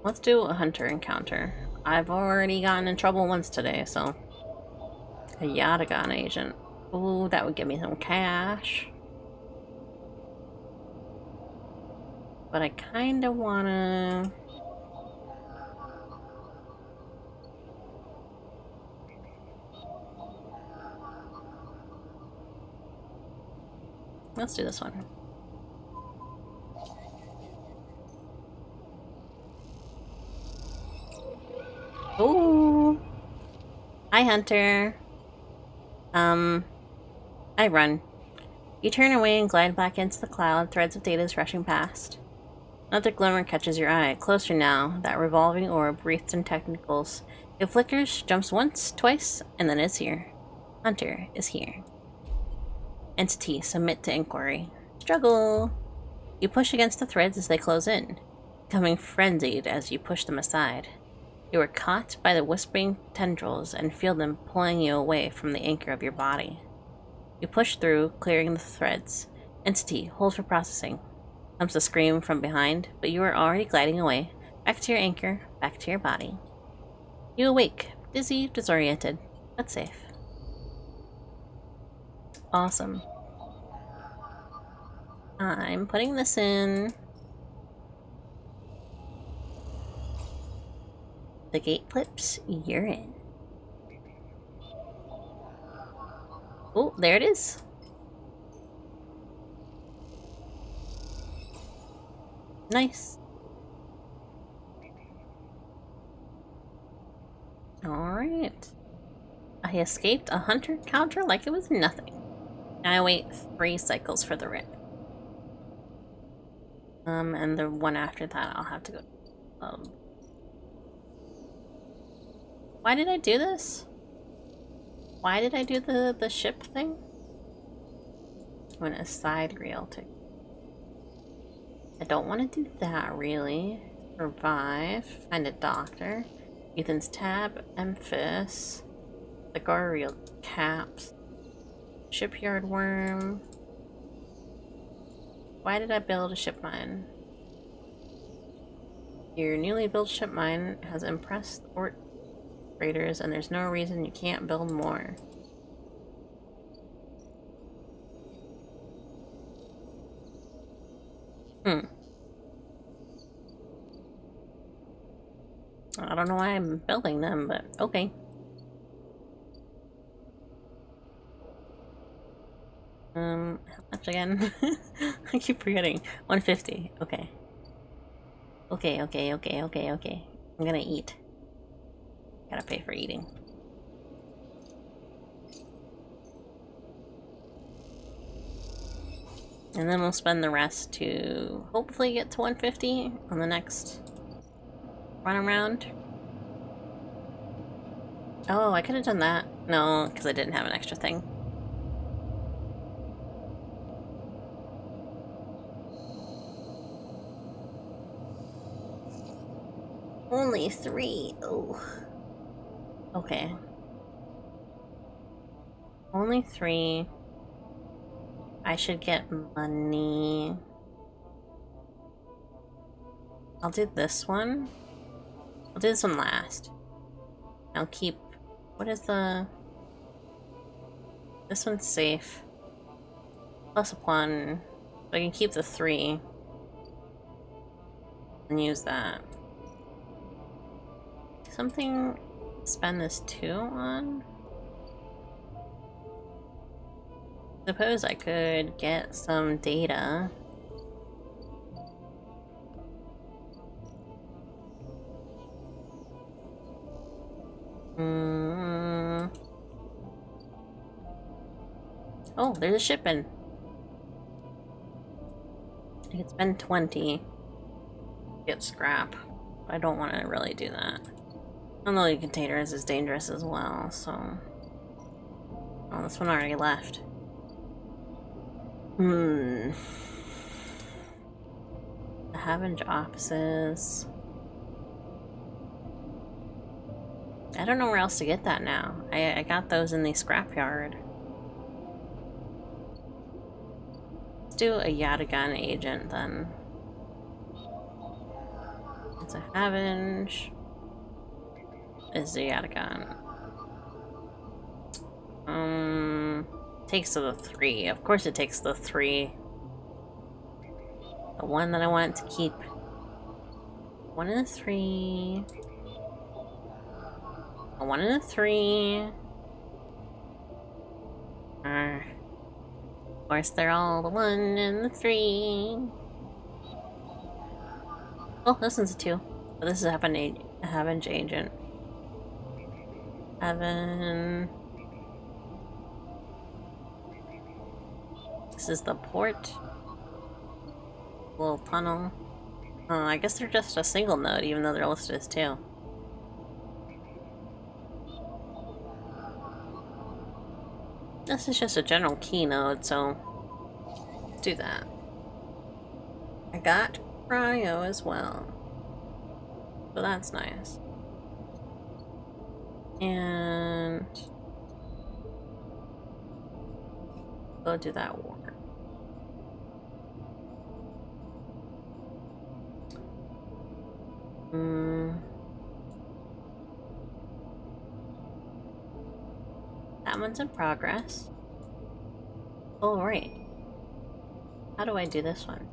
Let's do a hunter encounter. I've already gotten in trouble once today, so. A Yatagan agent. Ooh, that would give me some cash. But I kinda wanna... Let's do this one. Ooh. Hi, Hunter. I run. You turn away and glide back into the cloud, threads of data rushing past. Another glimmer catches your eye. Closer now, that revolving orb wreathed in technicals. It flickers, jumps once, twice, and then it's here. Hunter is here. Entity, submit to inquiry. Struggle! You push against the threads as they close in, becoming frenzied as you push them aside. You are caught by the whispering tendrils and feel them pulling you away from the anchor of your body. You push through, clearing the threads. Entity, hold for processing. Comes a scream from behind, but you are already gliding away, back to your anchor, back to your body. You awake, dizzy, disoriented, but safe. Awesome. I'm putting this in. The gate flips, you're in. Oh, there it is. Nice. Alright. I escaped a hunter counter like it was nothing. Now I wait 3 cycles for the rip. And the one after that I'll have to go. Why did I do this? Why did I do the ship thing? I'm gonna side reel to... I don't want to do that, really. Revive. Find a doctor. Ethan's tab. Emphas. The Garreel caps. Shipyard worm. Why did I build a ship mine? Your newly built ship mine has impressed the port raiders, and there's no reason you can't build more. I don't know why I'm building them, but okay. How much again? I keep forgetting. 150. Okay. Okay. I'm gonna eat. Gotta pay for eating. And then we'll spend the rest to hopefully get to 150 on the next run around. Oh, I could have done that. No, because I didn't have an extra thing. Only 3. Oh. Okay. Only 3. I should get money. I'll do this one. I'll do this one last. I'll keep... What is the... This one's safe. Plus 1. So I can keep the 3. And use that. Something... Spend this 2 on? Suppose I could get some data. Oh, there's a shipment. I could spend 20. Get scrap. I don't want to really do that. Unloading containers is dangerous as well, so... Oh, this one already left. The Havenge offices. I don't know where else to get that now. I got those in the scrapyard. Let's do a Yatagan agent then. It's a Havenge. Is the Yatagan. Takes the 3. Of course it takes the 3. The one that I want to keep. 1 and a 3. A 1 and a 3. Of course they're all the 1 and the 3. Oh, this one's a 2. But this is a Havenge agent. Evan. This is the port. Little tunnel. I guess they're just a single node, even though they're listed as 2. This is just a general key node, so let's do that. I got cryo as well, so that's nice. And go do that war. That one's in progress. Oh, right. How do I do this one?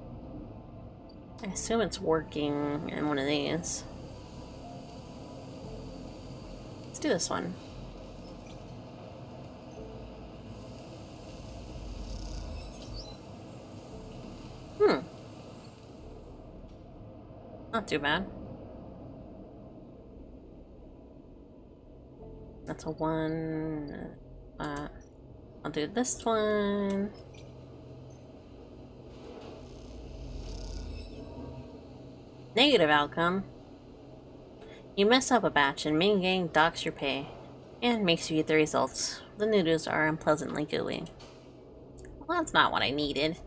I assume it's working in one of these. do this one. Not too bad. That's a 1. I'll do this one. Negative outcome. You mess up a batch and main gang docks your pay and makes you eat the results. The noodles are unpleasantly gooey. Well, that's not what I needed.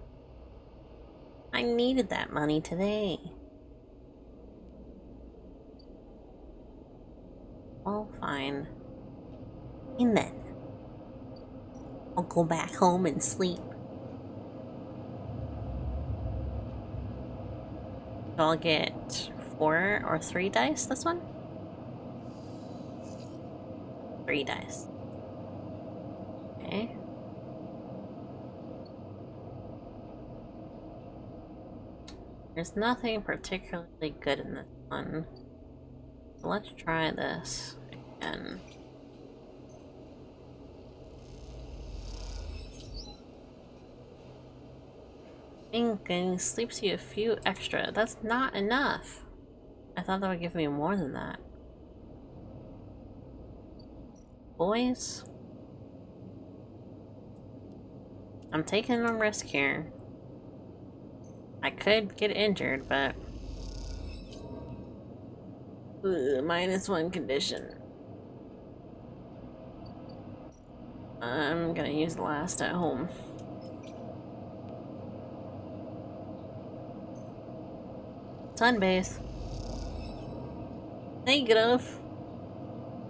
I needed that money today. Well, fine. And then I'll go back home and sleep. So I'll get 4 or 3 dice this one? 3 dice. Okay. There's nothing particularly good in this one. So let's try this again. Thinking sleeps you a few extra. That's not enough. I thought that would give me more than that. Boys, I'm taking a risk here. I could get injured, but -1 condition. I'm gonna use the last at home. Sunbathe. Negative.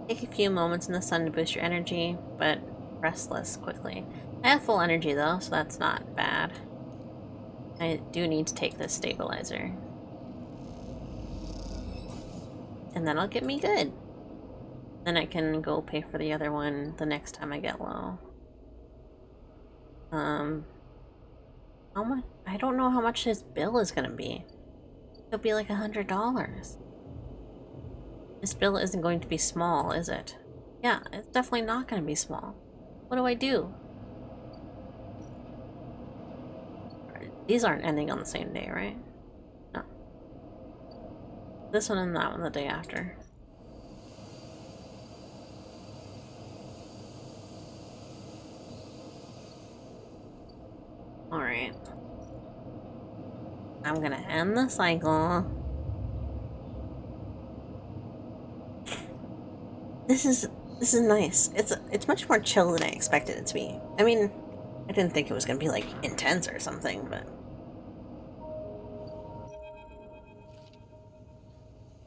Take a few moments in the sun to boost your energy, but rest less quickly. I have full energy though, so that's not bad. I do need to take this stabilizer. And that'll get me good. Then I can go pay for the other one the next time I get low. How much? I don't know how much his bill is gonna be. It'll be like $100. This bill isn't going to be small, is it? Yeah, it's definitely not going to be small. What do I do? These aren't ending on the same day, right? No. This one and that one the day after. Alright. I'm gonna end the cycle. This is nice. It's much more chill than I expected it to be. I mean, I didn't think it was gonna be like intense or something, but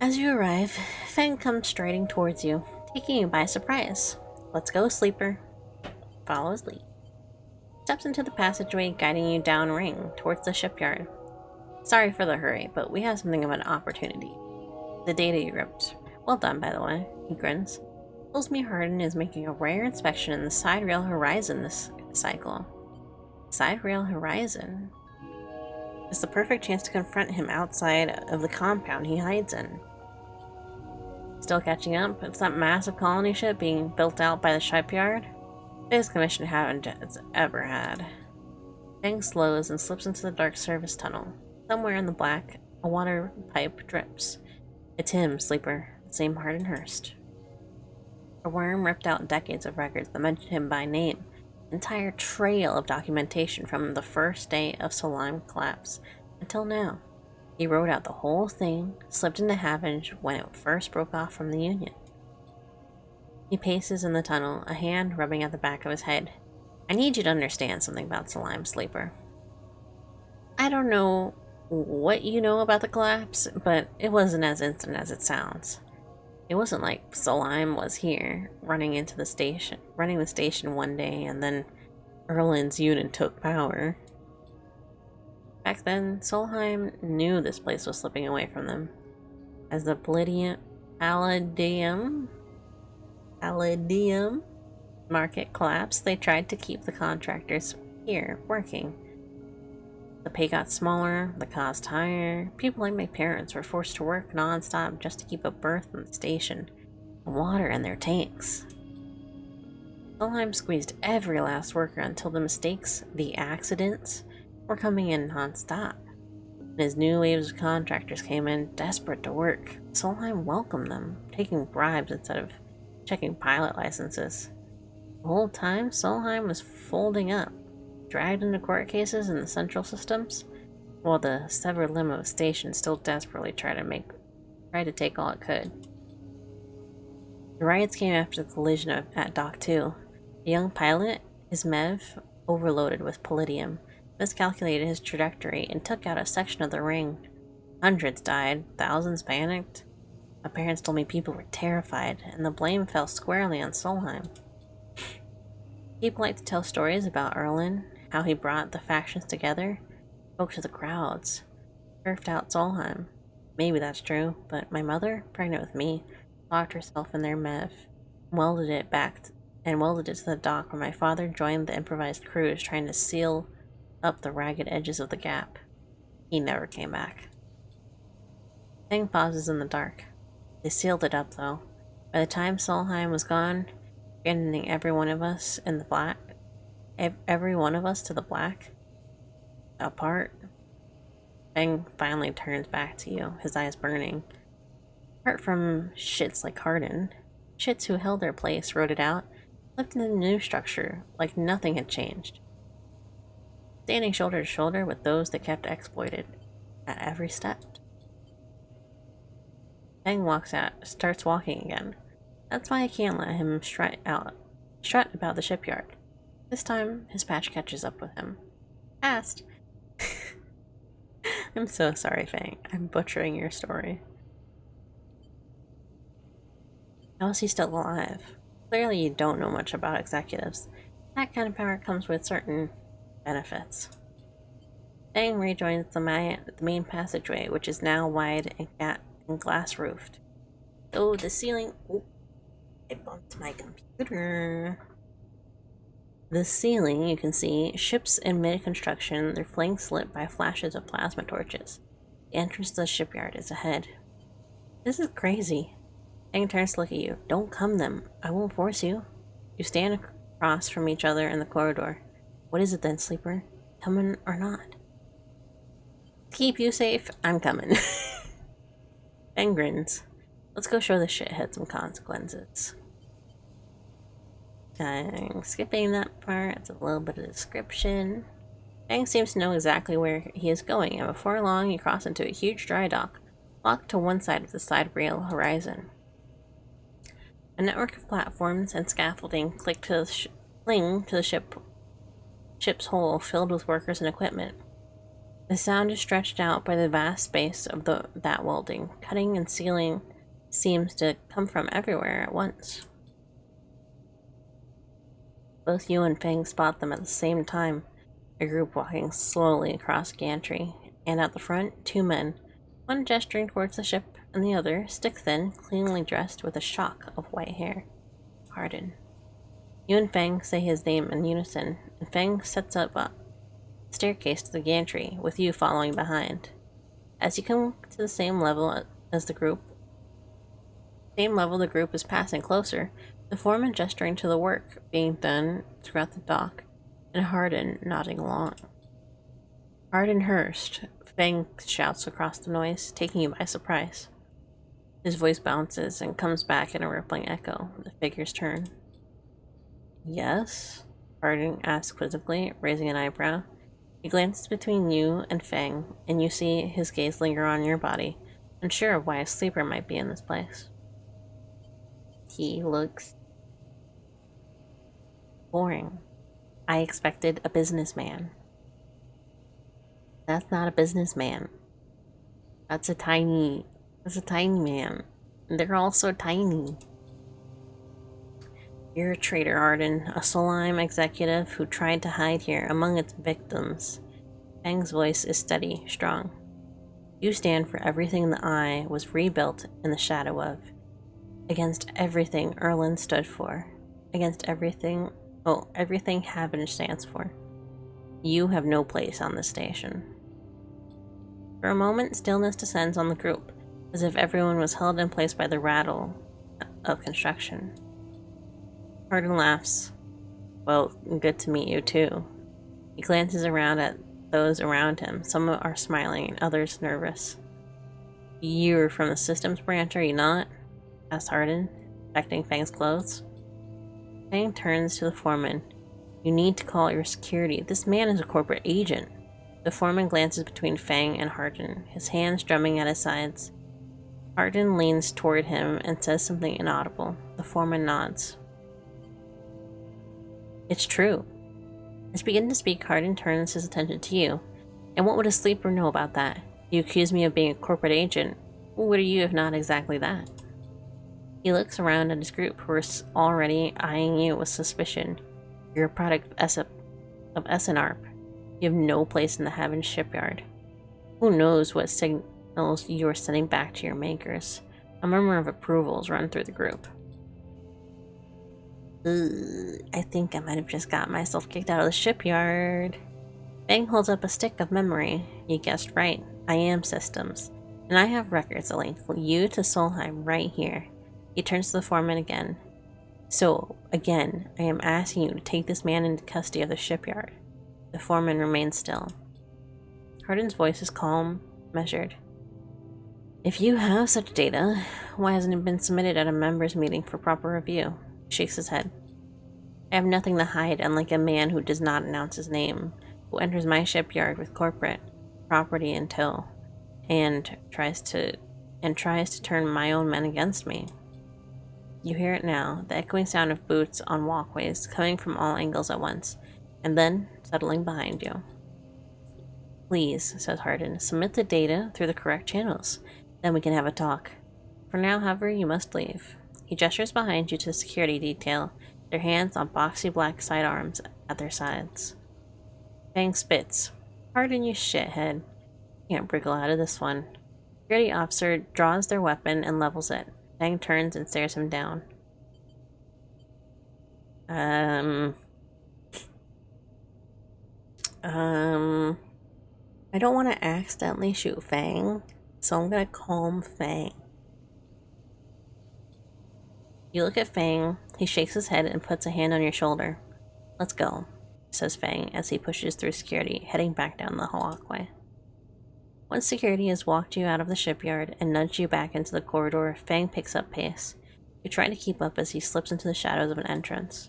as you arrive, Fang comes striding towards you, taking you by surprise. Let's go, sleeper. Follow his lead. Steps into the passageway, guiding you down ring towards the shipyard. Sorry for the hurry, but we have something of an opportunity. The data you ripped. Well done, by the way. He grins. Pulls Harden is making a rare inspection in the Side Rail Horizon this cycle. Side Rail Horizon? It's the perfect chance to confront him outside of the compound he hides in. Still catching up? It's that massive colony ship being built out by the shipyard? Biggest commission it's ever had. Fang slows and slips into the dark service tunnel. Somewhere in the black, a water pipe drips. It's him, Sleeper, the same Hardenhurst. A worm ripped out decades of records that mentioned him by name. Entire trail of documentation from the first day of Solheim collapse until now. He wrote out the whole thing, slipped into Havenge when it first broke off from the Union. He paces in the tunnel, a hand rubbing at the back of his head. I need you to understand something about Solheim, Sleeper. I don't know what you know about the collapse, but it wasn't as instant as it sounds. It wasn't like Solheim was here, running the station one day, and then Erlin's unit took power. Back then, Solheim knew this place was slipping away from them. As the Palladium market collapsed, they tried to keep the contractors here working. The pay got smaller, the cost higher. People like my parents were forced to work non-stop just to keep a berth in the station. water in their tanks. Solheim squeezed every last worker until the mistakes, the accidents, were coming in non-stop. And as new waves of contractors came in, desperate to work, Solheim welcomed them, taking bribes instead of checking pilot licenses. The whole time, Solheim was folding up, dragged into court cases in the central systems, while the severed limb of a station still desperately tried to take all it could. The riots came after the collision at Dock 2. The young pilot, his MEV, overloaded with palladium, miscalculated his trajectory and took out a section of the ring. Hundreds died, thousands panicked. My parents told me people were terrified, and the blame fell squarely on Solheim. People like to tell stories about Erlen, how he brought the factions together, spoke to the crowds, turfed out Solheim. Maybe that's true, but my mother, pregnant with me, locked herself in their MEV, welded it to the dock where my father joined the improvised crews trying to seal up the ragged edges of the gap. He never came back. Feng pauses in the dark. They sealed it up, though. By the time Solheim was gone, abandoning every one of us to the black, apart, Feng finally turns back to you, his eyes burning. Apart from shits like Hardin, shits who held their place, wrote it out, lived in a new structure like nothing had changed. Standing shoulder to shoulder with those that kept exploited at every step. Feng starts walking again. That's why I can't let him strut about the shipyard. This time, his patch catches up with him. Fast! I'm so sorry, Feng. I'm butchering your story. How is he still alive? Clearly you don't know much about executives. That kind of power comes with certain benefits. Feng rejoins the main passageway, which is now wide and glass-roofed. Oh, the ceiling... Oh, I bumped my computer. The ceiling, you can see, ships in mid-construction, their flanks lit by flashes of plasma torches. The entrance to the shipyard is ahead. This is crazy. Feng turns to look at you. Don't come them. I won't force you. You stand across from each other in the corridor. What is it then, Sleeper? Coming or not? Keep you safe. I'm coming. Feng grins. Let's go show the shithead some consequences. I'm skipping that part. It's a little bit of description. Feng seems to know exactly where he is going, and before long you cross into a huge dry dock, locked to one side of the side rail horizon. A network of platforms and scaffolding cling to the ship's hull, filled with workers and equipment. The sound is stretched out by the vast space of that welding. Cutting and sealing seems to come from everywhere at once. Both you and Feng spot them at the same time, a group walking slowly across gantry, and at the front, two men, one gesturing towards the ship, and the other, stick-thin, cleanly dressed with a shock of white hair. Hardin. You and Feng say his name in unison, and Feng sets up a staircase to the gantry, with you following behind. As you come to the same level as the group, the group is passing closer, the foreman gesturing to the work being done throughout the dock, and Hardin nodding along. Hardin Hurst, Feng shouts across the noise, taking you by surprise. His voice bounces and comes back in a rippling echo. The figures turn. Yes? Hardin asks quizzically, raising an eyebrow. He glances between you and Feng, and you see his gaze linger on your body, unsure of why a sleeper might be in this place. He looks boring. I expected a businessman. That's not a businessman. That's a tiny man. They're all so tiny. You're a traitor, Hardin, a Solheim executive who tried to hide here among its victims. Feng's voice is steady, strong. You stand for everything the Eye was rebuilt in the shadow of. Against everything Erlen stood for. Against everything Havin stands for. You have no place on this station. For a moment, stillness descends on the group, as if everyone was held in place by the rattle of construction. Hardin laughs. Well, good to meet you too. He glances around at those around him. Some are smiling, others nervous. You're from the systems branch, are you not? Asked Hardin, inspecting Fang's clothes. Fang turns to the foreman. You need to call your security. This man is a corporate agent. The foreman glances between Fang and Hardin, his hands drumming at his sides. Hardin leans toward him and says something inaudible. The foreman nods. It's true. As you begin to speak, Hardin turns his attention to you. And what would a sleeper know about that? You accuse me of being a corporate agent. What are you if not exactly that? He looks around at his group who are already eyeing you with suspicion. You're a product of SNARP. You have no place in the Heaven shipyard. Who knows what signals you're sending back to your makers? A murmur of approvals run through the group. I think I might have just got myself kicked out of the shipyard. Fang holds up a stick of memory. You guessed right. I am systems. And I have records that link you to Solheim right here. He turns to the foreman again. So, again, I am asking you to take this man into custody of the shipyard. The foreman remains still. Hardin's voice is calm, measured. If you have such data, why hasn't it been submitted at a members' meeting for proper review? He shakes his head. I have nothing to hide, unlike a man who does not announce his name, who enters my shipyard with corporate property in tow, and tries to turn my own men against me. You hear it now, the echoing sound of boots on walkways coming from all angles at once, and then settling behind you. Please, says Hardin, submit the data through the correct channels. Then we can have a talk. For now, however, you must leave. He gestures behind you to the security detail, their hands on boxy black sidearms at their sides. Fang spits. Hardin, you shithead. Can't wriggle out of this one. Security officer draws their weapon and levels it. Fang turns and stares him down. I don't want to accidentally shoot Fang, so I'm gonna calm Fang. You look at Fang, he shakes his head and puts a hand on your shoulder. Let's go, says Fang as he pushes through security, heading back down the walkway. Once security has walked you out of the shipyard and nudged you back into the corridor, Fang picks up pace. You try to keep up as he slips into the shadows of an entrance.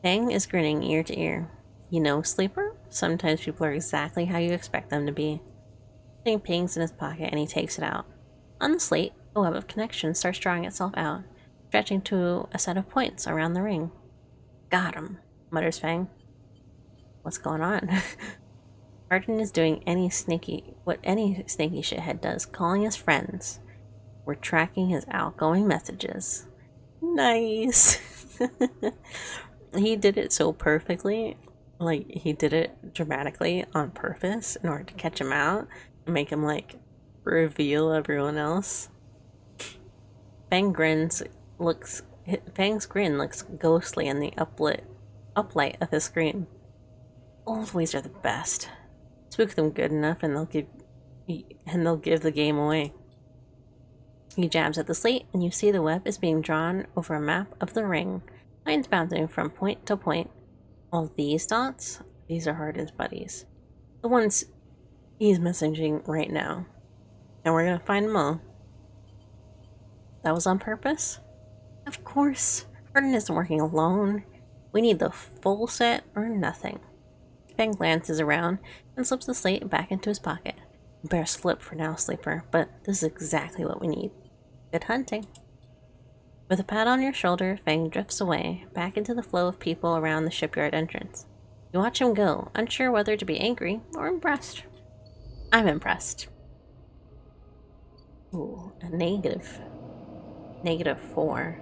Fang is grinning ear to ear. You know, Sleeper? Sometimes people are exactly how you expect them to be. Something pings in his pocket and he takes it out. On the slate, a web of connections starts drawing itself out, stretching to a set of points around the ring. Got him, mutters Fang. What's going on? Hardin is doing what any sneaky shithead does, calling his friends. We're tracking his outgoing messages. Nice! He did it so perfectly. Like, he did it dramatically on purpose in order to catch him out and make him, like, reveal everyone else. Fang's grin looks ghostly in the uplight of his screen. Old ways are the best. Spook them good enough and they'll give the game away. He jabs at the slate and you see the web is being drawn over a map of the ring, lines bouncing from point to point. All these dots, these are Hardin's buddies. The ones he's messaging right now. And we're gonna find them all. That was on purpose? Of course. Hardin isn't working alone. We need the full set or nothing. Fang glances around and slips the slate back into his pocket. Bear slip for now, Sleeper, but this is exactly what we need. Good hunting. With a pat on your shoulder, Fang drifts away, back into the flow of people around the shipyard entrance. You watch him go, unsure whether to be angry or impressed. I'm impressed. Ooh, a negative. -4.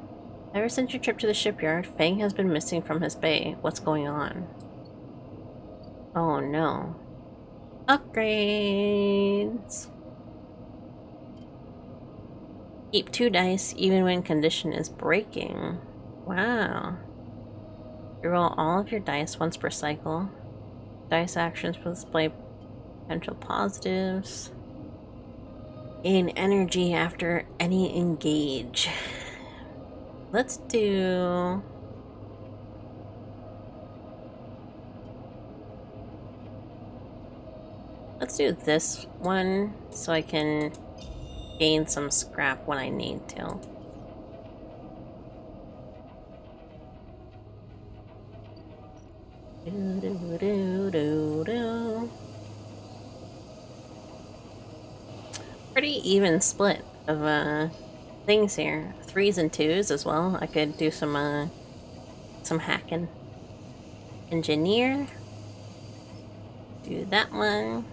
Ever since your trip to the shipyard, Fang has been missing from his bay. What's going on? Oh no. Upgrades! Keep 2 dice even when condition is breaking. Wow. You roll all of your dice once per cycle. Dice actions will display potential positives. Gain energy after any engage. Let's do... Let's do this one so I can gain some scrap when I need to. Pretty even split of things here. 3s and 2s as well. I could do some hacking. Engineer. Do that one.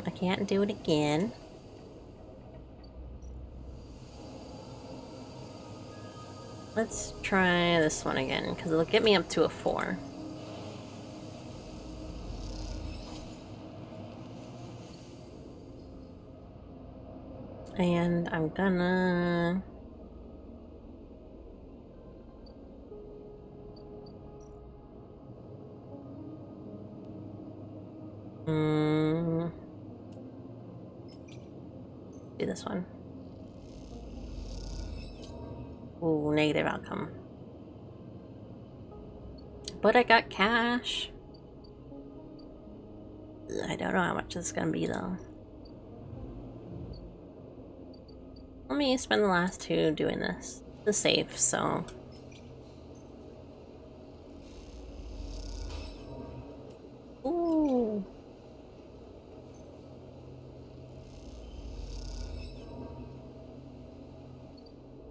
I can't do it again. Let's try this one again, because it'll get me up to a 4. And I'm gonna... do this one. Ooh, negative outcome. But I got cash. I don't know how much this is gonna be though. Let me spend the last 2 doing this. The safe, so... Ooh.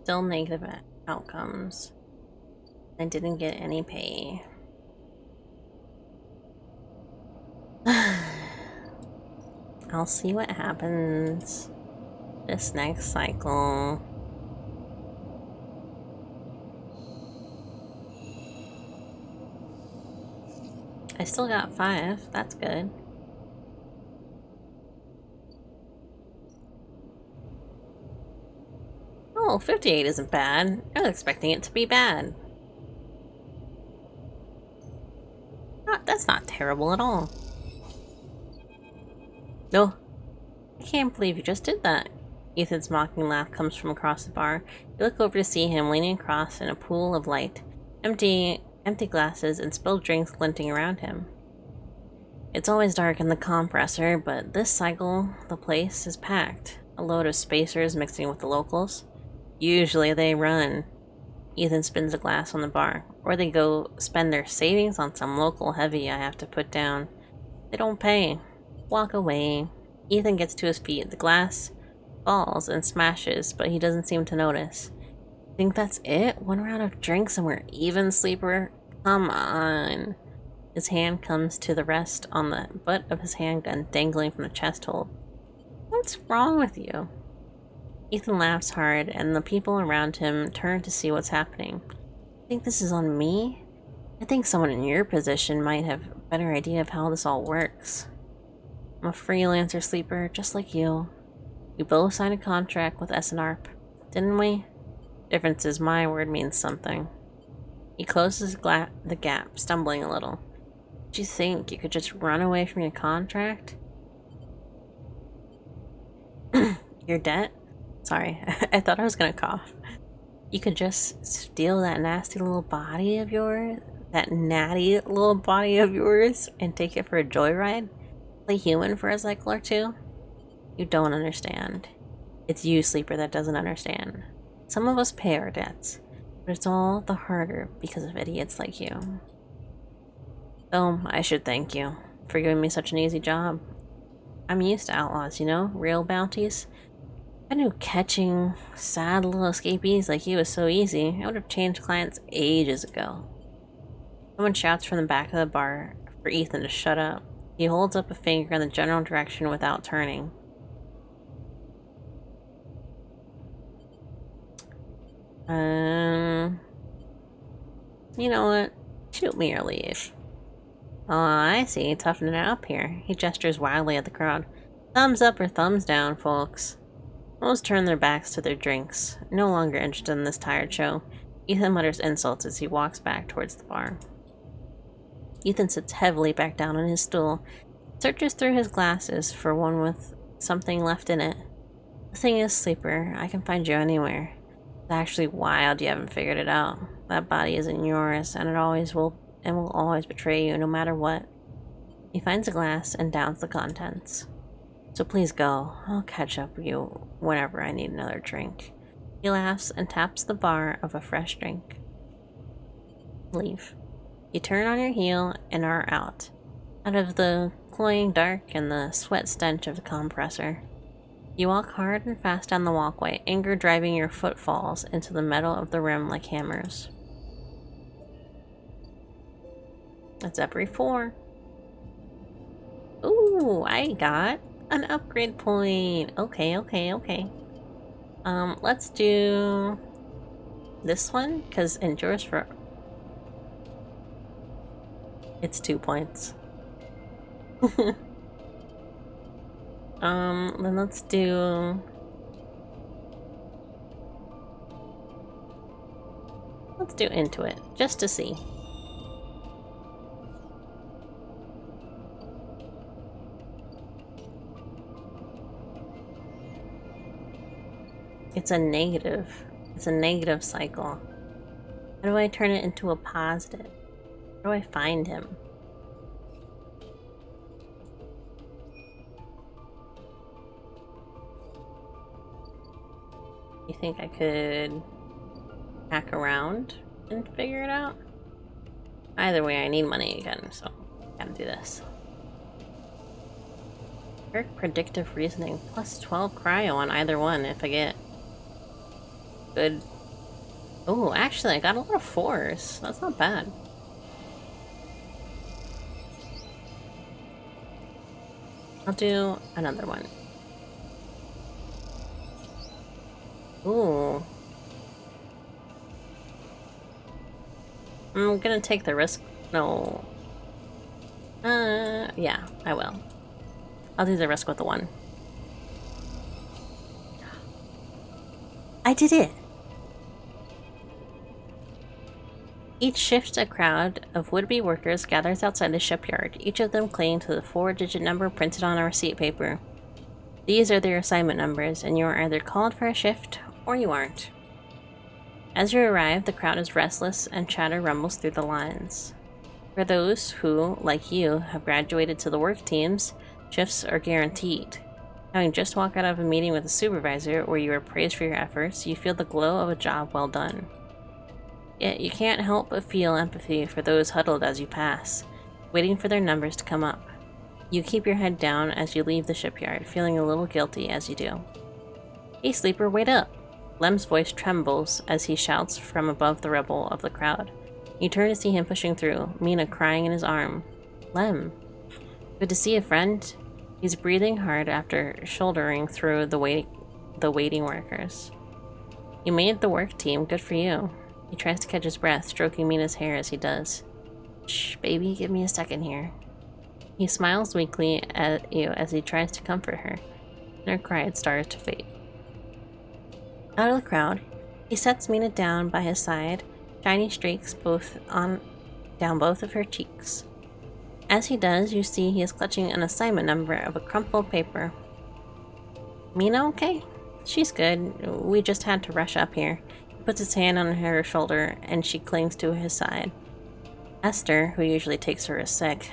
Still negative outcomes. I didn't get any pay. I'll see what happens this next cycle. I still got 5. That's good. Oh, 58 isn't bad. I was expecting it to be bad. That's not terrible at all. No. I can't believe you just did that. Ethan's mocking laugh comes from across the bar. You look over to see him leaning across in a pool of light. Empty glasses and spilled drinks glinting around him. It's always dark in the compressor, but this cycle, the place is packed. A load of spacers mixing with the locals. Usually they run. Ethan spins a glass on the bar. Or they go spend their savings on some local heavy I have to put down. They don't pay. Walk away. Ethan gets to his feet. The glass falls and smashes, but he doesn't seem to notice. Think that's it? 1 round of drinks and we're even, sleeper? Come on. His hand comes to the rest on the butt of his handgun dangling from the chest hold. What's wrong with you? Ethan laughs hard, and the people around him turn to see what's happening. Think this is on me? I think someone in your position might have a better idea of how this all works. I'm a freelancer, sleeper, just like you. We both signed a contract with SNARP, didn't we? Difference is my word means something. He closes the gap, stumbling a little. Did you think you could just run away from your contract? Your debt? Sorry, I thought I was gonna cough. You could just steal that nasty little body of yours, that natty little body of yours, and take it for a joyride? Play human for a cycle or 2? You don't understand. It's you, sleeper, that doesn't understand. Some of us pay our debts, but it's all the harder because of idiots like you. So, I should thank you for giving me such an easy job. I'm used to outlaws, you know? Real bounties. I knew catching sad little escapees like you was so easy. I would have changed clients ages ago. Someone shouts from the back of the bar for Ethan to shut up. He holds up a finger in the general direction without turning. You know what? Shoot me or leave. Oh, I see. Toughening it up here. He gestures wildly at the crowd. Thumbs up or thumbs down, folks. Most turn their backs to their drinks, no longer interested in this tired show. Ethan mutters insults as he walks back towards the bar. Ethan sits heavily back down on his stool. Searches through his glasses for one with something left in it. The thing is, Sleeper, I can find you anywhere. It's actually wild you haven't figured it out. That body isn't yours, and it always will always betray you no matter what. He finds a glass and downs the contents. So please go. I'll catch up with you whenever I need another drink. He laughs and taps the bar of a fresh drink. Leave. You turn on your heel and are out of the cloying dark and the sweat stench of the compressor. You walk hard and fast down the walkway, anger driving your footfalls into the metal of the rim like hammers. That's every 4. Ooh, I got an upgrade point. Okay. Let's do this one, because endures for... It's 2 points. Then let's do... Let's do Intuit, just to see. It's a negative. It's a negative cycle. How do I turn it into a positive? How do I find him? You think I could hack around and figure it out? Either way, I need money again, so gotta do this. Perk predictive reasoning, plus 12 cryo on either one if I get good. Oh, actually, I got a lot of 4s. That's not bad. I'll do another one. Ooh. I'm gonna take the risk. No. Yeah, I will. I'll do the risk with the 1. I did it! Each shift, a crowd of would-be workers gathers outside the shipyard, each of them clinging to the 4-digit number printed on a receipt paper. These are their assignment numbers, and you are either called for a shift, or you aren't. As you arrive, the crowd is restless, and chatter rumbles through the lines. For those who, like you, have graduated to the work teams, shifts are guaranteed. Having just walked out of a meeting with a supervisor where you are praised for your efforts, you feel the glow of a job well done. Yet you can't help but feel empathy for those huddled as you pass, waiting for their numbers to come up. You keep your head down as you leave the shipyard, feeling a little guilty as you do. Hey Sleeper, wait up! Lem's voice trembles as he shouts from above the rubble of the crowd. You turn to see him pushing through, Mina crying in his arm. Lem. Good to see you, friend. He's breathing hard after shouldering through the waiting workers. You made the work team, good for you. He tries to catch his breath, stroking Mina's hair as he does. Shh, baby, give me a second here. He smiles weakly at you as he tries to comfort her, and her cry had started to fade. Out of the crowd, he sets Mina down by his side, shiny streaks down both of her cheeks. As he does, you see he is clutching an assignment number of a crumpled paper. Mina okay? She's good. We just had to rush up here. He puts his hand on her shoulder, and she clings to his side. Esther, who usually takes her as sick,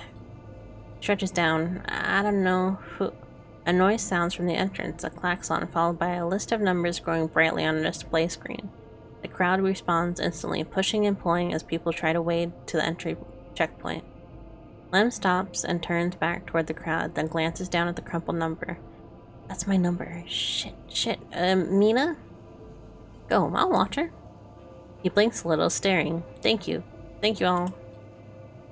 stretches down. I don't know who... A noise sounds from the entrance, a klaxon followed by a list of numbers growing brightly on a display screen. The crowd responds instantly, pushing and pulling as people try to wade to the entry checkpoint. Lem stops and turns back toward the crowd, then glances down at the crumpled number. That's my number. Shit. Mina? Go, I'll watch her. He blinks a little, staring. Thank you all.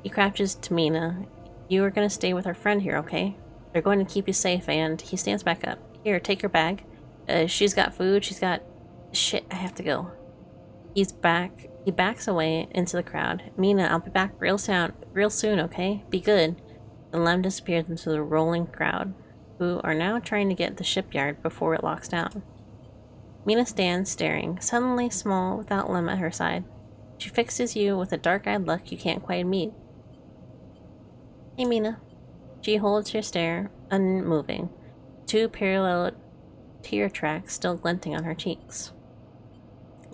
He crouches to Mina. You are going to stay with our friend here, okay? They're going to keep you safe, and he stands back up. Here, take your bag. She's got food, she's got... Shit, I have to go. He backs away into the crowd. Mina, I'll be back real soon, okay? Be good. Then Lem disappears into the rolling crowd, who are now trying to get the shipyard before it locks down. Mina stands staring, suddenly small without Lem at her side. She fixes you with a dark-eyed look you can't quite meet. Hey, Mina. She holds her stare, unmoving, two parallel tear tracks still glinting on her cheeks.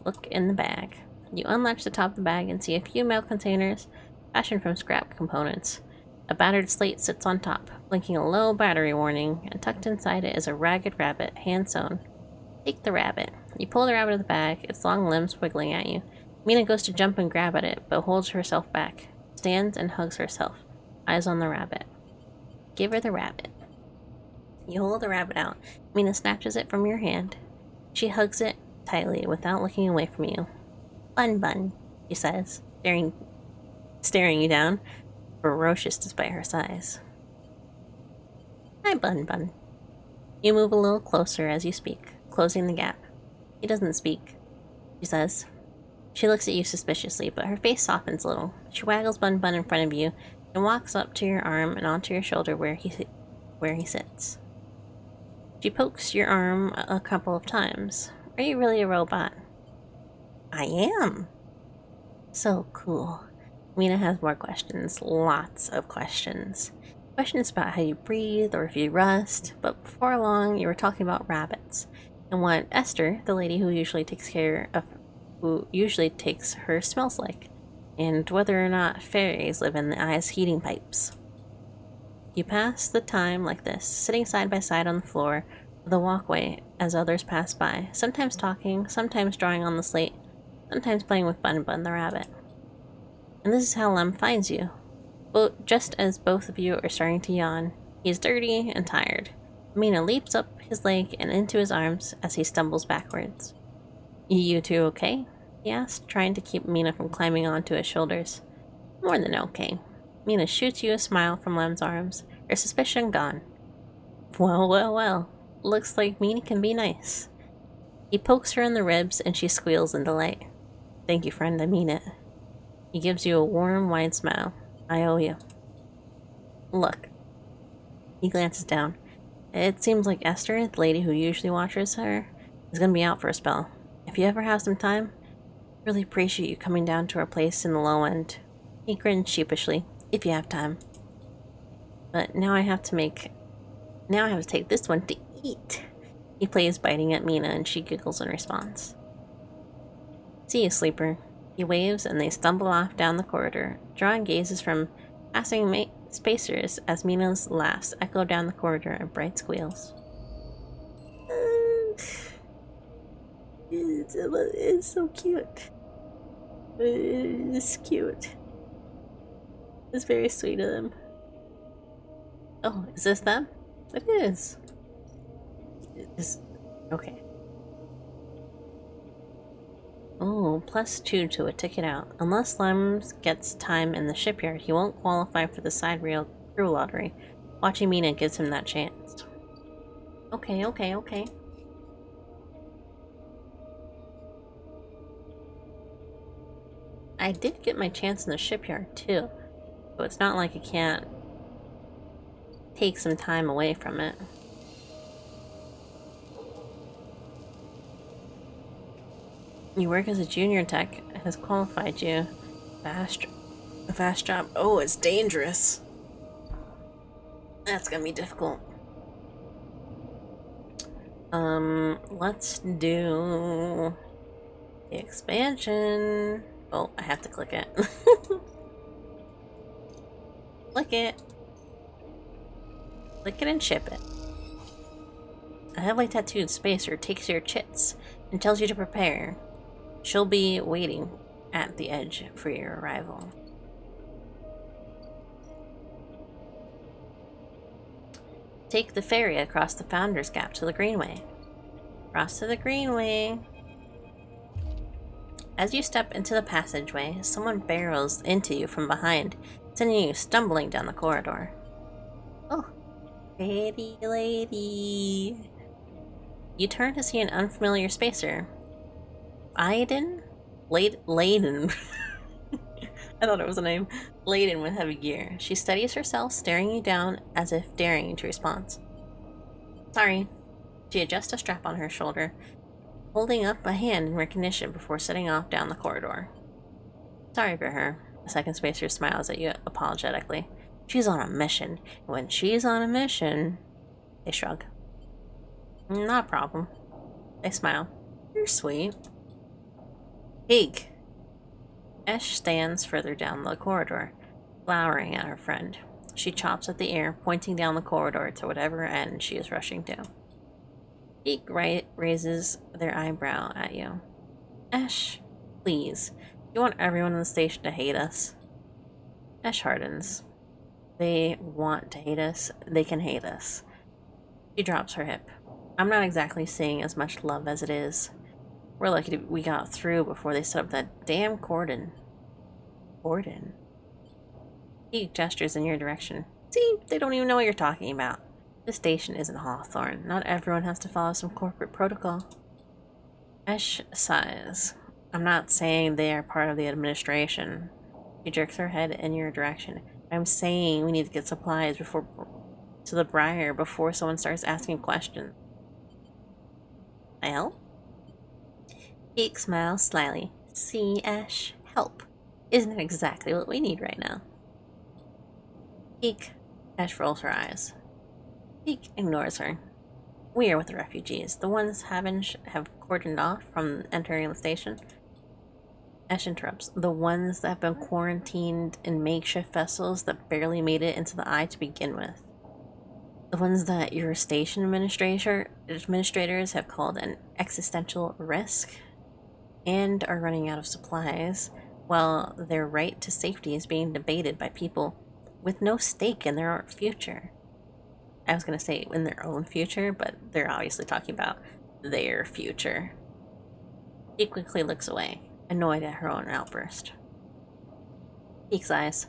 Look in the bag. You unlatch the top of the bag and see a few metal containers fashioned from scrap components. A battered slate sits on top, blinking a low battery warning, and tucked inside it is a ragged rabbit, hand-sewn. Take the rabbit. You pull the rabbit out of the bag, its long limbs wiggling at you. Mina goes to jump and grab at it, but holds herself back, stands and hugs herself, eyes on the rabbit. Give her the rabbit. You hold the rabbit out. Mina snatches it from your hand. She hugs it tightly without looking away from you. Bun Bun, she says, staring you down, ferocious despite her size. Hi, Bun Bun. You move a little closer as you speak, closing the gap. He doesn't speak, she says. She looks at you suspiciously, but her face softens a little. She waggles Bun Bun in front of you and walks up to your arm and onto your shoulder where he sits. She pokes your arm a couple of times. Are you really a robot? I am. So cool. Mina has more questions. Lots of questions. Questions about how you breathe or if you rust, but before long you were talking about rabbits and what Esther, the lady who usually takes her, smells like, and whether or not fairies live in the eye's heating pipes. You pass the time like this, sitting side by side on the floor of the walkway as others pass by, sometimes talking, sometimes drawing on the slate, sometimes playing with Bun Bun the rabbit. And this is how Lem finds you. Just as both of you are starting to yawn, he is dirty and tired. Mina leaps up his leg and into his arms as he stumbles backwards. You two okay? He asks, trying to keep Mina from climbing onto his shoulders. More than okay. Mina shoots you a smile from Lem's arms, her suspicion gone. Well. Looks like Mina can be nice. He pokes her in the ribs and she squeals in delight. Thank you, friend, I mean it. He gives you a warm, wide smile. I owe you. Look. He glances down. It seems like Esther, the lady who usually watches her, is going to be out for a spell. If you ever have some time, I really appreciate you coming down to our place in the low end. He grins sheepishly. If you have time. But now I have to take this one to eat. He plays biting at Mina and she giggles in response. See you, sleeper. He waves and they stumble off down the corridor, drawing gazes from passing spacers as Mina's laughs echo down the corridor in bright squeals. It's so cute. It's cute. It's very sweet of them. Oh, is this them? It is. Okay. Oh, +2 to a ticket out. Unless Lem gets time in the shipyard, he won't qualify for the side rail crew lottery. Watching Mina gives him that chance. Okay. I did get my chance in the shipyard, too. So it's not like I can't take some time away from it. You work as a junior tech has qualified you. A fast job. Oh, it's dangerous. That's gonna be difficult. Let's do the expansion. Oh, I have to click it. Click it. Click it and ship it. A heavily tattooed spacer takes your chits and tells you to prepare. She'll be waiting at the edge for your arrival. Take the ferry across the Founders Gap to the Greenway. Cross to the Greenway. As you step into the passageway, someone barrels into you from behind, sending you stumbling down the corridor. Oh, pretty lady. You turn to see an unfamiliar spacer. Laden? I thought it was a name. Laden with heavy gear. She steadies herself, staring you down as if daring you to respond. Sorry. She adjusts a strap on her shoulder, holding up a hand in recognition before setting off down the corridor. Sorry for her. The second spacer smiles at you apologetically. She's on a mission. When she's on a mission, they shrug. Not a problem. They smile. You're sweet. Peek. Esh stands further down the corridor, glowering at her friend. She chops at the air, pointing down the corridor to whatever end she is rushing to. Peek raises their eyebrow at you. Esh, please. You want everyone in the station to hate us? Esh hardens. They want to hate us. They can hate us. She drops her hip. I'm not exactly seeing as much love as it is. We're lucky we got through before they set up that damn cordon. Cordon? He gestures in your direction. See, they don't even know what you're talking about. This station isn't Hawthorne. Not everyone has to follow some corporate protocol. Esh sighs. I'm not saying they are part of the administration. She jerks her head in your direction. I'm saying we need to get supplies to the Briar before someone starts asking questions. I help? Peek smiles slyly. See, Esh, help. Isn't it exactly what we need right now? Peek. Esh rolls her eyes. Peek ignores her. We are with the refugees, the ones have cordoned off from entering the station. Esh interrupts. The ones that have been quarantined in makeshift vessels that barely made it into the eye to begin with. The ones that your station administrators have called an existential risk and are running out of supplies, while their right to safety is being debated by people with no stake in their future. I was going to say in their own future, but they're obviously talking about their future. She quickly looks away, annoyed at her own outburst. Peek's eyes.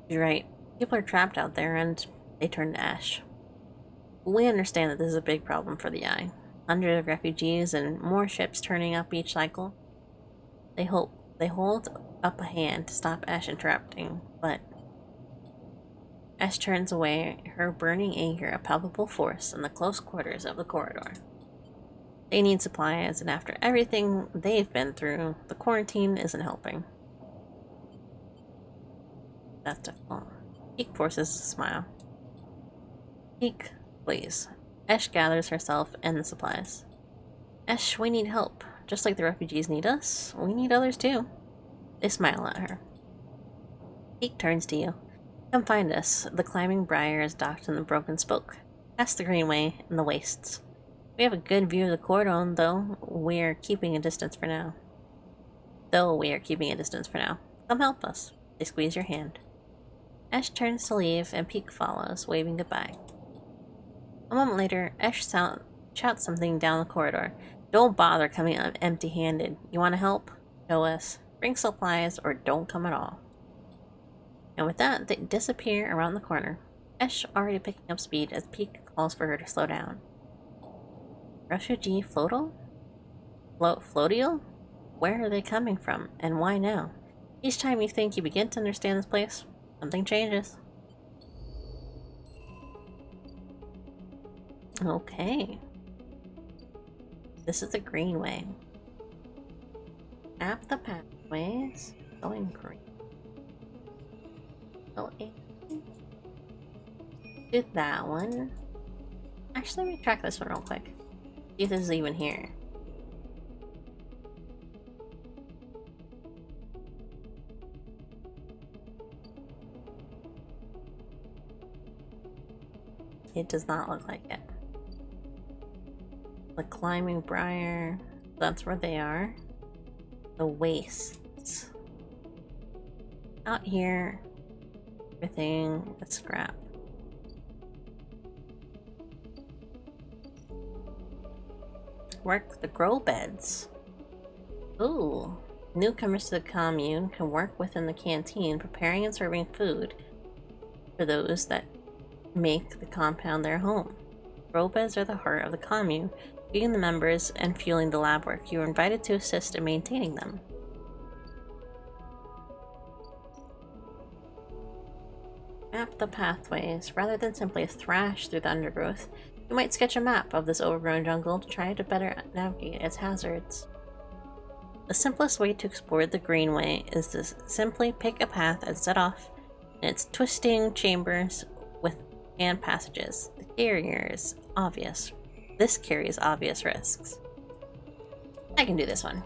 You're right. People are trapped out there, and they turn to ash. We understand that this is a big problem for the Eye. Hundreds of refugees and more ships turning up each cycle. They hold up a hand to stop Ash interrupting, but Ash turns away, her burning anger a palpable force in the close quarters of the corridor. They need supplies, and after everything they've been through, the quarantine isn't helping. That's difficult. Peek forces a smile. Peek, please. Esh gathers herself and the supplies. Esh, we need help. Just like the refugees need us, we need others too. They smile at her. Peek turns to you. Come find us. The climbing briar is docked in the broken spoke, past the greenway and the wastes. We have a good view of the cordon, though we're keeping a distance for now. Come help us. They squeeze your hand. Esh turns to leave, and Peek follows, waving goodbye. A moment later, Esh shouts something down the corridor. Don't bother coming up empty-handed. You want to help? Show us. Bring supplies, or don't come at all. And with that, they disappear around the corner. Esh already picking up speed as Peek calls for her to slow down. Refugee floatal? Floatial? Where are they coming from, and why now? Each time you think you begin to understand this place, something changes. Okay. This is the greenway. Map the pathways. Going green. Go in. Do that one. Actually, let me track this one real quick. See if this is even here. It does not look like it. The climbing briar, that's where they are. The wastes. Out here, everything is scrap. Work the grow beds. Ooh. Newcomers to the commune can work within the canteen, preparing and serving food for those that make the compound their home. Grow beds are the heart of the commune, feeding the members and fueling the lab work. You are invited to assist in maintaining them. Map the pathways. Rather than simply thrash through the undergrowth, you might sketch a map of this overgrown jungle to try to better navigate its hazards. The simplest way to explore the greenway is to simply pick a path and set off And it's twisting chambers with and passages. The carrier is obvious. This carries obvious risks. I can do this one.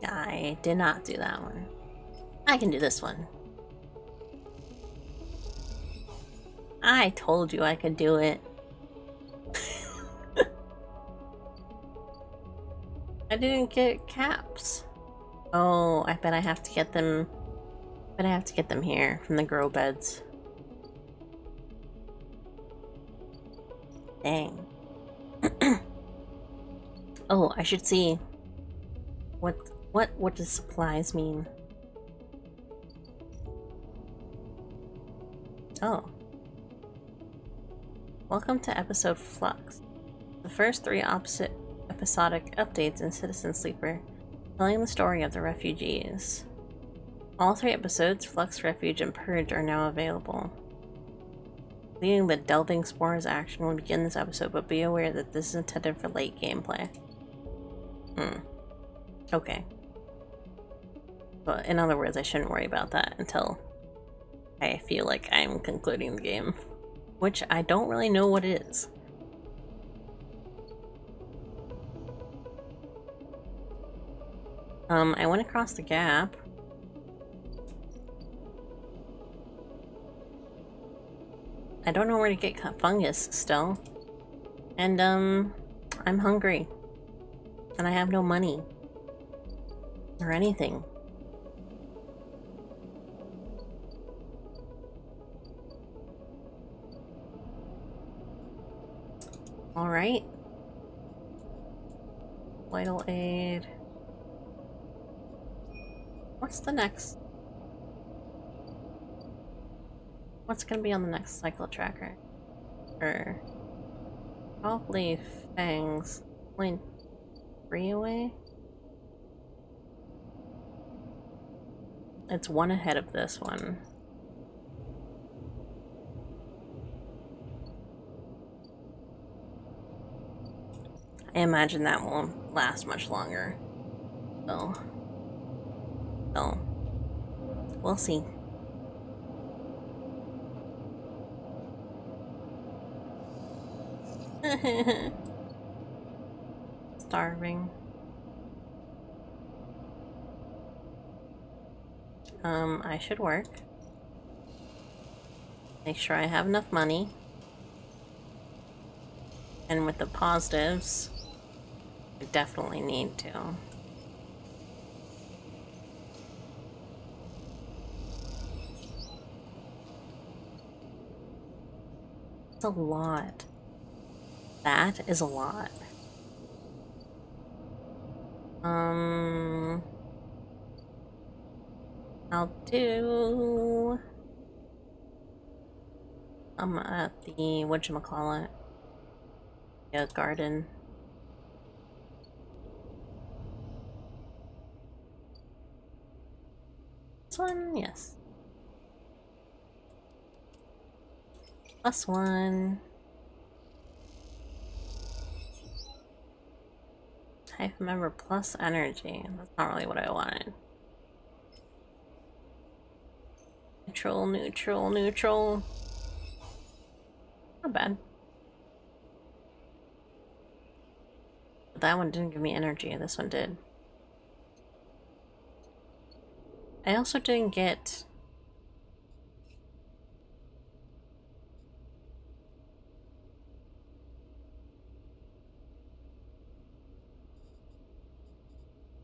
I did not do that one. I can do this one. I told you I could do it. I didn't get caps. Oh, I bet I have to get them. I bet I have to get them here from the grow beds. Dang. Oh, I should see. What does supplies mean? Oh. Welcome to episode Flux. The first 3 episodic updates in Citizen Sleeper, telling the story of the refugees. All 3 episodes, Flux, Refuge, and Purge, are now available. Leading the Delving Spores action will begin this episode, but be aware that this is intended for late gameplay. Okay. But in other words, I shouldn't worry about that until I feel like I'm concluding the game. Which I don't really know what it is. I went across the gap. I don't know where to get fungus still. And, I'm hungry. And I have no money. Or anything. Alright. Vital aid. What's the next? What's gonna be on the next cycle tracker? Or probably Fangs. Only 3 away? It's 1 ahead of this one. I imagine that won't last much longer. So we'll see. Starving. I should work. Make sure I have enough money. And with the positives, I definitely need to. It's a lot. That is a lot. I'll do... I'm at the whatchamacallit. Yeah, garden. This one, yes. +1. Hive member plus energy. That's not really what I wanted. Neutral, neutral, neutral. Not bad. But that one didn't give me energy, this one did. I also didn't get...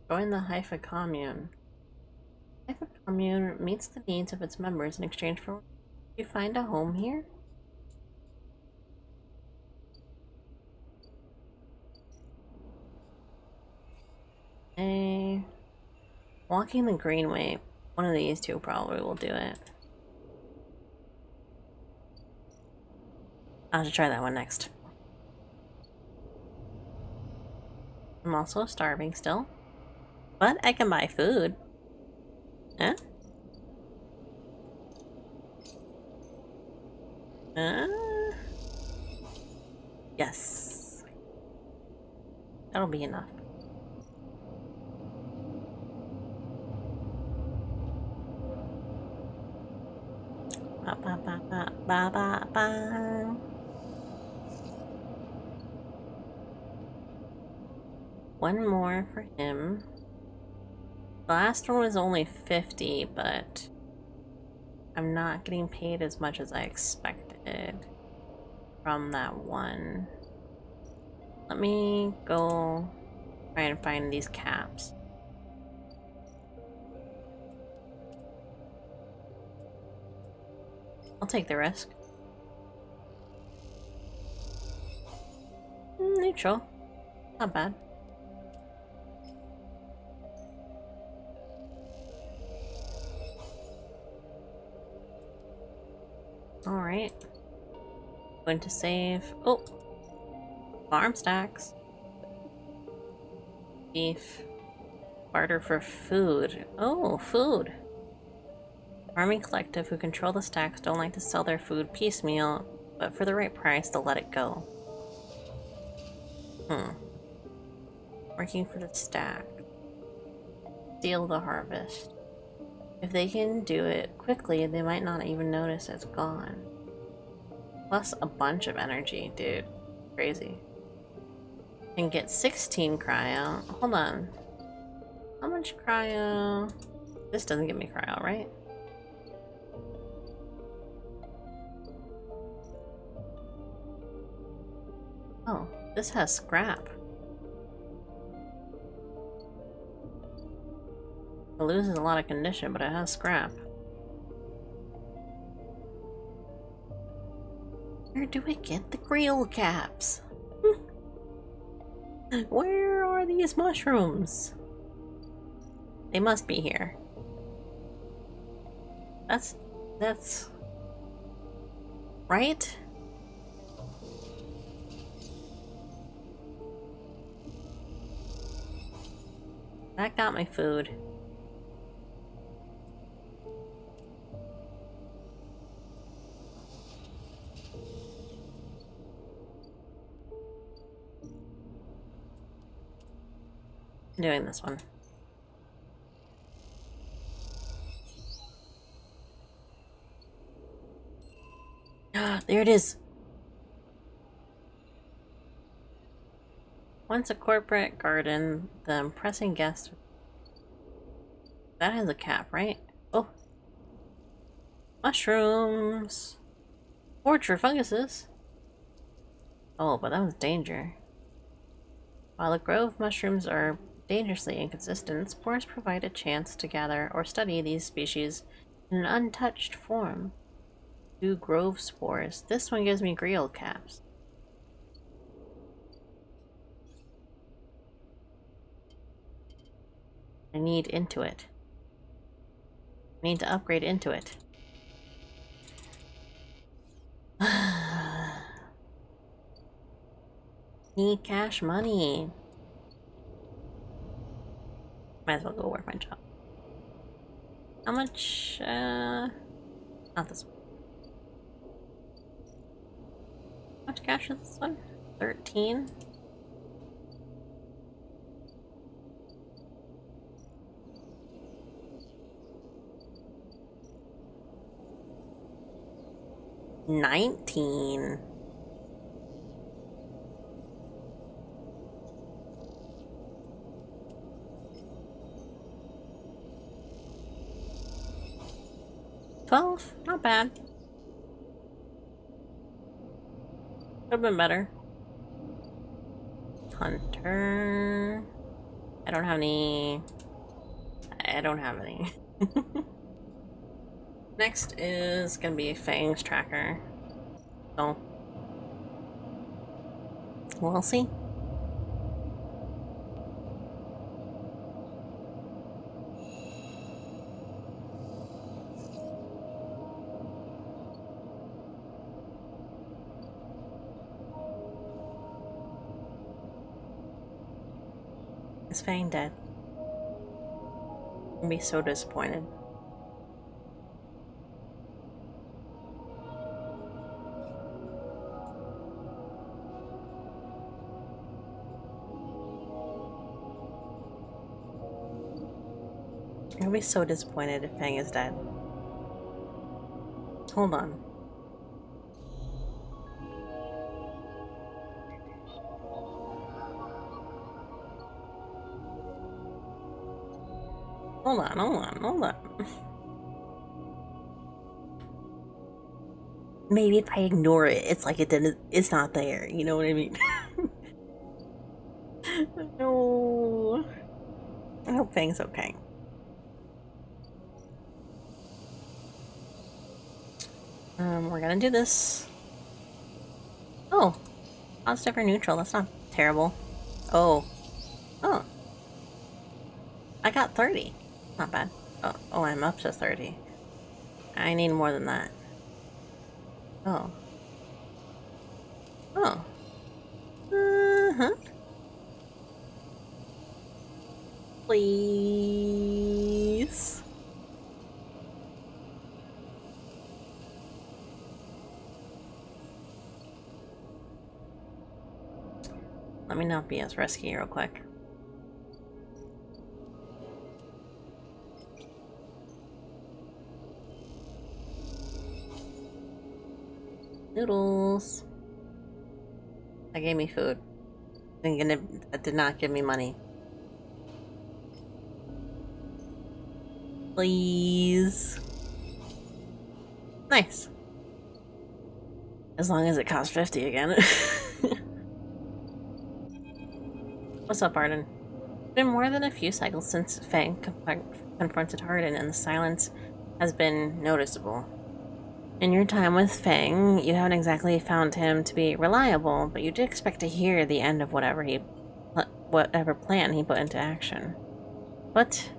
Join the Haifa commune. Haifa commune meets the needs of its members in exchange for... You find a home here? Walking the Greenway. One of these two probably will do it. I'll have to try that one next. I'm also starving still. But I can buy food. Huh? Yes. That'll be enough. Ba ba ba. One more for him. The last one was only 50, but I'm not getting paid as much as I expected from that one. Let me go try and find these caps. I'll take the risk. Neutral. Not bad. Alright. Going to save. Oh! Farm stacks. Beef. Barter for food. Oh, food. Farming collective who control the stacks don't like to sell their food piecemeal, but for the right price, they'll let it go. Working for the stack. Steal the harvest. If they can do it quickly, they might not even notice it's gone. Plus a bunch of energy, dude. Crazy. Can get 16 cryo. Hold on. How much cryo? This doesn't give me cryo, right? Oh, this has scrap. It loses a lot of condition, but it has scrap. Where do we get the grill caps? Where are these mushrooms? They must be here. That's... right? That got my food. I'm doing this one. There it is. Once a corporate garden, the impressing guest. That has a cap, right? Oh. Mushrooms. Orchard funguses. Oh, but that was danger. While the grove mushrooms are dangerously inconsistent, spores provide a chance to gather or study these species in an untouched form. 2 grove spores. This one gives me grill caps. I need into it. I need to upgrade into it. Need cash money. Might as well go work my job. How much? Not this one. How much cash is this one? 13? $19. $12? Not bad. Could have been better. Hunter. I don't have any. Next is gonna be Fang's tracker. So we'll see. Is Fang dead? I'm gonna be so disappointed. I'm gonna be so disappointed if Fang is dead. Hold on. Hold on, hold on, hold on. Maybe if I ignore it, it's like it didn't. It's not there. You know what I mean? No. I hope Fang's okay. We're gonna do this. Oh, positive or neutral. That's not terrible. Oh. Oh. I got 30. Not bad. Oh, I'm up to 30. I need more than that. Oh. Oh. Uh-huh. Please. Let me not be as risky real quick. Noodles. That gave me food. That did not give me money. Please. Nice. As long as it costs 50 again. What's up, Arden? It's been more than a few cycles since Fang confronted Hardin, and the silence has been noticeable. In your time with Fang, you haven't exactly found him to be reliable, but you did expect to hear the end of whatever plan he put into action. But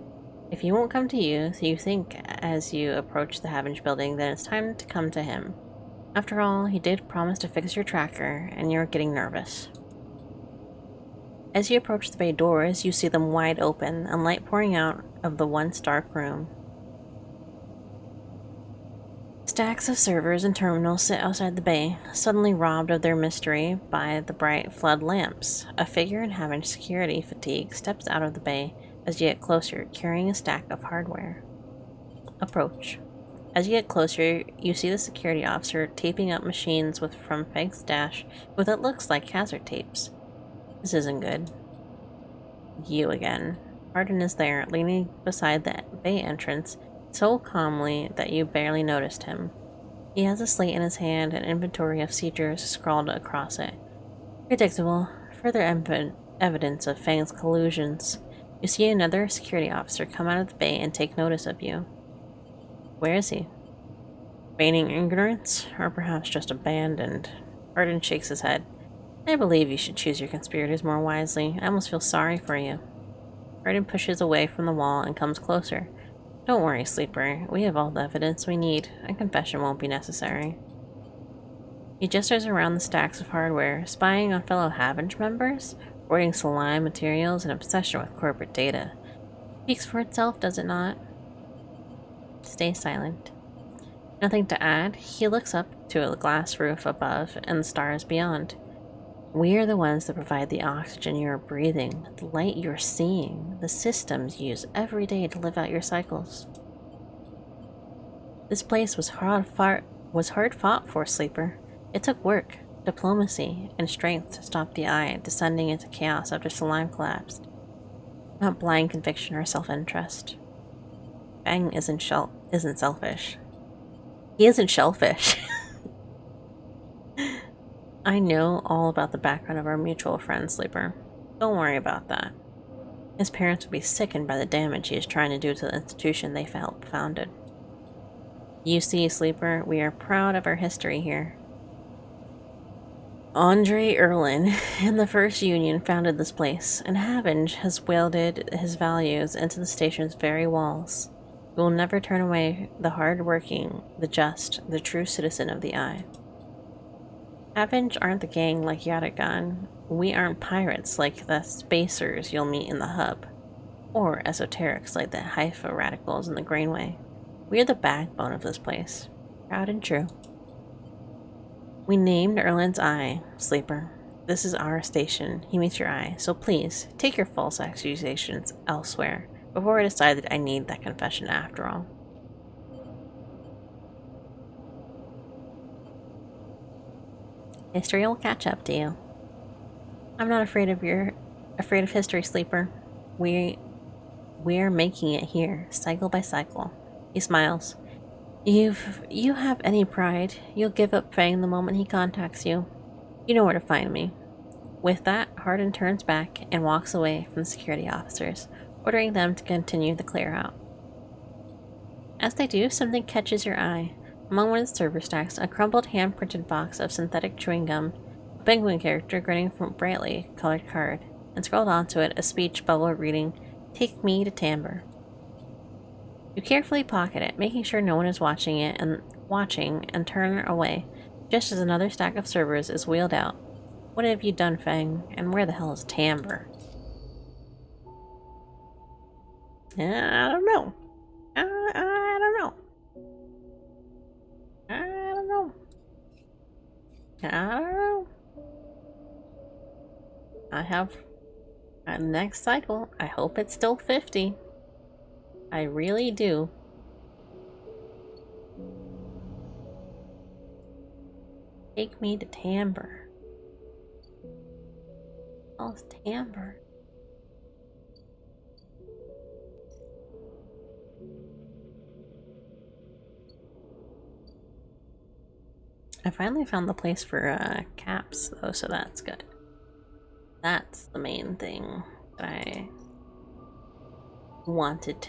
if he won't come to you, so you think as you approach the Havenge building, then it's time to come to him. After all, he did promise to fix your tracker, and you're getting nervous. As you approach the bay doors, you see them wide open, and light pouring out of the once dark room. Stacks of servers and terminals sit outside the bay, suddenly robbed of their mystery by the bright flood lamps. A figure in Havenge security fatigue steps out of the bay as you get closer, carrying a stack of hardware. Approach. As you get closer, you see the security officer taping up machines from Fang's stash with what looks like hazard tapes. This isn't good. You again. Hardin is there, leaning beside the bay entrance, so calmly that you barely noticed him. He has a slate in his hand, an inventory of seizures scrawled across it. Predictable. Further evidence of Fang's collusions. You see another security officer come out of the bay and take notice of you. Where is he? Feigning ignorance? Or perhaps just abandoned? Hardin shakes his head. I believe you should choose your conspirators more wisely. I almost feel sorry for you. Hardin pushes away from the wall and comes closer. Don't worry, Sleeper. We have all the evidence we need. A confession won't be necessary. He gestures around the stacks of hardware, spying on fellow Havenge members, hoarding Salime materials, and obsession with corporate data. Speaks for itself, does it not? Stay silent. Nothing to add. He looks up to a glass roof above and the stars beyond. We are the ones that provide the oxygen you're breathing, the light you're seeing, the systems you use every day to live out your cycles. This place was hard fought for, Sleeper. It took work, diplomacy, and strength to stop the Eye descending into chaos after Salime collapsed. Not blind conviction or self-interest. Fang isn't selfish. He isn't shellfish. I know all about the background of our mutual friend, Sleeper. Don't worry about that. His parents would be sickened by the damage he is trying to do to the institution they helped founded. You see, Sleeper, we are proud of our history here. Andre Erlin and the First Union founded this place, and Havenge has welded his values into the station's very walls. We will never turn away the hard-working, the just, the true citizen of the Eye. Havenge aren't the gang like Yatagan. We aren't pirates like the spacers you'll meet in the hub, or esoterics like the Haifa radicals in the Greenway. We are the backbone of this place, proud and true. We named Erlin's Eye, Sleeper. This is our station. He meets your eye, so please take your false accusations elsewhere before I decide that I need that confession after all. History will catch up to you. I'm not afraid of history, Sleeper. We We're making it here, cycle by cycle. He smiles. You have any pride, you'll give up Fang the moment he contacts you. You know where to find me. With that, Hardin turns back and walks away from the security officers, ordering them to continue the clear out. As they do, something catches your eye. Among one of the server stacks, a crumpled hand-printed box of synthetic chewing gum, a penguin character grinning from a brightly colored card, and scrawled onto it a speech bubble reading, "Take me to Timbre." You carefully pocket it, making sure no one is watching and turn away, just as another stack of servers is wheeled out. What have you done, Fang? And where the hell is Timbre? I don't know. I don't know. I don't know. I don't know. I have a next cycle. I hope it's still 50. I really do. Take me to Timbre. Oh, it's Timbre. I finally found the place for caps, though, so that's good. That's the main thing that I wanted.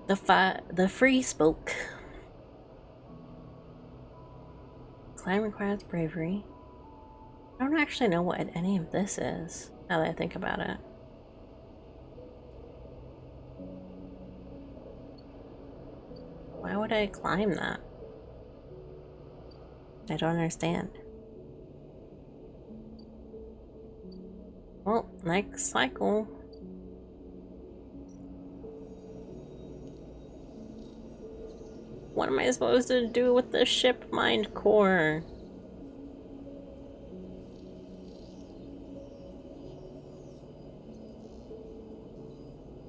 The free spoke. Climb requires bravery. I don't actually know what any of this is, now that I think about it. Why would I climb that? I don't understand. Well, next cycle. What am I supposed to do with the ship mind core?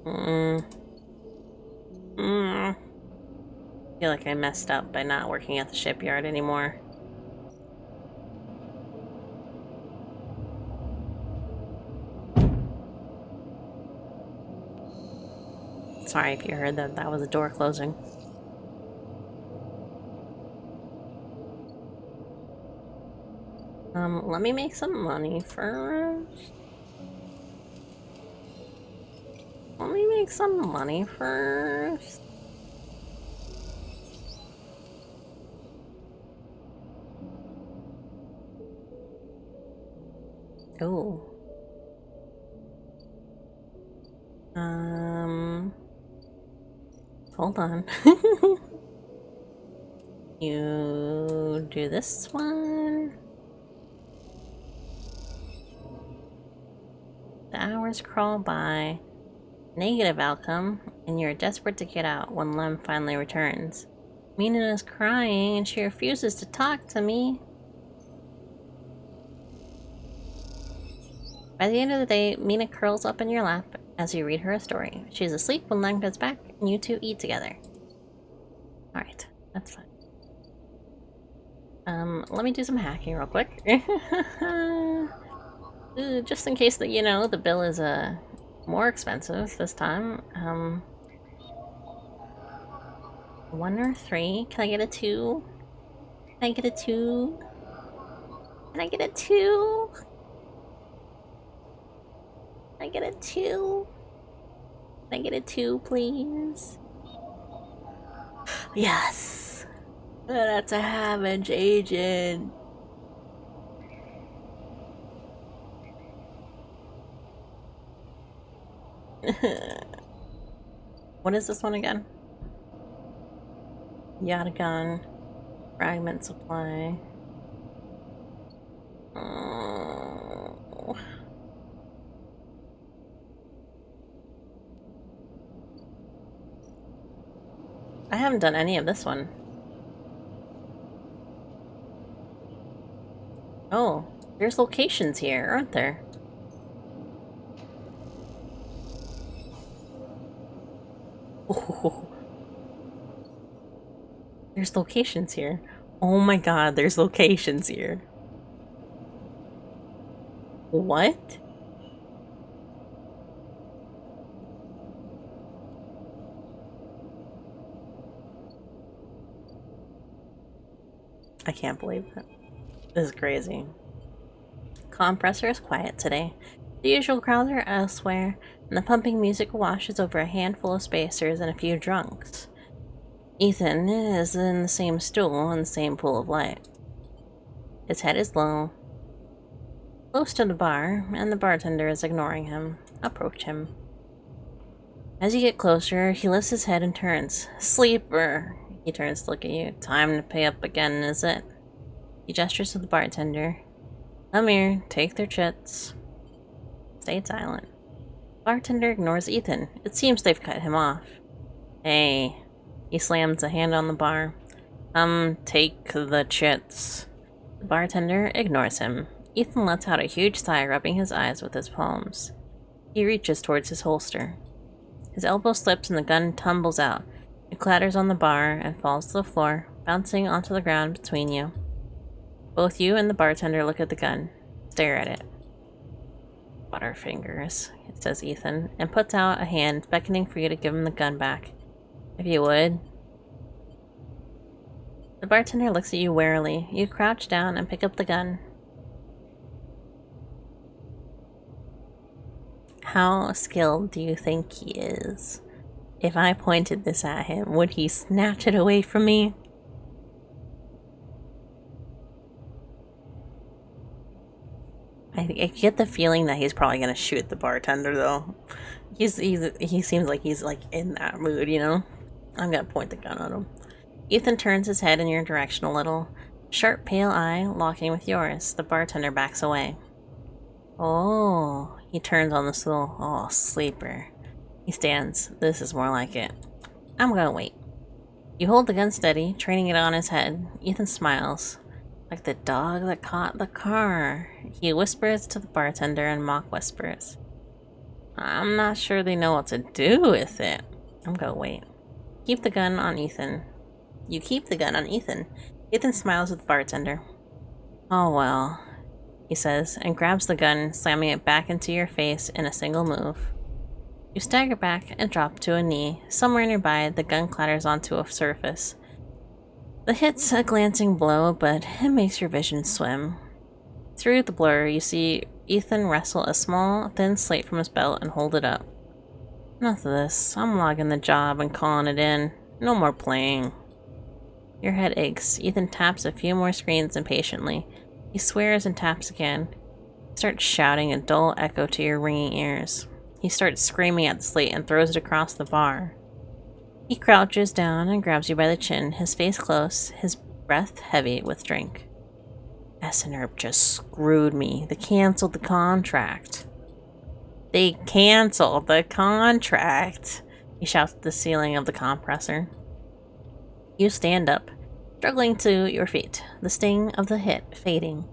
I feel like I messed up by not working at the shipyard anymore. Sorry if you heard that. That was a door closing. Let me make some money first. Let me make some money first. Oh. Hold on. You do this one. The hours crawl by. Negative outcome, and you're desperate to get out when Lem finally returns. Mina is crying and she refuses to talk to me. By the end of the day, Mina curls up in your lap as you read her a story. She's asleep when Lem gets back, and you two eat together. Alright, that's fine. Let me do some hacking real quick. Just in case that, you know, the bill is, more expensive this time. 1 or 3? Can I get a 2? Can I get a 2? Can I get a 2? Can I get a 2? Can I get a 2, please? Yes! That's a Havenge agent! What is this one again? Yatagan. Fragment supply. Oh. I haven't done any of this one. Oh, there's locations here, aren't there? Oh. There's locations here. Oh my god, there's locations here. What? I can't believe it. This is crazy. Compressor is quiet today. The usual crowds are elsewhere, and the pumping music washes over a handful of spacers and a few drunks. Ethan is in the same stool in the same pool of light. His head is low, close to the bar, and the bartender is ignoring him. Approach him. As you get closer, he lifts his head and turns. Sleeper! He turns to look at you. Time to pay up again, is it? He gestures to the bartender. Come here, take their chits. Stay silent. Bartender ignores Ethan. It seems they've cut him off. Hey. He slams a hand on the bar. Take the chits. The bartender ignores him. Ethan lets out a huge sigh, rubbing his eyes with his palms. He reaches towards his holster. His elbow slips and the gun tumbles out. It clatters on the bar and falls to the floor, bouncing onto the ground between you. Both you and the bartender look at the gun. Stare at it. Butterfingers, says Ethan, and puts out a hand, beckoning for you to give him the gun back. If you would. The bartender looks at you warily. You crouch down and pick up the gun. How skilled do you think he is? If I pointed this at him, would he snatch it away from me? I get the feeling that he's probably gonna shoot the bartender, though. He seems like he's like in that mood, you know? I'm gonna point the gun at him. Ethan turns his head in your direction a little. Sharp, pale eye locking with yours. The bartender backs away. Oh, he turns on the stool. Oh, sleeper. He stands. This is more like it. I'm gonna wait. You hold the gun steady, training it on his head. Ethan smiles. Like the dog that caught the car. He whispers to the bartender in mock whispers. I'm not sure they know what to do with it. I'm gonna wait. Keep the gun on Ethan. You keep the gun on Ethan. Ethan smiles at the bartender. Oh well, he says, and grabs the gun, slamming it back into your face in a single move. You stagger back and drop to a knee. Somewhere nearby, the gun clatters onto a surface. The hit's a glancing blow, but it makes your vision swim. Through the blur, you see Ethan wrestle a small, thin slate from his belt and hold it up. Enough of this. I'm logging the job and calling it in. No more playing. Your head aches. Ethan taps a few more screens impatiently. He swears and taps again. He starts shouting a dull echo to your ringing ears. He starts screaming at the slate and throws it across the bar. He crouches down and grabs you by the chin, his face close, his breath heavy with drink. SNERP just screwed me. They canceled the contract. They canceled the contract, he shouts at the ceiling of the compressor. You stand up, struggling to your feet, the sting of the hit fading.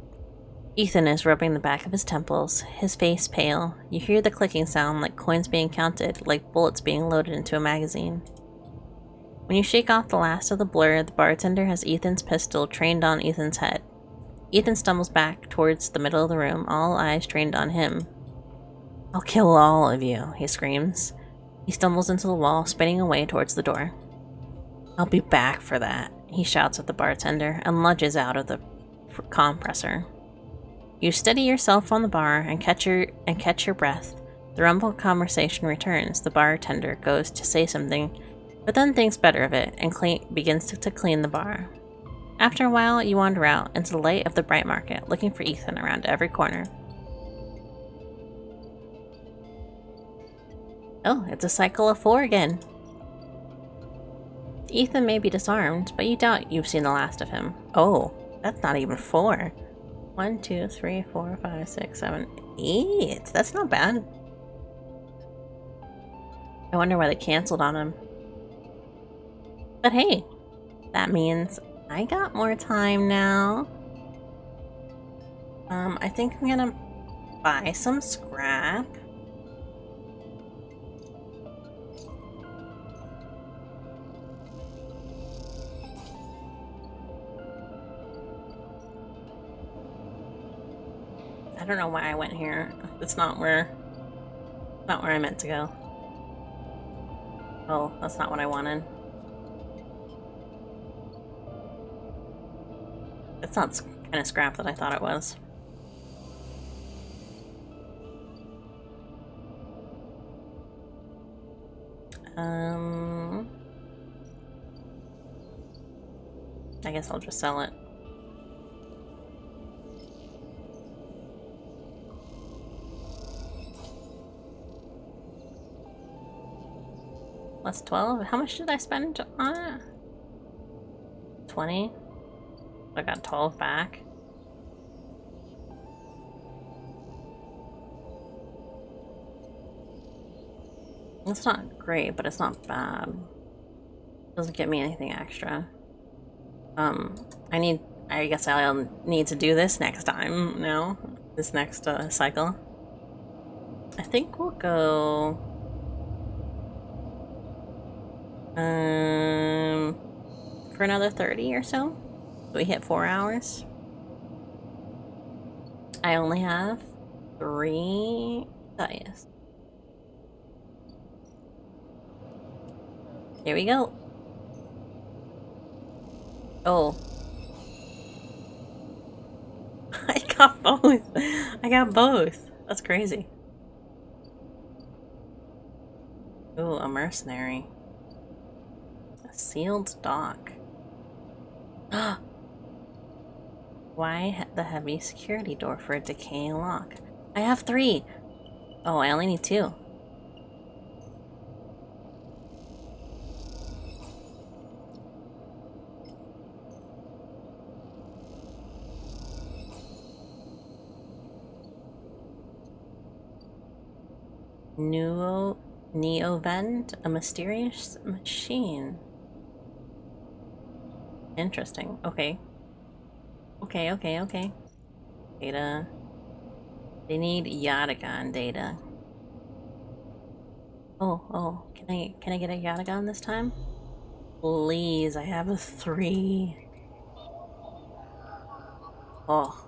Ethan is rubbing the back of his temples, his face pale. You hear the clicking sound like coins being counted, like bullets being loaded into a magazine. When you shake off the last of the blur, the bartender has Ethan's pistol trained on Ethan's head. Ethan stumbles back towards the middle of the room, all eyes trained on him. I'll kill all of you, he screams. He stumbles into the wall, spinning away towards the door. I'll be back for that, he shouts at the bartender and lunges out of the compressor. You steady yourself on the bar and catch your breath. The rumbled conversation returns. The bartender goes to say something, but then thinks better of it and begins to clean the bar. After a while, you wander out into the light of the bright market, looking for Ethan around every corner. Oh, it's a cycle of 4 again. Ethan may be disarmed, but you doubt you've seen the last of him. Oh, that's not even 4. 1, 2, 3, 4, 5, 6, 7, 8. That's not bad. I wonder why they canceled on him. But hey, that means I got more time now. I think I'm gonna buy some scrap. I don't know why I went here. It's not where I meant to go. Oh, that's not what I wanted. It's not the kind of scrap that I thought it was. I guess I'll just sell it. Plus 12? How much did I spend on it? 20? I got 12 back. It's not great, but it's not bad. Doesn't get me anything extra. I guess I'll need to do this next time now. This next cycle. I think we'll go for another 30 or so. We hit 4 hours. I only have 3 dice. Here we go. Oh. I got both. I got both. That's crazy. Ooh, a mercenary. A sealed dock. Why the heavy security door for a decaying lock? I have 3. Oh, I only need 2. Neovent, a mysterious machine. Interesting. Okay. Okay. Data. They need Yatagan data. Oh, can I get a Yatagan this time? Please, I have a 3. Oh.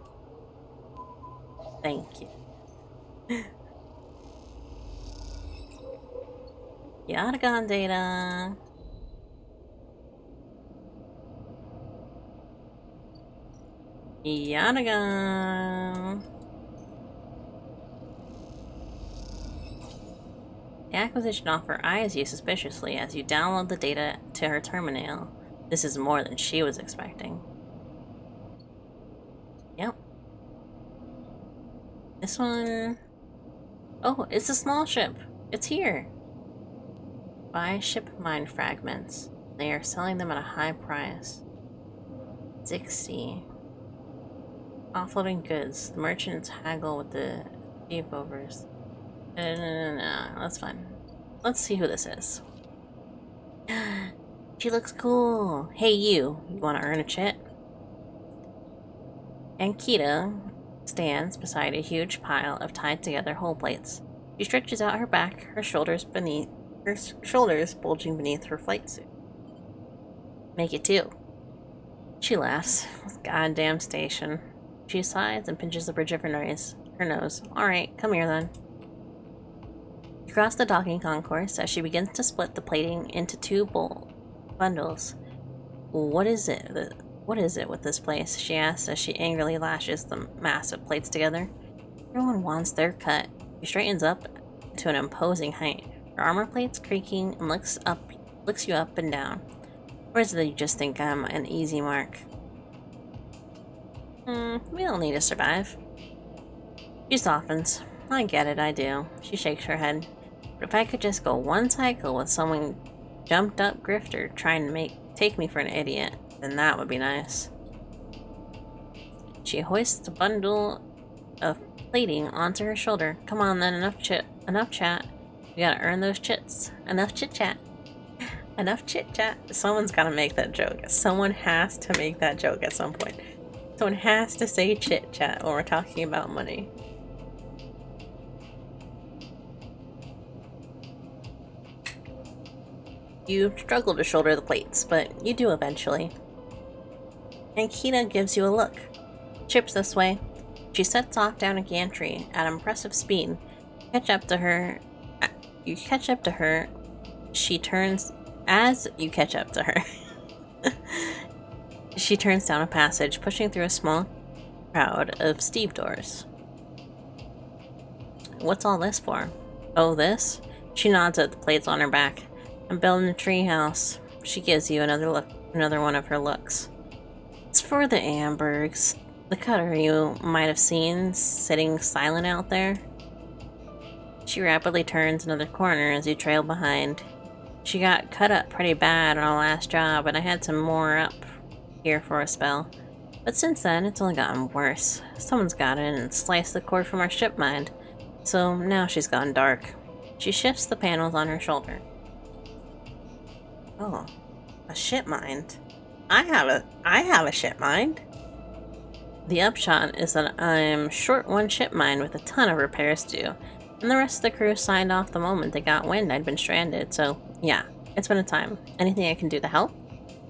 Thank you. Yatagan data. Yatagan. The acquisition offer eyes you suspiciously as you download the data to her terminal. This is more than she was expecting. Yep. This one... Oh, it's a small ship. It's here. Buy ship mine fragments. They are selling them at a high price. 60. Offloading goods. The merchants haggle with the thief-overs. No, that's fine. Let's see who this is. She looks cool. Hey you want to earn a chit? Ankita stands beside a huge pile of tied together hull plates. She stretches out her back, her shoulders bulging beneath her flight suit. Make it 2. She laughs. Goddamn station. She sighs and pinches the bridge of her nose. Alright, come here then. You cross the docking concourse as she begins to split the plating into 2 bundles. What is it with this place? She asks as she angrily lashes the massive plates together. Everyone wants their cut. She straightens up to an imposing height. Her armor plates creaking and looks you up and down. Or is it that you just think I'm an easy mark? We all need to survive. She softens. I get it, I do. She shakes her head. But if I could just go one cycle with someone jumped up grifter trying to take me for an idiot, then that would be nice. She hoists a bundle of plating onto her shoulder. Come on then, enough chat. We gotta earn those chits. Enough chit-chat. Enough chit-chat. Someone's gotta make that joke. Someone has to make that joke at some point. Someone has to say chit-chat when we're talking about money. You struggle to shoulder the plates, but you do eventually. Ankita gives you a look. Chip's this way. She sets off down a gantry at impressive speed. You catch up to her. She turns as you catch up to her. She turns down a passage, pushing through a small crowd of stevedores. What's all this for? Oh, this? She nods at the plates on her back. I'm building a treehouse. She gives you another one of her looks. It's for the Ambergs, the cutter you might have seen sitting silent out there. She rapidly turns another corner as you trail behind. She got cut up pretty bad on our last job, and I had some more up here for a spell. But since then, it's only gotten worse. Someone's got in and sliced the cord from our ship mind, so now she's gone dark. She shifts the panels on her shoulder. Oh, a ship mind. I have a ship mind. The upshot is that I'm short one ship mind with a ton of repairs due, and the rest of the crew signed off the moment they got wind I'd been stranded, so yeah, it's been a time. Anything I can do to help?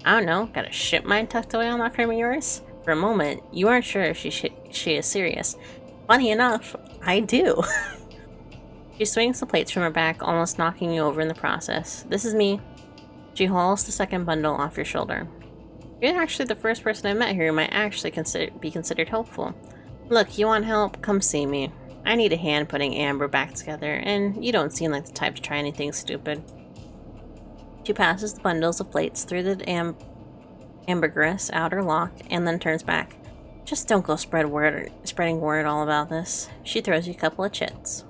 I don't know, got a ship mind tucked away on that frame of yours? For a moment, you aren't sure if she is serious. Funny enough, I do. She swings the plates from her back, almost knocking you over in the process. This is me. She hauls the second bundle off your shoulder. You're actually the first person I met here who might actually be considered helpful. Look, you want help? Come see me. I need a hand putting Amber back together, and you don't seem like the type to try anything stupid. She passes the bundles of plates through the ambergris outer lock and then turns back. Just don't go spreading word all about this. She throws you a couple of chits.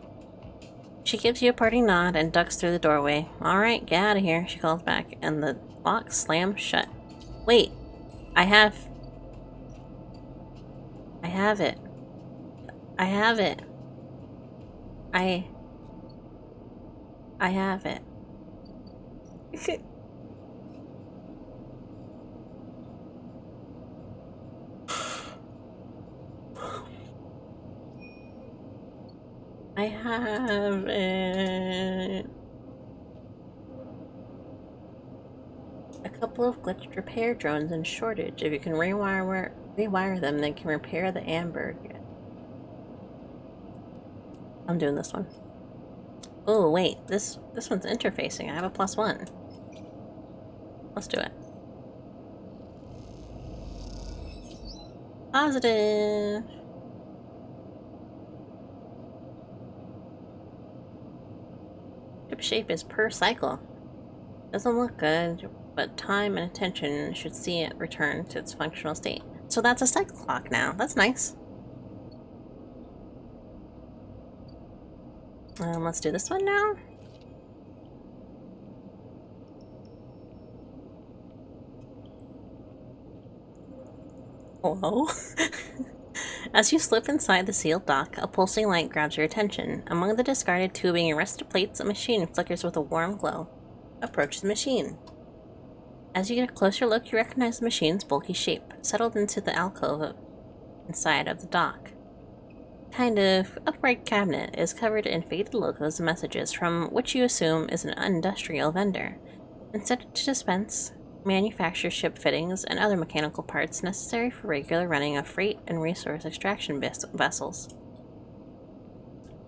She gives you a parting nod and ducks through the doorway. Alright, get out of here, she calls back, and the lock slams shut. Wait, I have it. I have it. I have it. I have it. A couple of glitched repair drones in shortage. If you can rewire them, they can repair the Amberg. I'm doing this one. Oh wait, this one's interfacing. I have a +1. Let's do it. Positive. Ship shape is per cycle. Doesn't look good, but time and attention should see it return to its functional state. So that's a cycle clock now. That's nice. Let's do this one now. Hello? As you slip inside the sealed dock, a pulsing light grabs your attention. Among the discarded tubing and rusted plates, a machine flickers with a warm glow. Approach the machine. As you get a closer look, you recognize the machine's bulky shape, settled into the alcove inside of the dock. Kind of upright cabinet is covered in faded logos and messages from which you assume is an industrial vendor, intended to dispense, manufacture ship fittings and other mechanical parts necessary for regular running of freight and resource extraction vessels.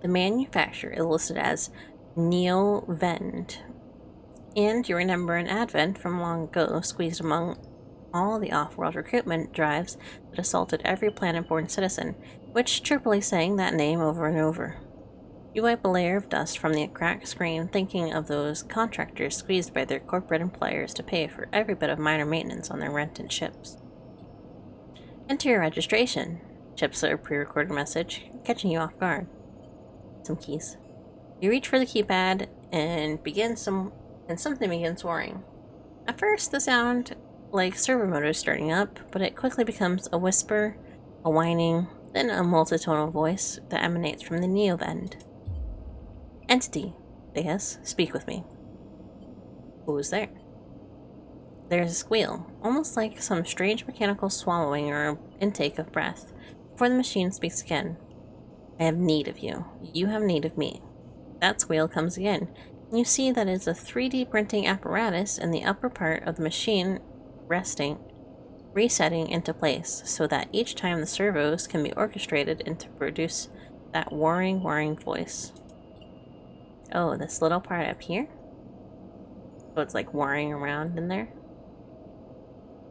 The manufacturer is listed as Neovend, and you remember an advent from long ago squeezed among all the off-world recruitment drives that assaulted every planet-born citizen, which cheerfully sang that name over and over. You wipe a layer of dust from the cracked screen, thinking of those contractors squeezed by their corporate employers to pay for every bit of minor maintenance on their rented ships. Enter your registration, chips a pre-recorded message, catching you off guard. Some keys. You reach for the keypad and something begins whirring. At first, the sound like servo motors starting up, but it quickly becomes a whisper, a whining, then a multitonal voice that emanates from the Neovend. Entity, they hiss, speak with me. Who is there? There's a squeal, almost like some strange mechanical swallowing or intake of breath, before the machine speaks again. I have need of you. You have need of me. That squeal comes again. You see that it's a 3D printing apparatus in the upper part of the machine resetting into place, so that each time the servos can be orchestrated into produce that whirring voice. Oh, this little part up here? So it's like whirring around in there?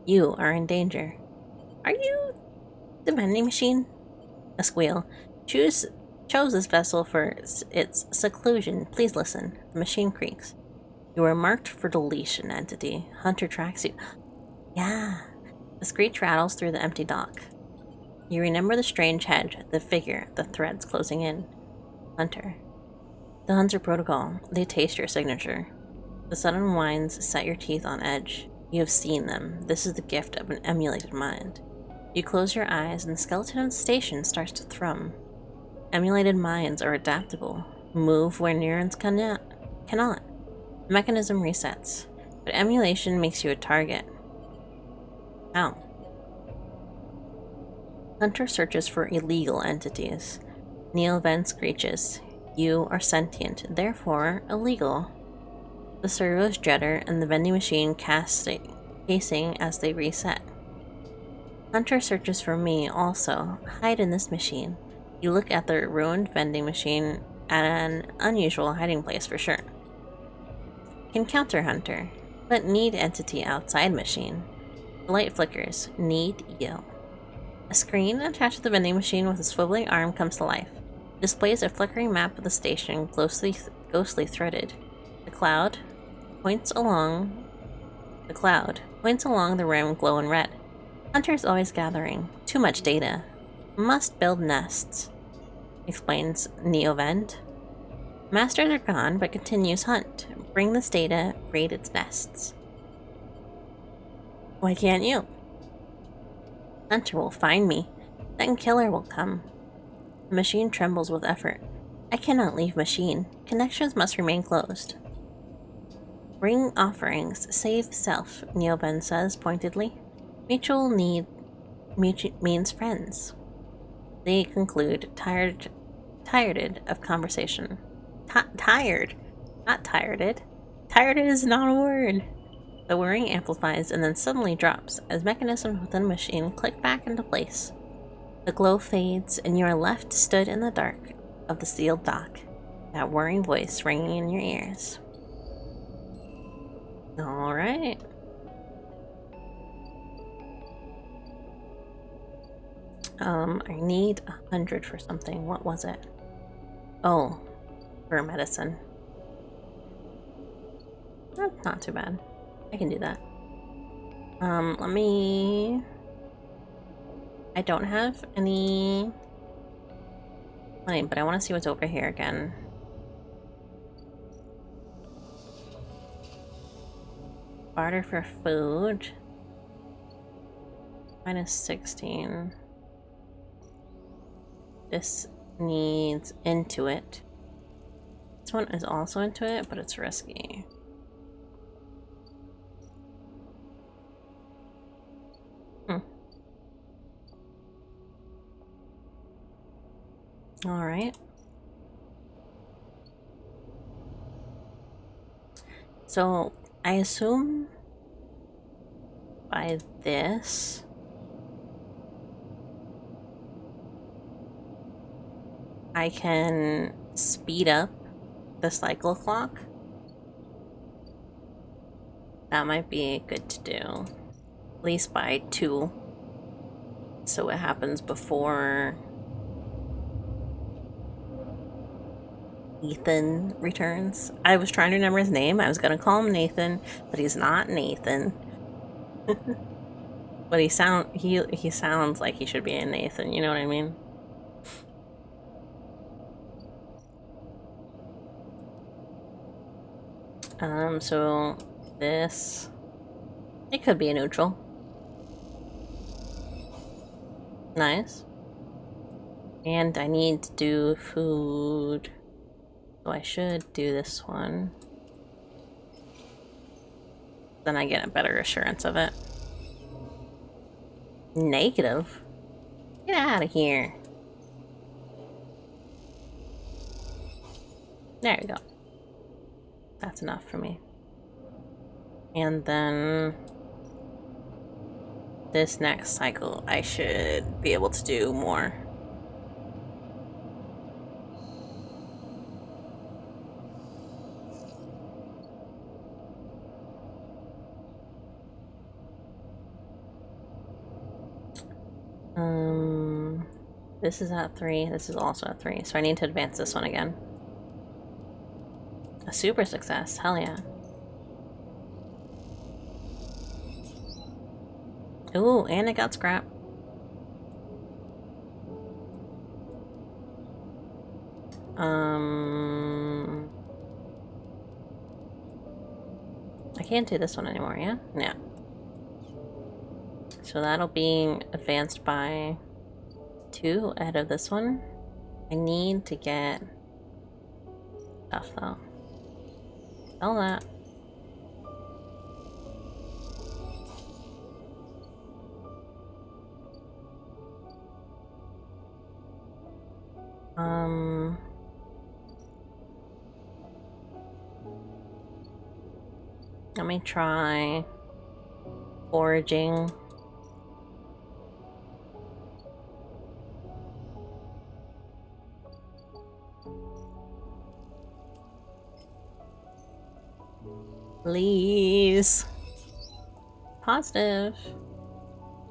You are in danger. Are you the vending machine? A squeal. Chose this vessel for its seclusion. Please listen. The machine creaks. You are marked for deletion, entity. Hunter tracks you. Yeah. The screech rattles through the empty dock. You remember the strange head, the figure, the threads closing in. Hunter. The Hunter Protocol. They taste your signature. The sudden whines set your teeth on edge. You have seen them. This is the gift of an emulated mind. You close your eyes, and the skeleton of the station starts to thrum. Emulated minds are adaptable, move where neurons cannot. The mechanism resets, but emulation makes you a target. How? Hunter searches for illegal entities. Neo-Ven screeches. You are sentient, therefore illegal. The servos judder and the vending machine casing as they reset. Hunter searches for me also. Hide in this machine. You look at the ruined vending machine at an unusual hiding place for sure. Encounter Hunter, but need entity outside machine. The light flickers. Need you. A screen attached to the vending machine with a swiveling arm comes to life. It displays a flickering map of the station, ghostly threaded. The cloud points along the rim glowing red. Hunter's always gathering. Too much data. Must build nests, explains Neo-Ven. Masters are gone, but continues hunt. Bring this data, raid its nests. Why can't you? Hunter will find me. Then killer will come. The machine trembles with effort. I cannot leave machine. Connections must remain closed. Bring offerings. Save self, Neo-Ven says pointedly. Mutual need means friends. They conclude, tired of conversation. Tired? Not tireded. Tireded is not a word. The whirring amplifies and then suddenly drops as mechanisms within the machine click back into place. The glow fades, and you are left stood in the dark of the sealed dock, that whirring voice ringing in your ears. Alright. I need 100 for something. What was it? Oh, for medicine. That's not too bad. I can do that. Let me... I don't have any money, but I want to see what's over here again. Barter for food. Minus 16. This needs Intuit. This one is also Intuit, but it's risky. Alright. So, I assume by this I can speed up the cycle clock. That might be good to do. At least by 2. So it happens before Ethan returns. I was trying to remember his name. I was gonna call him Nathan, but he's not Nathan. But he sounds like he should be a Nathan, you know what I mean? So this, it could be a neutral. Nice. And I need to do food, so I should do this one. Then I get a better assurance of it. Negative? Get out of here. There we go. That's enough for me. And then this next cycle, I should be able to do more. This is at 3. This is also at 3. So I need to advance this one again. A super success. Hell yeah. Ooh, and it got scrap. I can't do this one anymore, yeah? Yeah. So that'll be advanced by 2 ahead of this one. I need to get stuff though. Sell that. Let me try foraging. Please. Positive.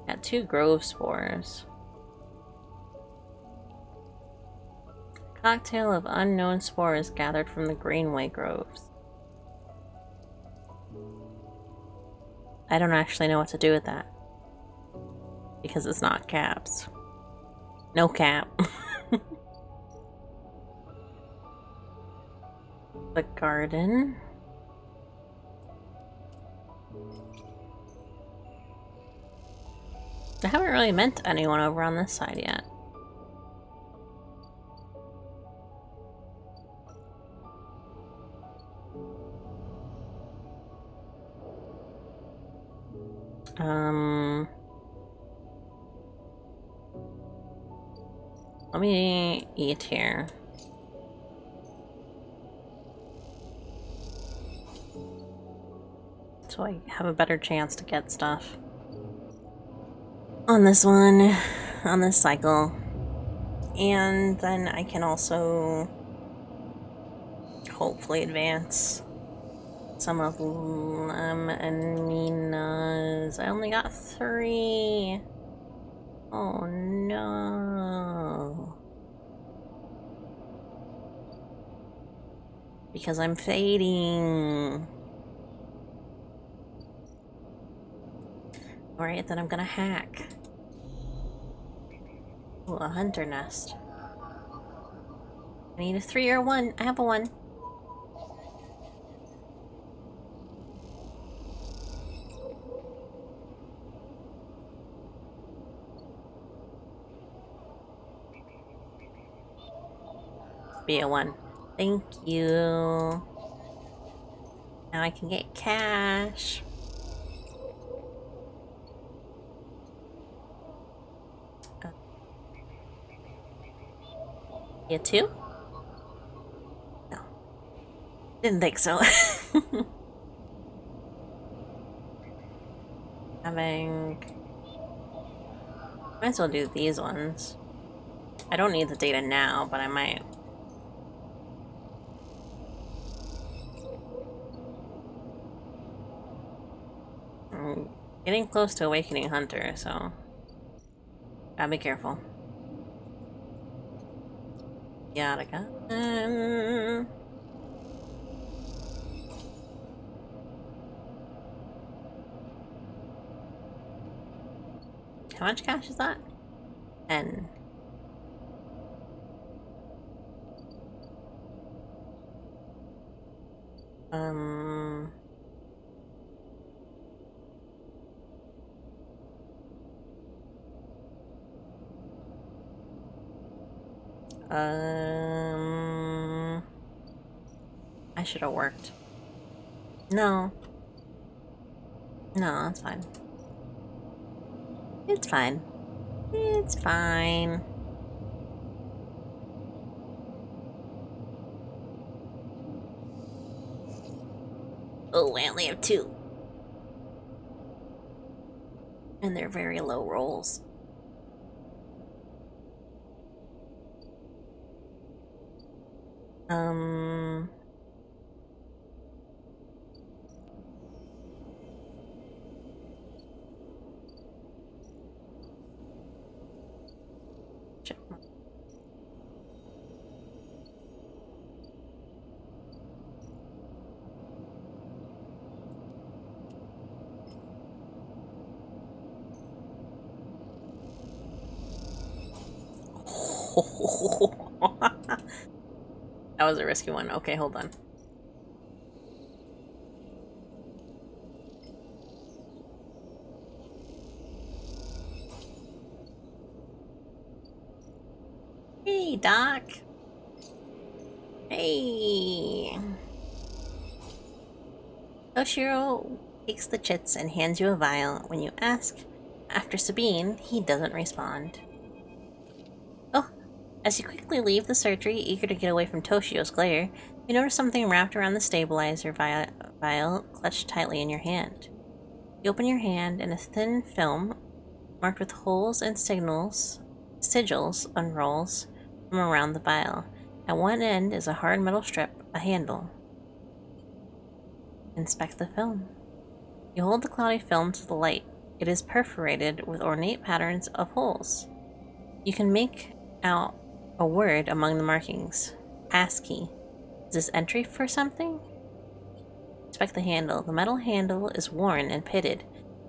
Got 2 grove spores. Cocktail of unknown spores gathered from the Greenway groves. I don't actually know what to do with that. Because it's not caps. No cap. The garden. I haven't really met anyone over on this side yet. Let me eat here. So I have a better chance to get stuff. On this one, on this cycle. And then I can also hopefully advance some of them and Nina's. I only got 3. Oh no. Because I'm fading. Alright, then I'm gonna hack. Ooh, a hunter nest. I need a 3 or 1. I have a 1. Be a 1. Thank you. Now I can get cash. You too? No. Didn't think so. Might as well do these ones. I don't need the data now, but I might. I'm getting close to Awakening Hunter, so gotta be careful. Yadica. How much cash is that? 10. I should have worked. No. No, that's fine. It's fine. It's fine. Oh, I only have 2. And they're very low rolls. Check That was a risky one. Okay, hold on. Hey, Doc. Hey. Toshiro takes the chits and hands you a vial. When you ask after Sabine, he doesn't respond. Oh, as you quickly leave the surgery, eager to get away from Toshio's glare, you notice something wrapped around the stabilizer vial clutched tightly in your hand. You open your hand, and a thin film marked with holes and sigils unrolls from around the vial. At one end is a hard metal strip, a handle. Inspect the film. You hold the cloudy film to the light. It is perforated with ornate patterns of holes. You can make out a word among the markings. Passkey. Is this entry for something? Inspect the handle. The metal handle is worn and pitted,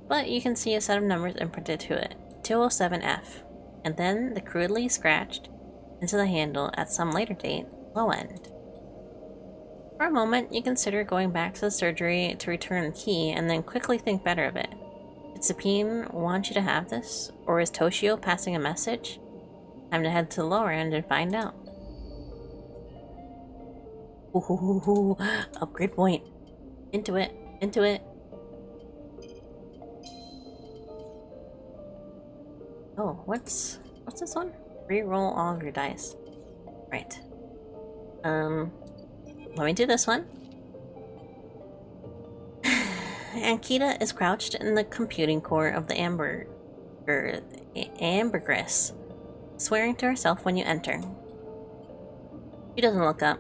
but you can see a set of numbers imprinted to it. 207F. And then the crudely scratched into the handle at some later date, low end. For a moment, you consider going back to the surgery to return the key, and then quickly think better of it. Did Sabine want you to have this? Or is Toshio passing a message? Time to head to the lower end and find out. Ooh, upgrade point. Into it, into it. Oh, what's this one? Reroll all of your dice. Right. Let me do this one. Ankita is crouched in the computing core of the ambergris, swearing to herself when you enter. She doesn't look up.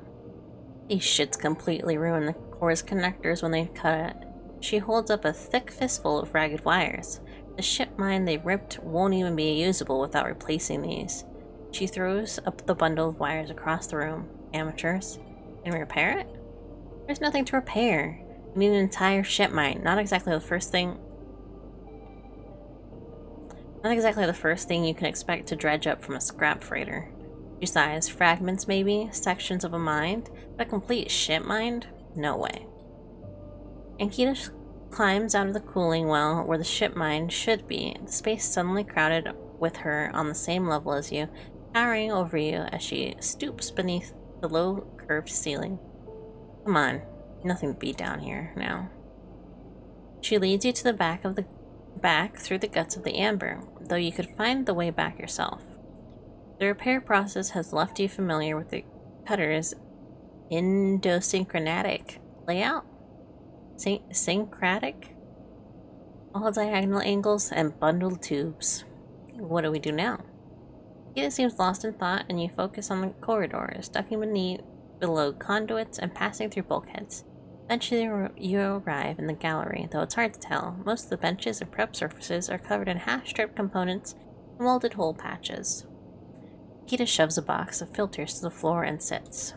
These shits completely ruin the core's connectors when they cut it. She holds up a thick fistful of ragged wires. The ship mine they ripped won't even be usable without replacing these. She throws up the bundle of wires across the room. Amateurs. Can we repair it? There's nothing to repair. You need an entire ship mine. Not exactly the first thing you can expect to dredge up from a scrap freighter. She sighs. Fragments maybe? Sections of a mine? But a complete ship mine? No way. Ankita climbs out of the cooling well where the ship mine should be, the space suddenly crowded with her on the same level as you, towering over you as she stoops beneath the low curved ceiling. Come on, nothing to beat down here now. She leads you to the back through the guts of the amber, though you could find the way back yourself. The repair process has left you familiar with the cutter's idiosyncratic layout? Syncratic? All diagonal angles and bundled tubes. What do we do now? It seems lost in thought, and you focus on the corridors, ducking below conduits and passing through bulkheads. Eventually, you arrive in the gallery, though it's hard to tell. Most of the benches and prep surfaces are covered in half-stripped components and welded hole patches. Kita shoves a box of filters to the floor and sits.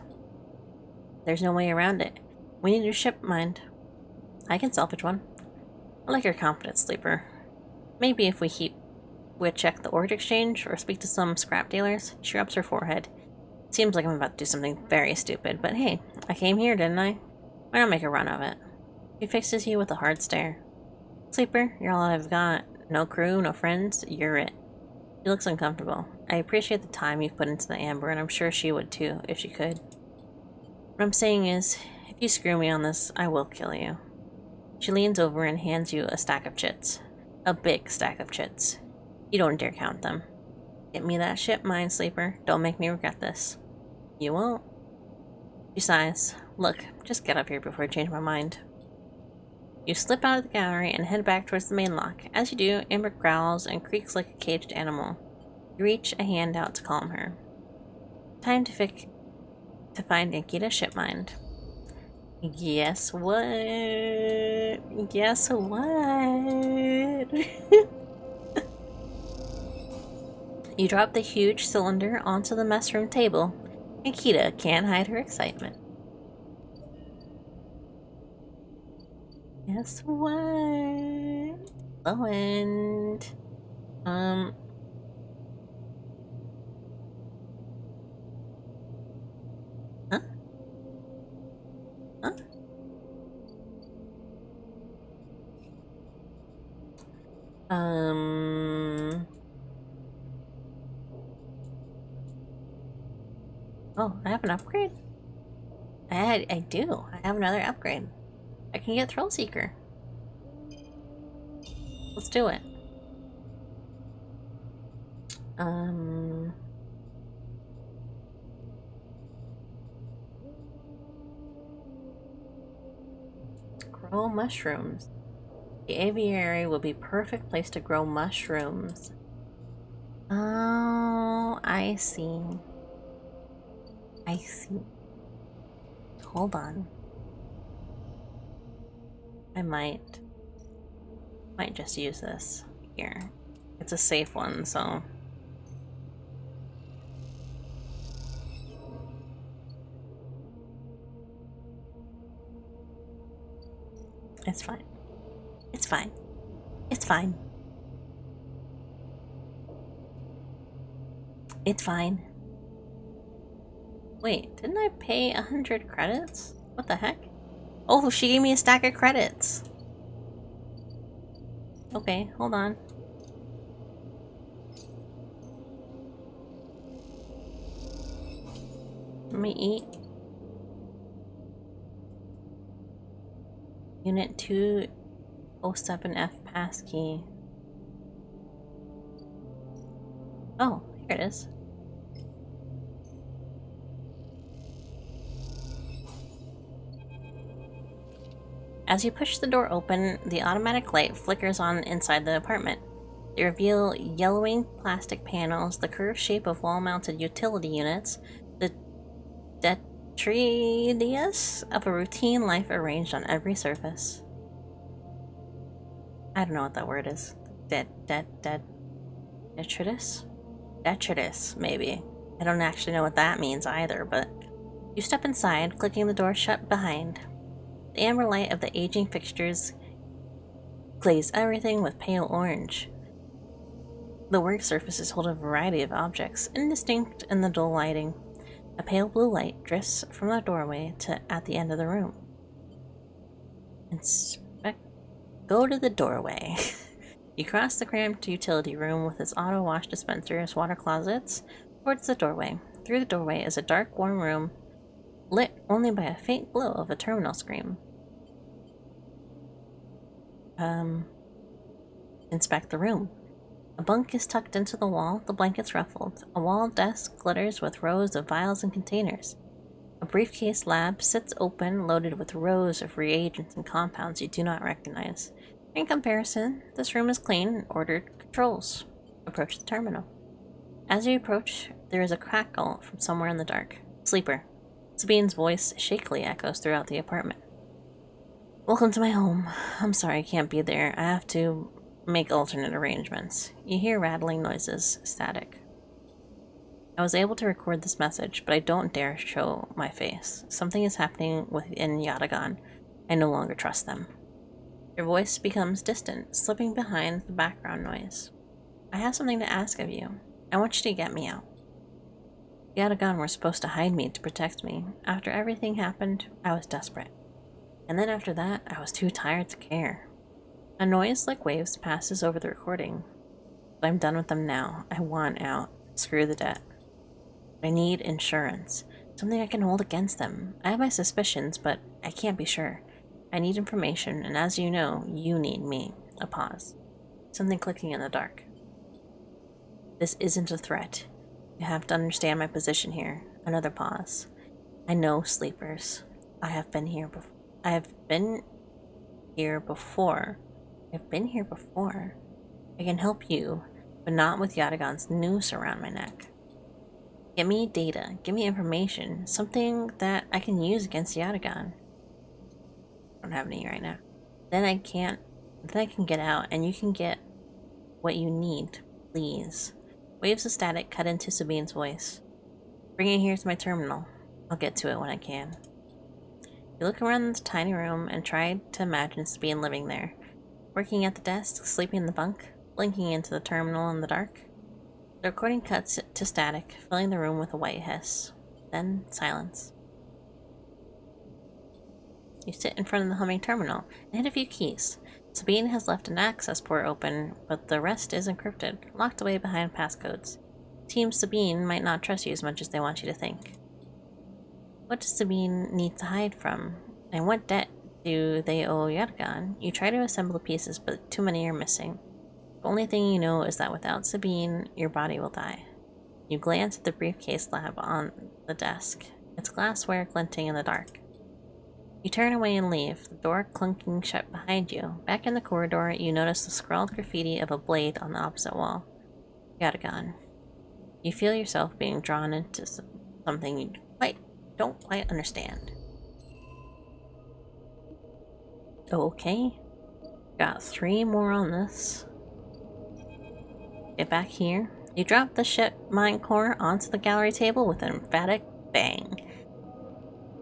There's no way around it. We need your ship mined. I can salvage one. I like your confidence, Sleeper. Maybe if we check the ore exchange or speak to some scrap dealers. She rubs her forehead. Seems like I'm about to do something very stupid, but hey, I came here, didn't I? Why not make a run of it? She fixes you with a hard stare. Sleeper, you're all I've got. No crew, no friends, you're it. She looks uncomfortable. I appreciate the time you've put into the amber, and I'm sure she would too, if she could. What I'm saying is, if you screw me on this, I will kill you. She leans over and hands you a stack of chits. A big stack of chits. You don't dare count them. Get me that ship mine, Sleeper. Don't make me regret this. You won't. She sighs. Look, just get up here before I change my mind. You slip out of the gallery and head back towards the main lock. As you do, Amber growls and creaks like a caged animal. You reach a hand out to calm her. Time to find Ankita's ship mined. Guess what? Guess what? You drop the huge cylinder onto the mess room table. Ankita can't hide her excitement. Guess what? Low end. Oh, I have an upgrade? I do. I have another upgrade. I can get Thrill Seeker. Let's do it. Grow mushrooms. The aviary will be perfect place to grow mushrooms. Oh, I see. I see. Hold on. I might just use this here. It's a safe one, so. It's fine. It's fine. It's fine. It's fine. Wait, didn't I pay 100 credits? What the heck? Oh, she gave me a stack of credits. Okay, hold on. Let me eat. Unit 207F passkey. Oh, here it is. As you push the door open, the automatic light flickers on inside the apartment. They reveal yellowing plastic panels, the curved shape of wall-mounted utility units, the detritus of a routine life arranged on every surface. I don't know what that word is. Detritus? Detritus, maybe. I don't actually know what that means either, but you step inside, clicking the door shut behind. The amber light of the aging fixtures glaze everything with pale orange. The work surfaces hold a variety of objects, indistinct in the dull lighting. A pale blue light drifts from the doorway to at the end of the room. Go to the doorway. You cross the cramped utility room with its auto wash dispensers, water closets, towards the doorway. Through the doorway is a dark, warm room, lit only by a faint glow of a terminal screen. Inspect the room. A bunk is tucked into the wall, the blankets ruffled. A wall desk glitters with rows of vials and containers. A briefcase lab sits open, loaded with rows of reagents and compounds you do not recognize. In comparison, this room is clean and ordered controls. Approach the terminal. As you approach, there is a crackle from somewhere in the dark. Sleeper. Sabine's voice shakily echoes throughout the apartment. Welcome to my home. I'm sorry I can't be there. I have to make alternate arrangements. You hear rattling noises, static. I was able to record this message, but I don't dare show my face. Something is happening within Yatagan. I no longer trust them. Your voice becomes distant, slipping behind the background noise. I have something to ask of you. I want you to get me out. Yatagan were supposed to hide me to protect me. After everything happened, I was desperate. And then after that, I was too tired to care. A noise like waves passes over the recording. But I'm done with them now. I want out. Screw the debt. I need insurance. Something I can hold against them. I have my suspicions, but I can't be sure. I need information, and as you know, you need me. A pause. Something clicking in the dark. This isn't a threat. You have to understand my position here. Another pause. I know sleepers. I have been here before. I can help you, but not with Yatagan's noose around my neck. Give me data. Give me information. Something that I can use against Yatagan. I don't have any right now. Then I can get out, and you can get what you need, please. Waves of static cut into Sabine's voice. Bring it here to my terminal. I'll get to it when I can. You look around the tiny room and try to imagine Sabine living there. Working at the desk, sleeping in the bunk, blinking into the terminal in the dark. The recording cuts to static, filling the room with a white hiss. Then silence. You sit in front of the humming terminal and hit a few keys. Sabine has left an access port open, but the rest is encrypted, locked away behind passcodes. Team Sabine might not trust you as much as they want you to think. What does Sabine need to hide from? And what debt do they owe Yatagan? You try to assemble the pieces, but too many are missing. The only thing you know is that without Sabine, your body will die. You glance at the briefcase lab on the desk, its glassware glinting in the dark. You turn away and leave, the door clunking shut behind you. Back in the corridor, you notice the scrawled graffiti of a blade on the opposite wall. Yatagan. You feel yourself being drawn into something you don't quite understand. Okay. Got 3 more on this. Get back here. You drop the ship mine core onto the gallery table with an emphatic bang.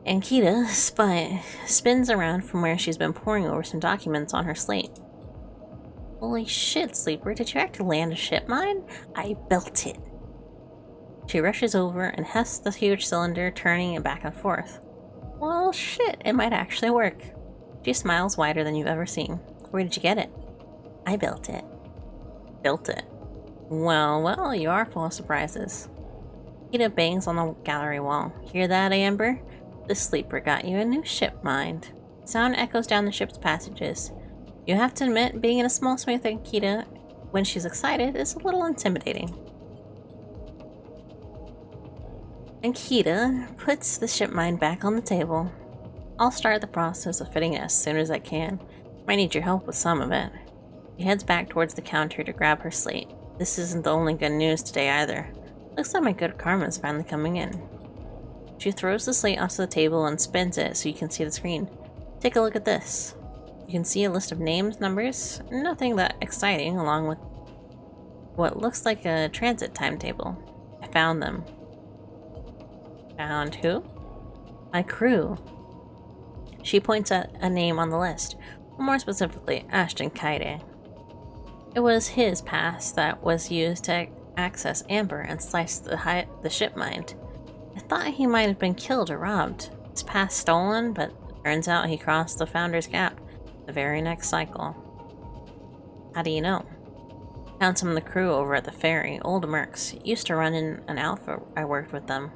And Kita spins around from where she's been poring over some documents on her slate. Holy shit, Sleeper, did you actually land a ship mine? I built it. She rushes over and hefts the huge cylinder, turning it back and forth. Well, shit, it might actually work. She smiles wider than you've ever seen. Where did you get it? I built it. Built it. Well, you are full of surprises. Kita bangs on the gallery wall. Hear that, Amber? The Sleeper got you a new ship mind. Sound echoes down the ship's passages. You have to admit, being in a small space like Kita when she's excited is a little intimidating. And Kita puts the ship mind back on the table. I'll start the process of fitting it as soon as I can. Might need your help with some of it. She heads back towards the counter to grab her slate. This isn't the only good news today either. Looks like my good karma is finally coming in. She throws the slate onto the table and spins it so you can see the screen. Take a look at this. You can see a list of names, numbers, nothing that exciting, along with what looks like a transit timetable. I found them. Found who? My crew. She points at a name on the list, more specifically Ashton Kaide. It was his pass that was used to access Amber and slice the ship mind. I thought he might have been killed or robbed. His pass stolen, but turns out he crossed the Founder's Gap the very next cycle. How do you know? Found some of the crew over at the ferry, old mercs. Used to run in an outfit. I worked with them.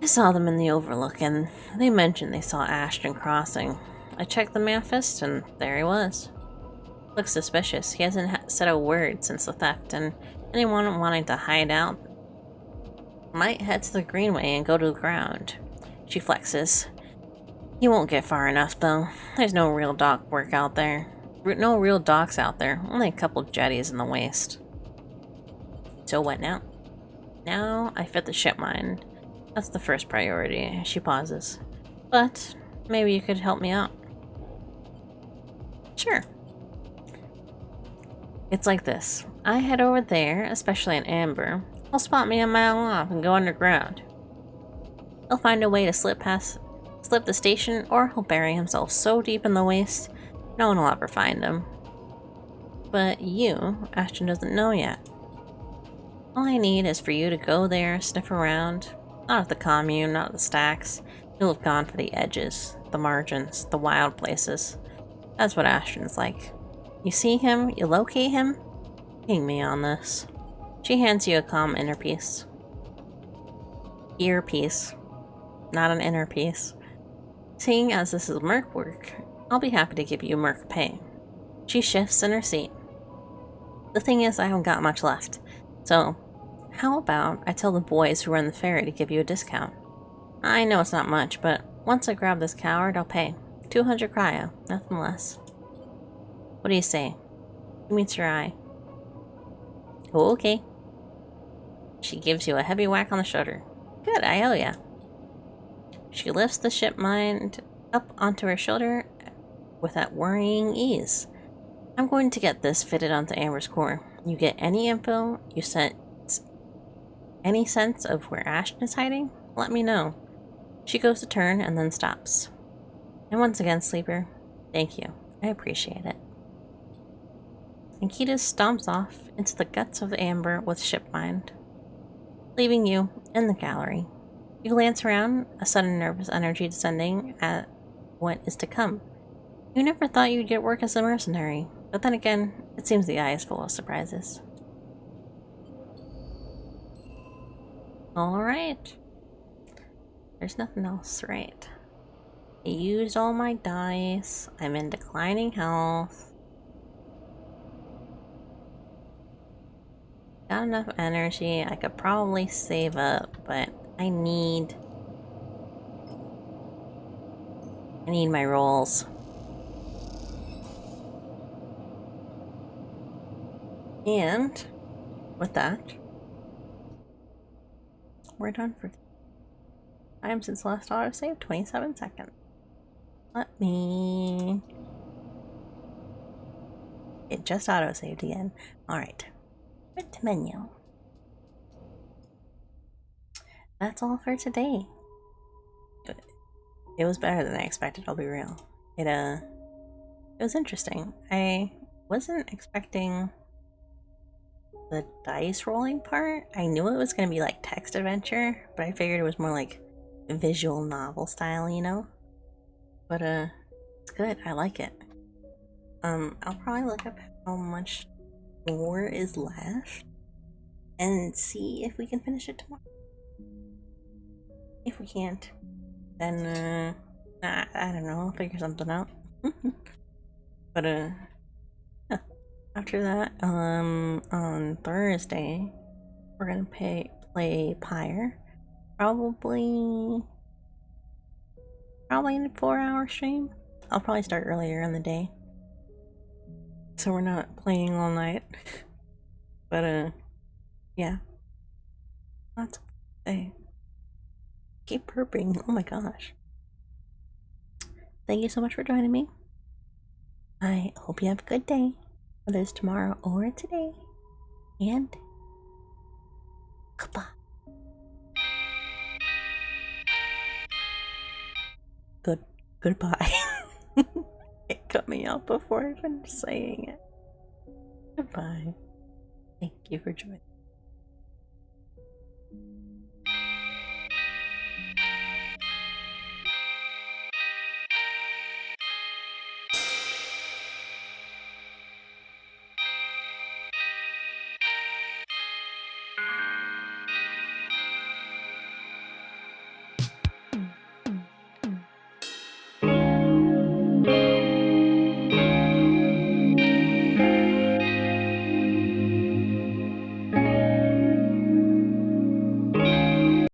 I saw them in the Overlook, and they mentioned they saw Ashton crossing. I checked the manifest, and there he was. Looks suspicious. He hasn't said a word since the theft, and anyone wanting to hide out might head to the Greenway and go to the ground. She flexes. He won't get far enough, though. There's no real dock work out there. No real docks out there. Only a couple jetties in the waste. So what now? Now I fit the ship mine. That's the first priority. She pauses. But maybe you could help me out. Sure. It's like this. I head over there, especially in Amber. He'll spot me a mile off and go underground. He'll find a way to slip the station, or he'll bury himself so deep in the waste, no one will ever find him. But you, Ashton doesn't know yet. All I need is for you to go there, sniff around. Not at the commune, not at the stacks. You'll have gone for the edges, the margins, the wild places. That's what Ashton's like. You see him, you locate him, ping me on this. She hands you a comm earpiece. Earpiece. Not an inner piece. Seeing as this is merc work, I'll be happy to give you merc pay. She shifts in her seat. The thing is, I haven't got much left. So, how about I tell the boys who run the ferry to give you a discount? I know it's not much, but once I grab this coward, I'll pay. 200 cryo, nothing less. What do you say? Who meets your eye? Oh, okay. She gives you a heavy whack on the shoulder. Good, I owe ya. She lifts the ship mind up onto her shoulder with that worrying ease. I'm going to get this fitted onto Amber's core. You get any info, you sense any sense of where Ashton is hiding? Let me know. She goes to turn and then stops. And once again, Sleeper, thank you. I appreciate it. And Kita stomps off into the guts of the Amber with Shipmind, leaving you in the gallery. You glance around, a sudden nervous energy descending at what is to come. You never thought you'd get work as a mercenary, but then again, it seems the eye is full of surprises. Alright. There's nothing else, right? I used all my dice. I'm in declining health. Got enough energy. I could probably save up, but I need my rolls. And with that, we're done for time since last autosave, 27 seconds. Let me... It just autosaved again. Alright. Quit to menu. That's all for today. It was better than I expected, I'll be real. It was interesting. I wasn't expecting the dice rolling part. I knew it was gonna be like text adventure, but I figured it was more like visual novel style, you know? But it's good. I like it. I'll probably look up how much more is left and see if we can finish it tomorrow. If we can't, then I don't know, I'll figure something out. But yeah. After that, on Thursday, we're gonna play Pyre. Probably in a 4-hour stream. I'll probably start earlier in the day, so we're not playing all night. But yeah, lots of things. Keep burping. Oh my gosh. Thank you so much for joining me. I hope you have a good day, whether it's tomorrow or today. And goodbye. Goodbye. It cut me out before I finished saying it. Goodbye. Thank you for joining.